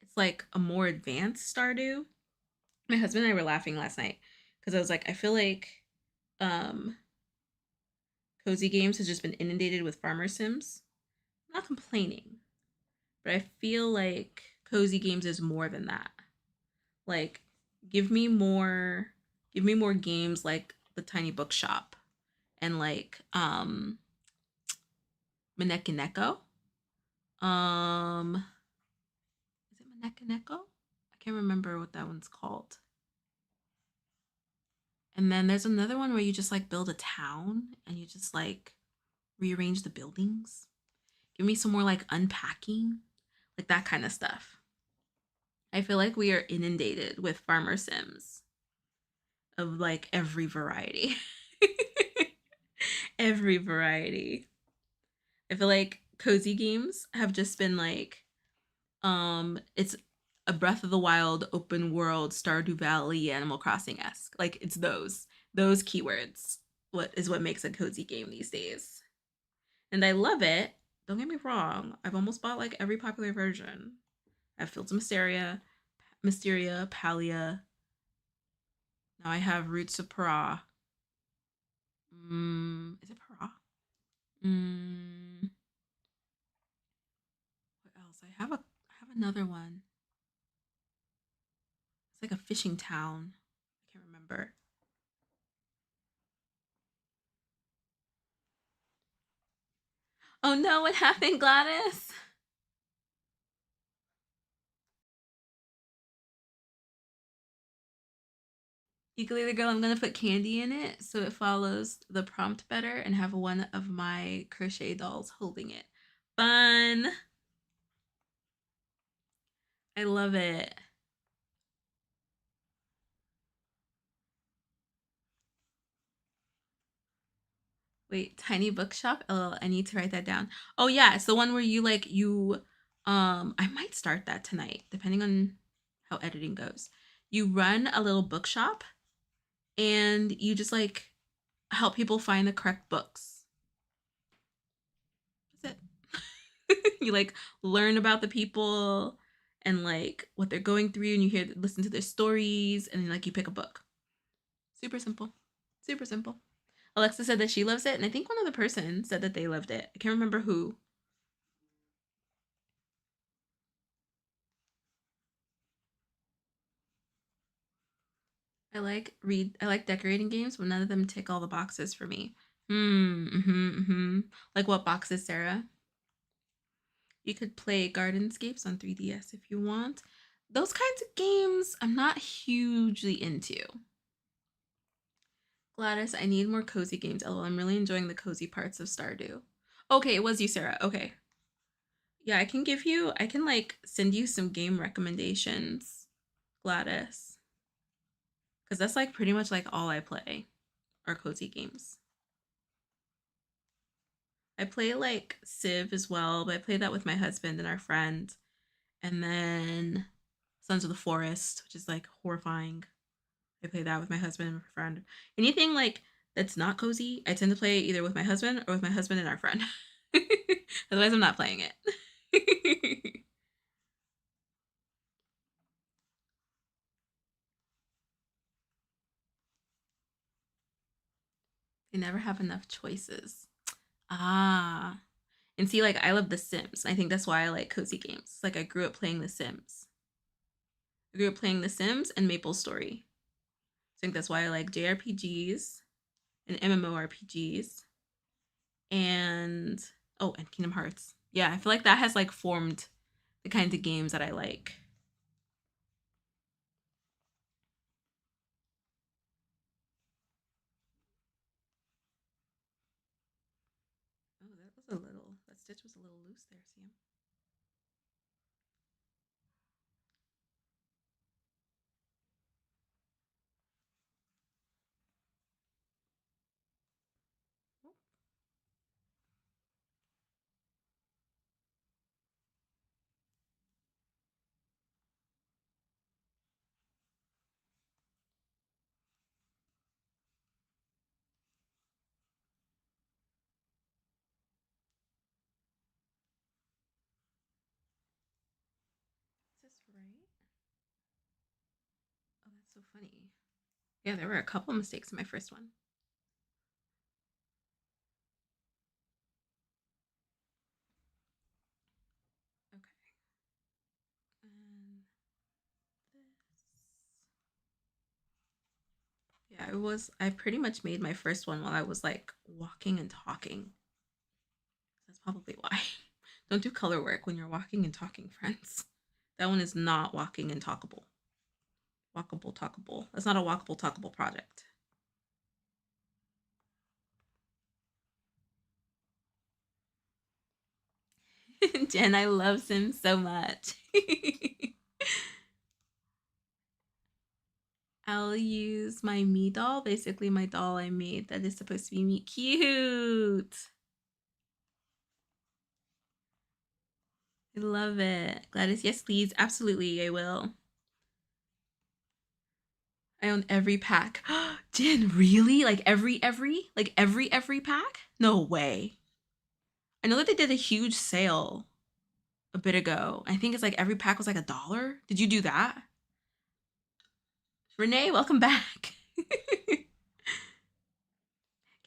A: It's like a more advanced Stardew. My husband and I were laughing last night because I was like, I feel like um Cozy Games has just been inundated with farmer sims. I'm not complaining, but I feel like Cozy Games is more than that. Like, give me more, give me more games like the Tiny Bookshop and like Maneki Neko. Is it Maneki Neko? I can't remember what that one's called. And then there's another one where you just like build a town and you just like rearrange the buildings. Give me some more like unpacking, like that kind of stuff. I feel like we are inundated with farmer sims of like every variety. Every variety. I feel like cozy games have just been like it's a Breath of the Wild open world Stardew Valley Animal Crossing esque. Like it's those keywords. What makes a cozy game these days. And I love it. Don't get me wrong. I've almost bought like every popular version. I have Fields of Mysteria, Palia. Now I have Roots of Para. Is it Para? What else? I have another one. It's like a fishing town. I can't remember. Oh no, what happened, Gladys? Ukulele girl, I'm gonna put candy in it so it follows the prompt better and have one of my crochet dolls holding it. Fun. I love it. Wait, tiny bookshop? Oh, I need to write that down. Oh yeah, it's the one where you I might start that tonight, depending on how editing goes. You run a little bookshop and you just like help people find the correct books. That's it. You like learn about the people and like what they're going through and listen to their stories and then like you pick a book. Super simple. Super simple. Alexa said that she loves it, and I think one other person said that they loved it. I can't remember who. I like decorating games, but none of them tick all the boxes for me. Like what boxes, Sarah? You could play Gardenscapes on 3DS if you want. Those kinds of games I'm not hugely into. Gladys, I need more cozy games. LOL, I'm really enjoying the cozy parts of Stardew. Okay, it was you, Sarah. Okay. Yeah, I can like send you some game recommendations, Gladys. Because that's like pretty much like all I play are cozy games. I play like Civ as well, but I play that with my husband and our friend. And then Sons of the Forest, which is like horrifying. I play that with my husband and my friend. Anything like that's not cozy, I tend to play either with my husband or with my husband and our friend. Otherwise, I'm not playing it. They never have enough choices. Ah. And see, like, I love The Sims. I think that's why I like cozy games. Like, I grew up playing The Sims. I grew up playing The Sims and Maple Story. I think that's why I like JRPGs and MMORPGs and oh, and Kingdom Hearts. Yeah, I feel like that has like formed the kinds of games that I like. Oh, that stitch was a little loose there, Sam. Oh, is this right? Oh, that's so funny. Yeah, there were a couple mistakes in my first one. Okay. And this. Yeah, I pretty much made my first one while I was like walking and talking. That's probably why. Don't do color work when you're walking and talking, friends. That one is not walking and talkable. Walkable, talkable. That's not a walkable, talkable project. Jen, I love Sims so much. I'll use my me doll, basically my doll I made that is supposed to be me. Cute. I love it. Gladys, yes, please. Absolutely, I will. I own every pack. Jen, really? Like every pack? No way. I know that they did a huge sale a bit ago. I think it's like every pack was like $1. Did you do that? Renee, welcome back.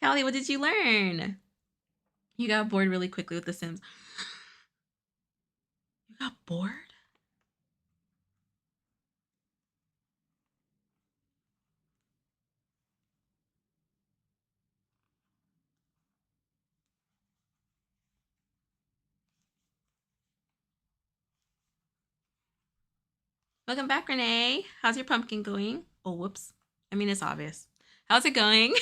A: Callie, what did you learn? You got bored really quickly with The Sims. You got bored? Welcome back, Renee. How's your pumpkin going? Oh, whoops. I mean, it's obvious. How's it going?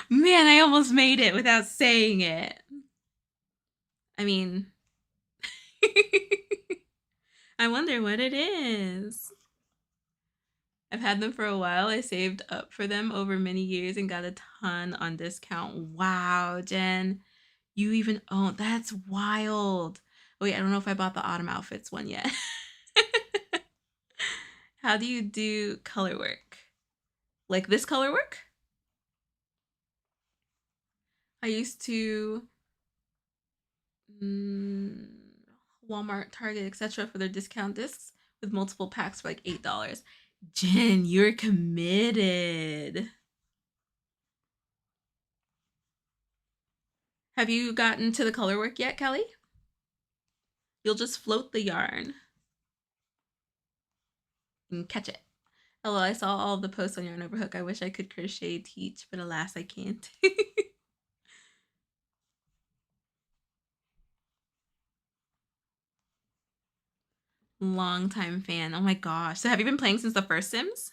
A: Man, I almost made it without saying it. I mean, I wonder what it is. I've had them for a while. I saved up for them over many years and got a ton on discount. Wow, Jen. You even own that's wild. Wait, I don't know if I bought the autumn outfits one yet. How do you do color work? Like this color work? I used to mm, Walmart, Target, etc. for their discount discs with multiple packs for like $8. Jen, you're committed. Have you gotten to the color work yet, Kelly? You'll just float the yarn and catch it. Hello, I saw all of the posts on Yarn Overhook. I wish I could crochet teach, but alas, I can't. Long time fan. Oh my gosh. So have you been playing since the first Sims?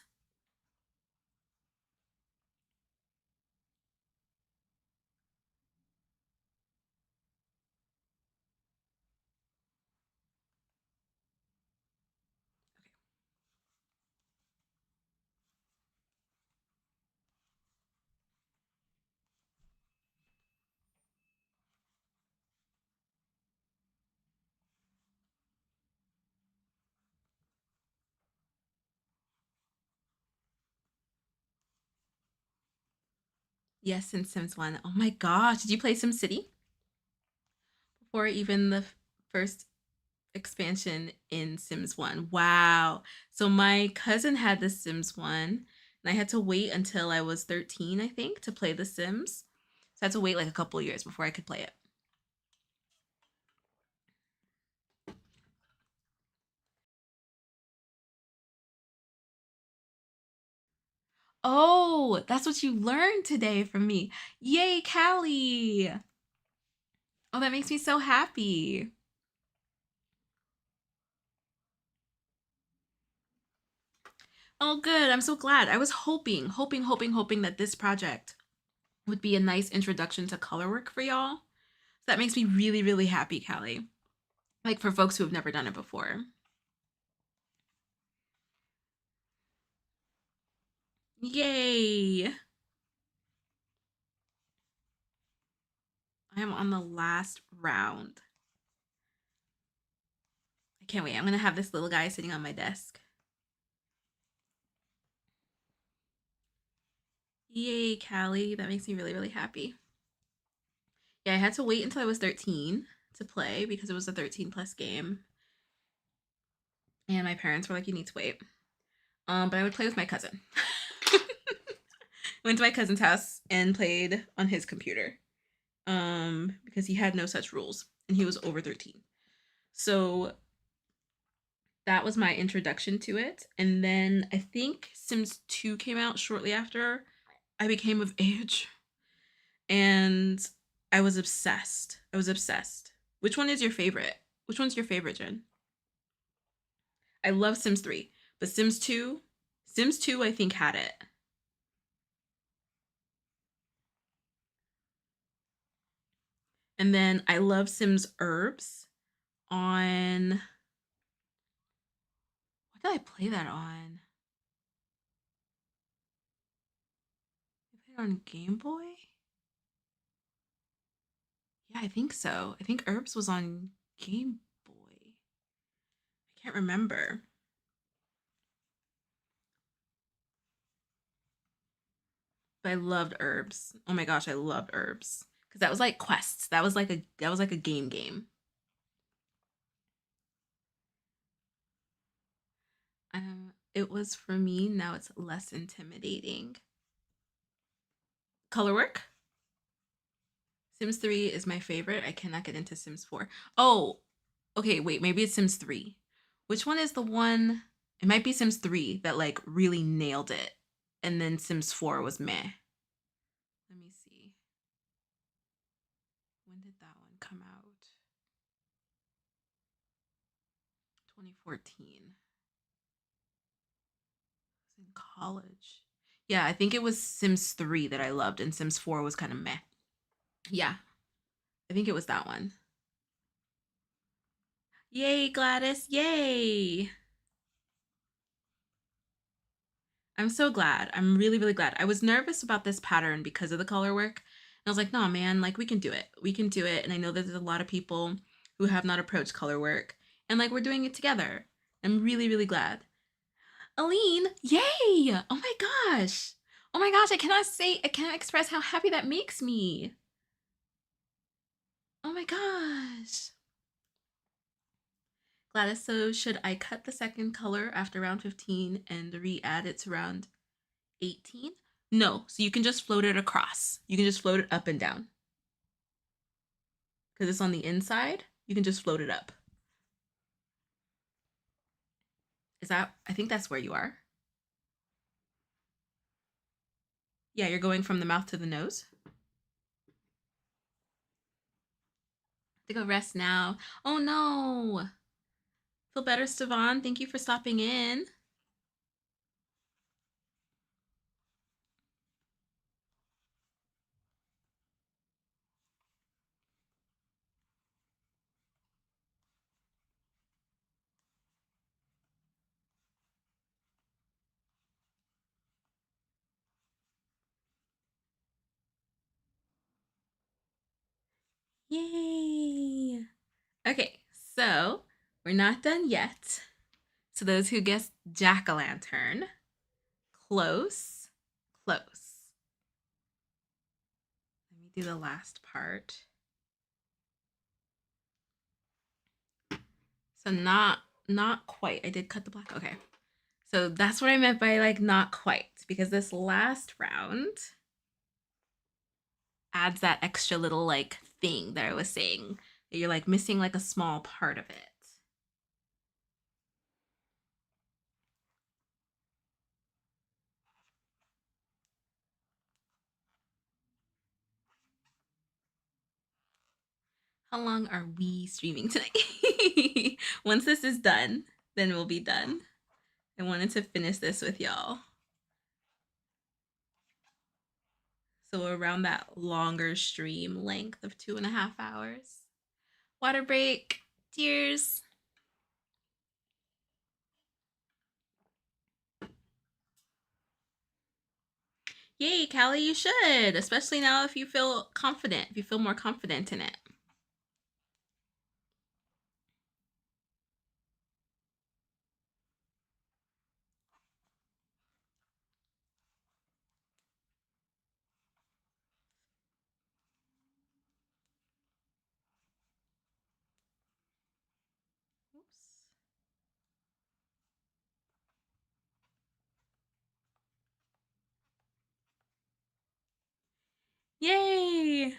A: Yes, since Sims 1. Oh my gosh, did you play Sim City before even the first expansion in Sims 1? Wow. So my cousin had the Sims 1, and I had to wait until I was 13, I think, to play The Sims. So I had to wait like a couple years before I could play it. Oh, that's what you learned today from me. Yay, Callie. Oh, that makes me so happy. Oh, good. I'm so glad. I was hoping that this project would be a nice introduction to color work for y'all. So that makes me really, really happy, Callie. Like for folks who have never done it before. Yay. I am on the last round. I can't wait. I'm going to have this little guy sitting on my desk. Yay, Callie. That makes me really, really happy. Yeah, I had to wait until I was 13 to play because it was a 13 plus game. And my parents were like, you need to wait. But I would play with my cousin. Went to my cousin's house and played on his computer. Because he had no such rules and he was over 13. So that was my introduction to it. And then I think Sims 2 came out shortly after I became of age. And I was obsessed. I was obsessed. Which one is your favorite? Which one's your favorite, Jen? I love Sims 3, but Sims 2 I think had it. And then I love Sims Herbs on, what did I play that on? I played it on Game Boy? Yeah, I think so. I think Herbs was on Game Boy. I can't remember. But I loved Herbs. Oh my gosh, I loved Herbs. Cuz that was like quests. That was like a game. It was for me, now it's less intimidating. Color work? Sims 3 is my favorite. I cannot get into Sims 4. Oh, okay, wait, maybe it's Sims 3. Which one is the one? It might be Sims 3 that like really nailed it. And then Sims 4 was meh. Let me see. When did that one come out? 2014. I was in college. Yeah, I think it was Sims 3 that I loved, and Sims 4 was kind of meh. Yeah, I think it was that one. Yay, Gladys. Yay. I'm so glad. I'm really, really glad. I was nervous about this pattern because of the color work. And I was like, no, man, like we can do it. We can do it. And I know that there's a lot of people who have not approached color work. And like we're doing it together. I'm really, really glad. Aline, yay! Oh my gosh. Oh my gosh, I cannot express how happy that makes me. Oh my gosh. Gladys, so should I cut the second color after round 15 and re-add it to round 18? No, so you can just float it across. You can just float it up and down. Because it's on the inside, you can just float it up. I think that's where you are. Yeah, you're going from the mouth to the nose. To go rest now. Oh no. Feel better, Stevan. Thank you for stopping in. Yay. Okay, so we're not done yet. So those who guessed jack-o'-lantern, close, close. do the last part. So not quite. I did cut the black. Okay. So that's what I meant by like not quite, because this last round adds that extra little like thing that I was saying, that you're like missing like a small part of it. How long are we streaming tonight? Once this is done, then we'll be done. I wanted to finish this with y'all. So around that longer stream length of 2.5 hours. Water break. Cheers. Yay, Callie, you should, especially now if you feel confident, if you feel more confident in it. Oops. Yay!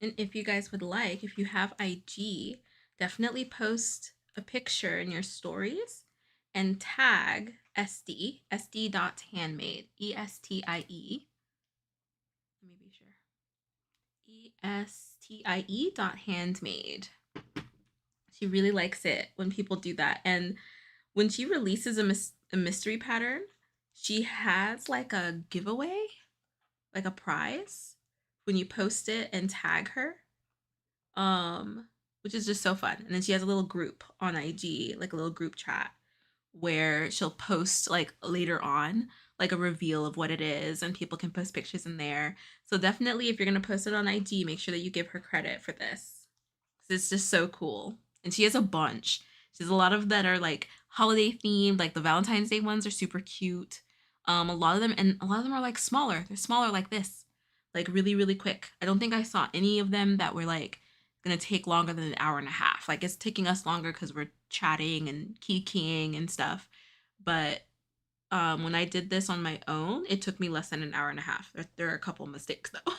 A: And if you guys would like, if you have IG, definitely post a picture in your stories and tag sd.handmade, ESTIE. Let me be sure. ESTIE.handmade. She really likes it when people do that. And when she releases a mystery pattern, she has like a giveaway, like a prize when you post it and tag her. Which is just so fun. And then she has a little group on IG, like a little group chat where she'll post like later on like a reveal of what it is, and people can post pictures in there. So definitely if you're going to post it on IG, make sure that you give her credit for this. It's just so cool. And she has a bunch. She has a lot of that are like holiday themed, like the Valentine's Day ones are super cute. A lot of them, and a lot of them are like smaller. They're smaller like this, like really, really quick. I don't think I saw any of them that were like gonna take longer than an hour and a half. Like it's taking us longer because we're chatting and keying and stuff. But when I did this on my own, it took me less than an hour and a half. There are a couple mistakes though.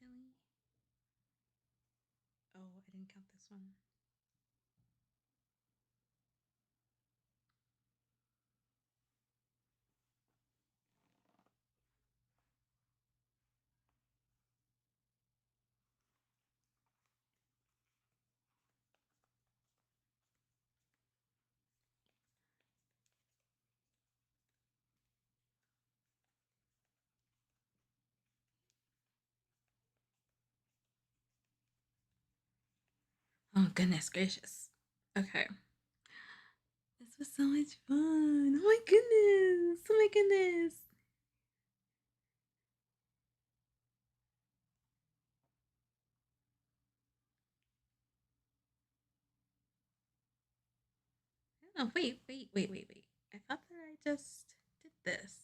A: Really? Oh, I didn't count this one. Oh, goodness gracious. Okay. This was so much fun. Oh my goodness. Oh my goodness. Oh, wait. I thought that I just did this.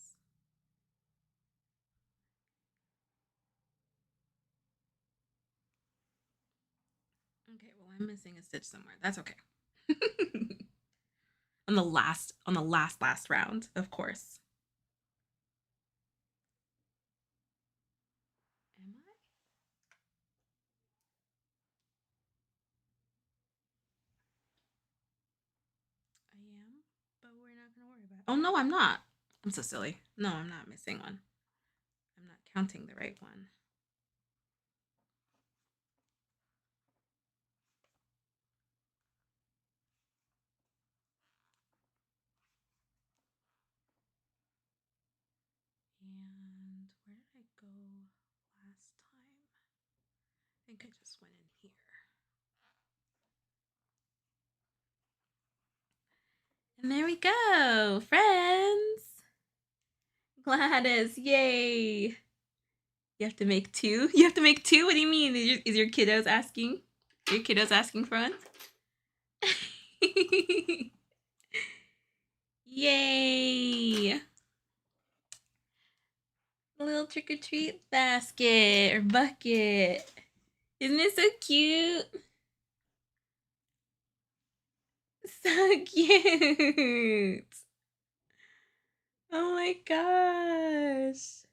A: Okay, well, I'm missing a stitch somewhere. That's okay. on the last round, of course. Am I? I am, but we're not gonna worry about it. Oh no, I'm not. I'm so silly. No, I'm not missing one. I'm not counting the right one. And where did I go last time? I think I just went in here. And there we go, friends. Gladys, yay. You have to make two? You have to make two? What do you mean? Is your kiddos asking? Your kiddos asking for one? Yay! A little trick-or-treat basket or bucket. Isn't it so cute? So cute. Oh my gosh.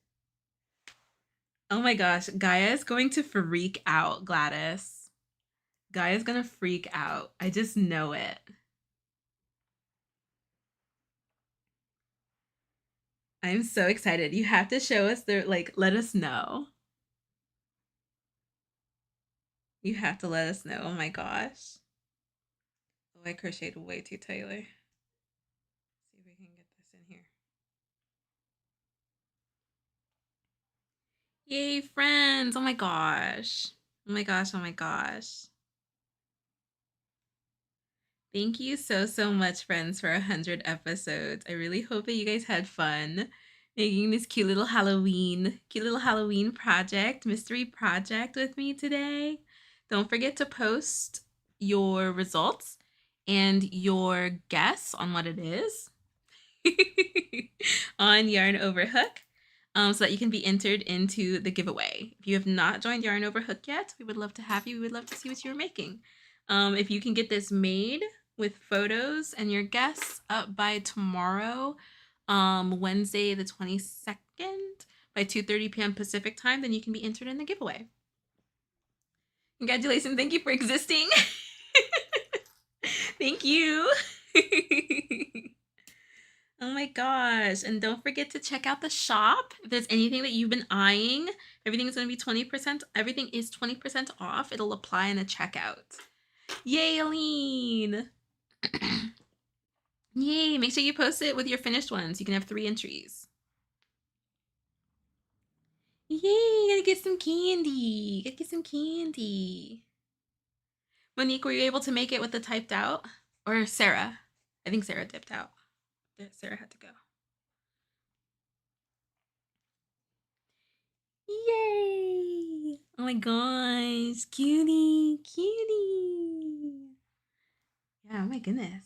A: Oh my gosh. Gaia is going to freak out, Gladys. Gaia's gonna freak out. I just know it. I'm so excited. You have to show us the, like, let us know. You have to let us know. Oh my gosh. Oh, I crocheted way too tightly. See if we can get this in here. Yay, friends. Oh my gosh. Oh my gosh. Oh my gosh. Thank you so much, friends, for 100 episodes. I really hope that you guys had fun making this cute little Halloween project, mystery project with me today. Don't forget to post your results and your guess on what it is on Yarn Over Hook, so that you can be entered into the giveaway. If you have not joined Yarn Over Hook yet, we would love to have you. We would love to see what you're making. If you can get this made with photos and your guests up by tomorrow, Wednesday the 22nd, by 2:30 p.m. Pacific time, then you can be entered in the giveaway. Congratulations. Thank you for existing. Thank you. Oh my gosh. And don't forget to check out the shop. If there's anything that you've been eyeing, everything is going to be 20%. Everything is 20% off. It'll apply in the checkout. Yay, Aline. Yay. Make sure you post it with your finished ones. You can have 3 entries. Yay. Gotta get some candy. Gotta get some candy. Monique, were you able to make it with the typed out? Or Sarah? I think Sarah dipped out. Sarah had to go. Yay! Oh my gosh, cutie. Yeah, oh my goodness.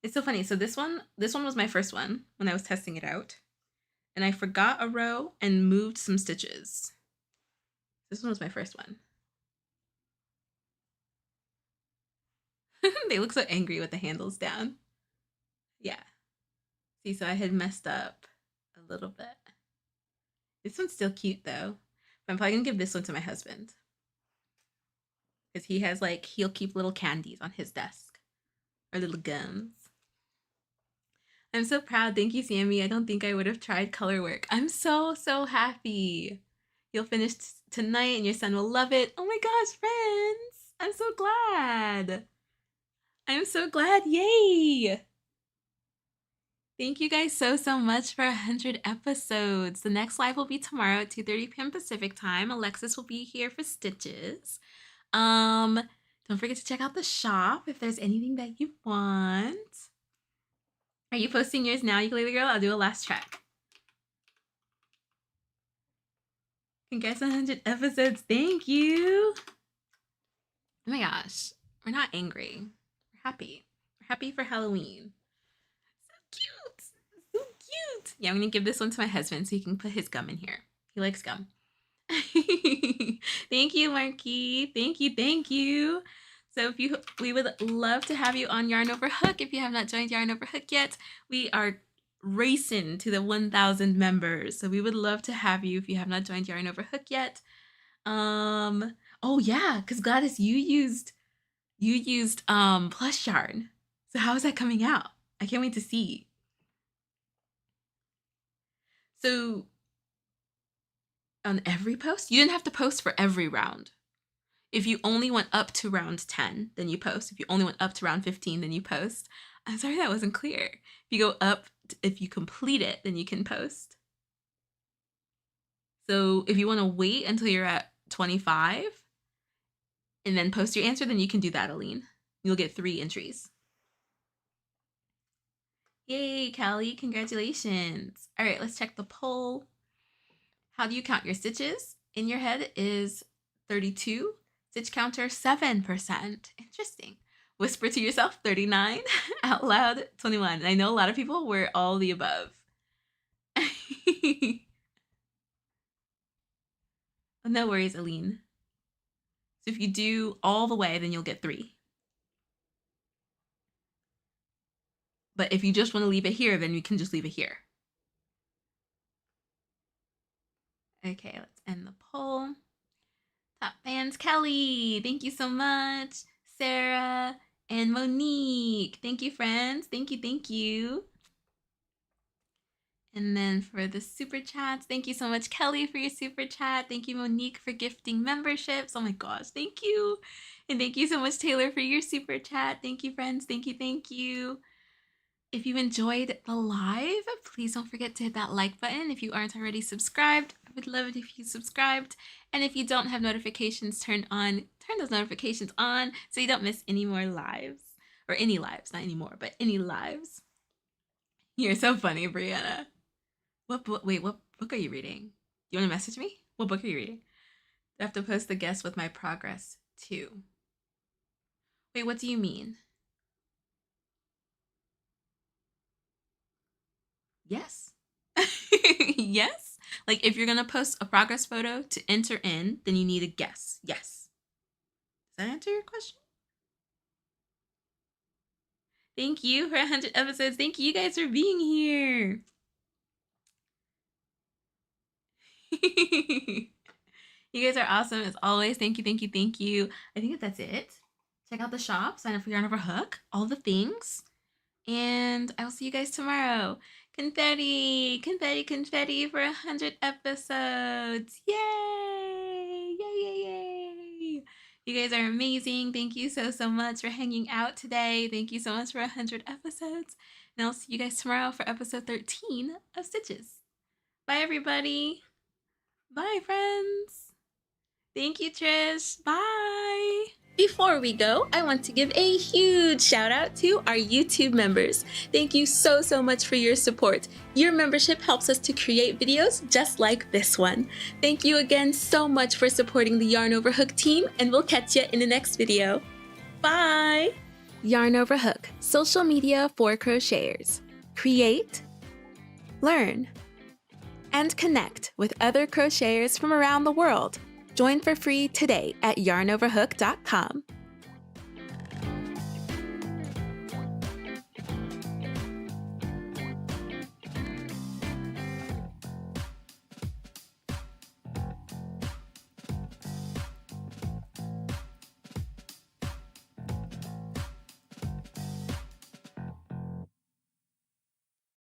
A: It's so funny. So this one was my first one when I was testing it out. And I forgot a row and moved some stitches. This one was my first one. They look so angry with the handles down. Yeah. See, so I had messed up a little bit. This one's still cute though. But I'm probably gonna give this one to my husband. Because he has he'll keep little candies on his desk. Or little gums. I'm so proud. Thank you, Sammy. I don't think I would have tried color work. I'm so happy. You'll finish tonight and your son will love it. Oh my gosh, friends. I'm so glad. I'm so glad. Yay. Thank you guys so much for 100 episodes. The next live will be tomorrow at 2:30 p.m. Pacific time. Alexis will be here for stitches. Don't forget to check out the shop if there's anything that you want. Are you posting yours now, Ukulele Girl? I'll do a last track. Congrats on 100 episodes. Thank you. Oh my gosh. We're not angry. We're happy. We're happy for Halloween. So cute. So cute. Yeah, I'm going to give this one to my husband so he can put his gum in here. He likes gum. Thank you, Marky. Thank you. So we would love to have you on Yarn Over Hook. If you have not joined Yarn Over Hook yet, we are racing to the 1,000 members. So we would love to have you if you have not joined Yarn Over Hook yet. Oh yeah, because Gladys, you used plush yarn. So how is that coming out? I can't wait to see. So on every post, you didn't have to post for every round. If you only went up to round 10, then you post. If you only went up to round 15, then you post. I'm sorry that wasn't clear. If you go up, if you complete it, then you can post. So if you want to wait until you're at 25 and then post your answer, then you can do that, Aline. You'll get 3 entries. Yay, Callie, congratulations. All right, let's check the poll. How do you count your stitches? In your head is 32. Stitch counter, 7%. Interesting. Whisper to yourself, 39. Out loud, 21. And I know a lot of people were all the above. No worries, Aline. So if you do all the way, then you'll get 3. But if you just want to leave it here, then you can just leave it here. Okay, let's end the poll. Top fans, Kelly, thank you so much. Sarah and Monique, thank you, friends. Thank you, thank you. And then for the super chats, thank you so much, Kelly, for your super chat. Thank you, Monique, for gifting memberships. Oh my gosh, thank you. And thank you so much, Taylor, for your super chat. Thank you, friends. Thank you, thank you. If you enjoyed the live, please don't forget to hit that like button. If you aren't already subscribed, I would love it if you subscribed. And if you don't have notifications turned on, turn those notifications on so you don't miss any more lives. Or any lives, not anymore, but any lives. You're so funny, Brianna. What book are you reading? Do you want to message me? What book are you reading? I have to post the guest with my progress too. Wait, what do you mean? Yes. Yes. Like if you're going to post a progress photo to enter in, then you need a guess. Yes. Does that answer your question? Thank you for 100 episodes. Thank you guys for being here. You guys are awesome as always. Thank you, thank you, thank you. I think that's it. Check out the shop, sign up for Yarn Over Hook, all the things. And I will see you guys tomorrow. Confetti, confetti, confetti for 100 episodes. Yay! Yay, yay, yay. You guys are amazing. Thank you so, so much for hanging out today. Thank you so much for 100 episodes. And I'll see you guys tomorrow for episode 13 of Stitches. Bye, everybody. Bye, friends. Thank you, Trish. Bye. Before we go, I want to give a huge shout out to our YouTube members. Thank you so, so much for your support. Your membership helps us to create videos just like this one. Thank you again so much for supporting the Yarn Over Hook team, and we'll catch you in the next video. Bye! Yarn Over Hook, social media for crocheters. Create, learn, and connect with other crocheters from around the world. Join for free today at yarnoverhook.com.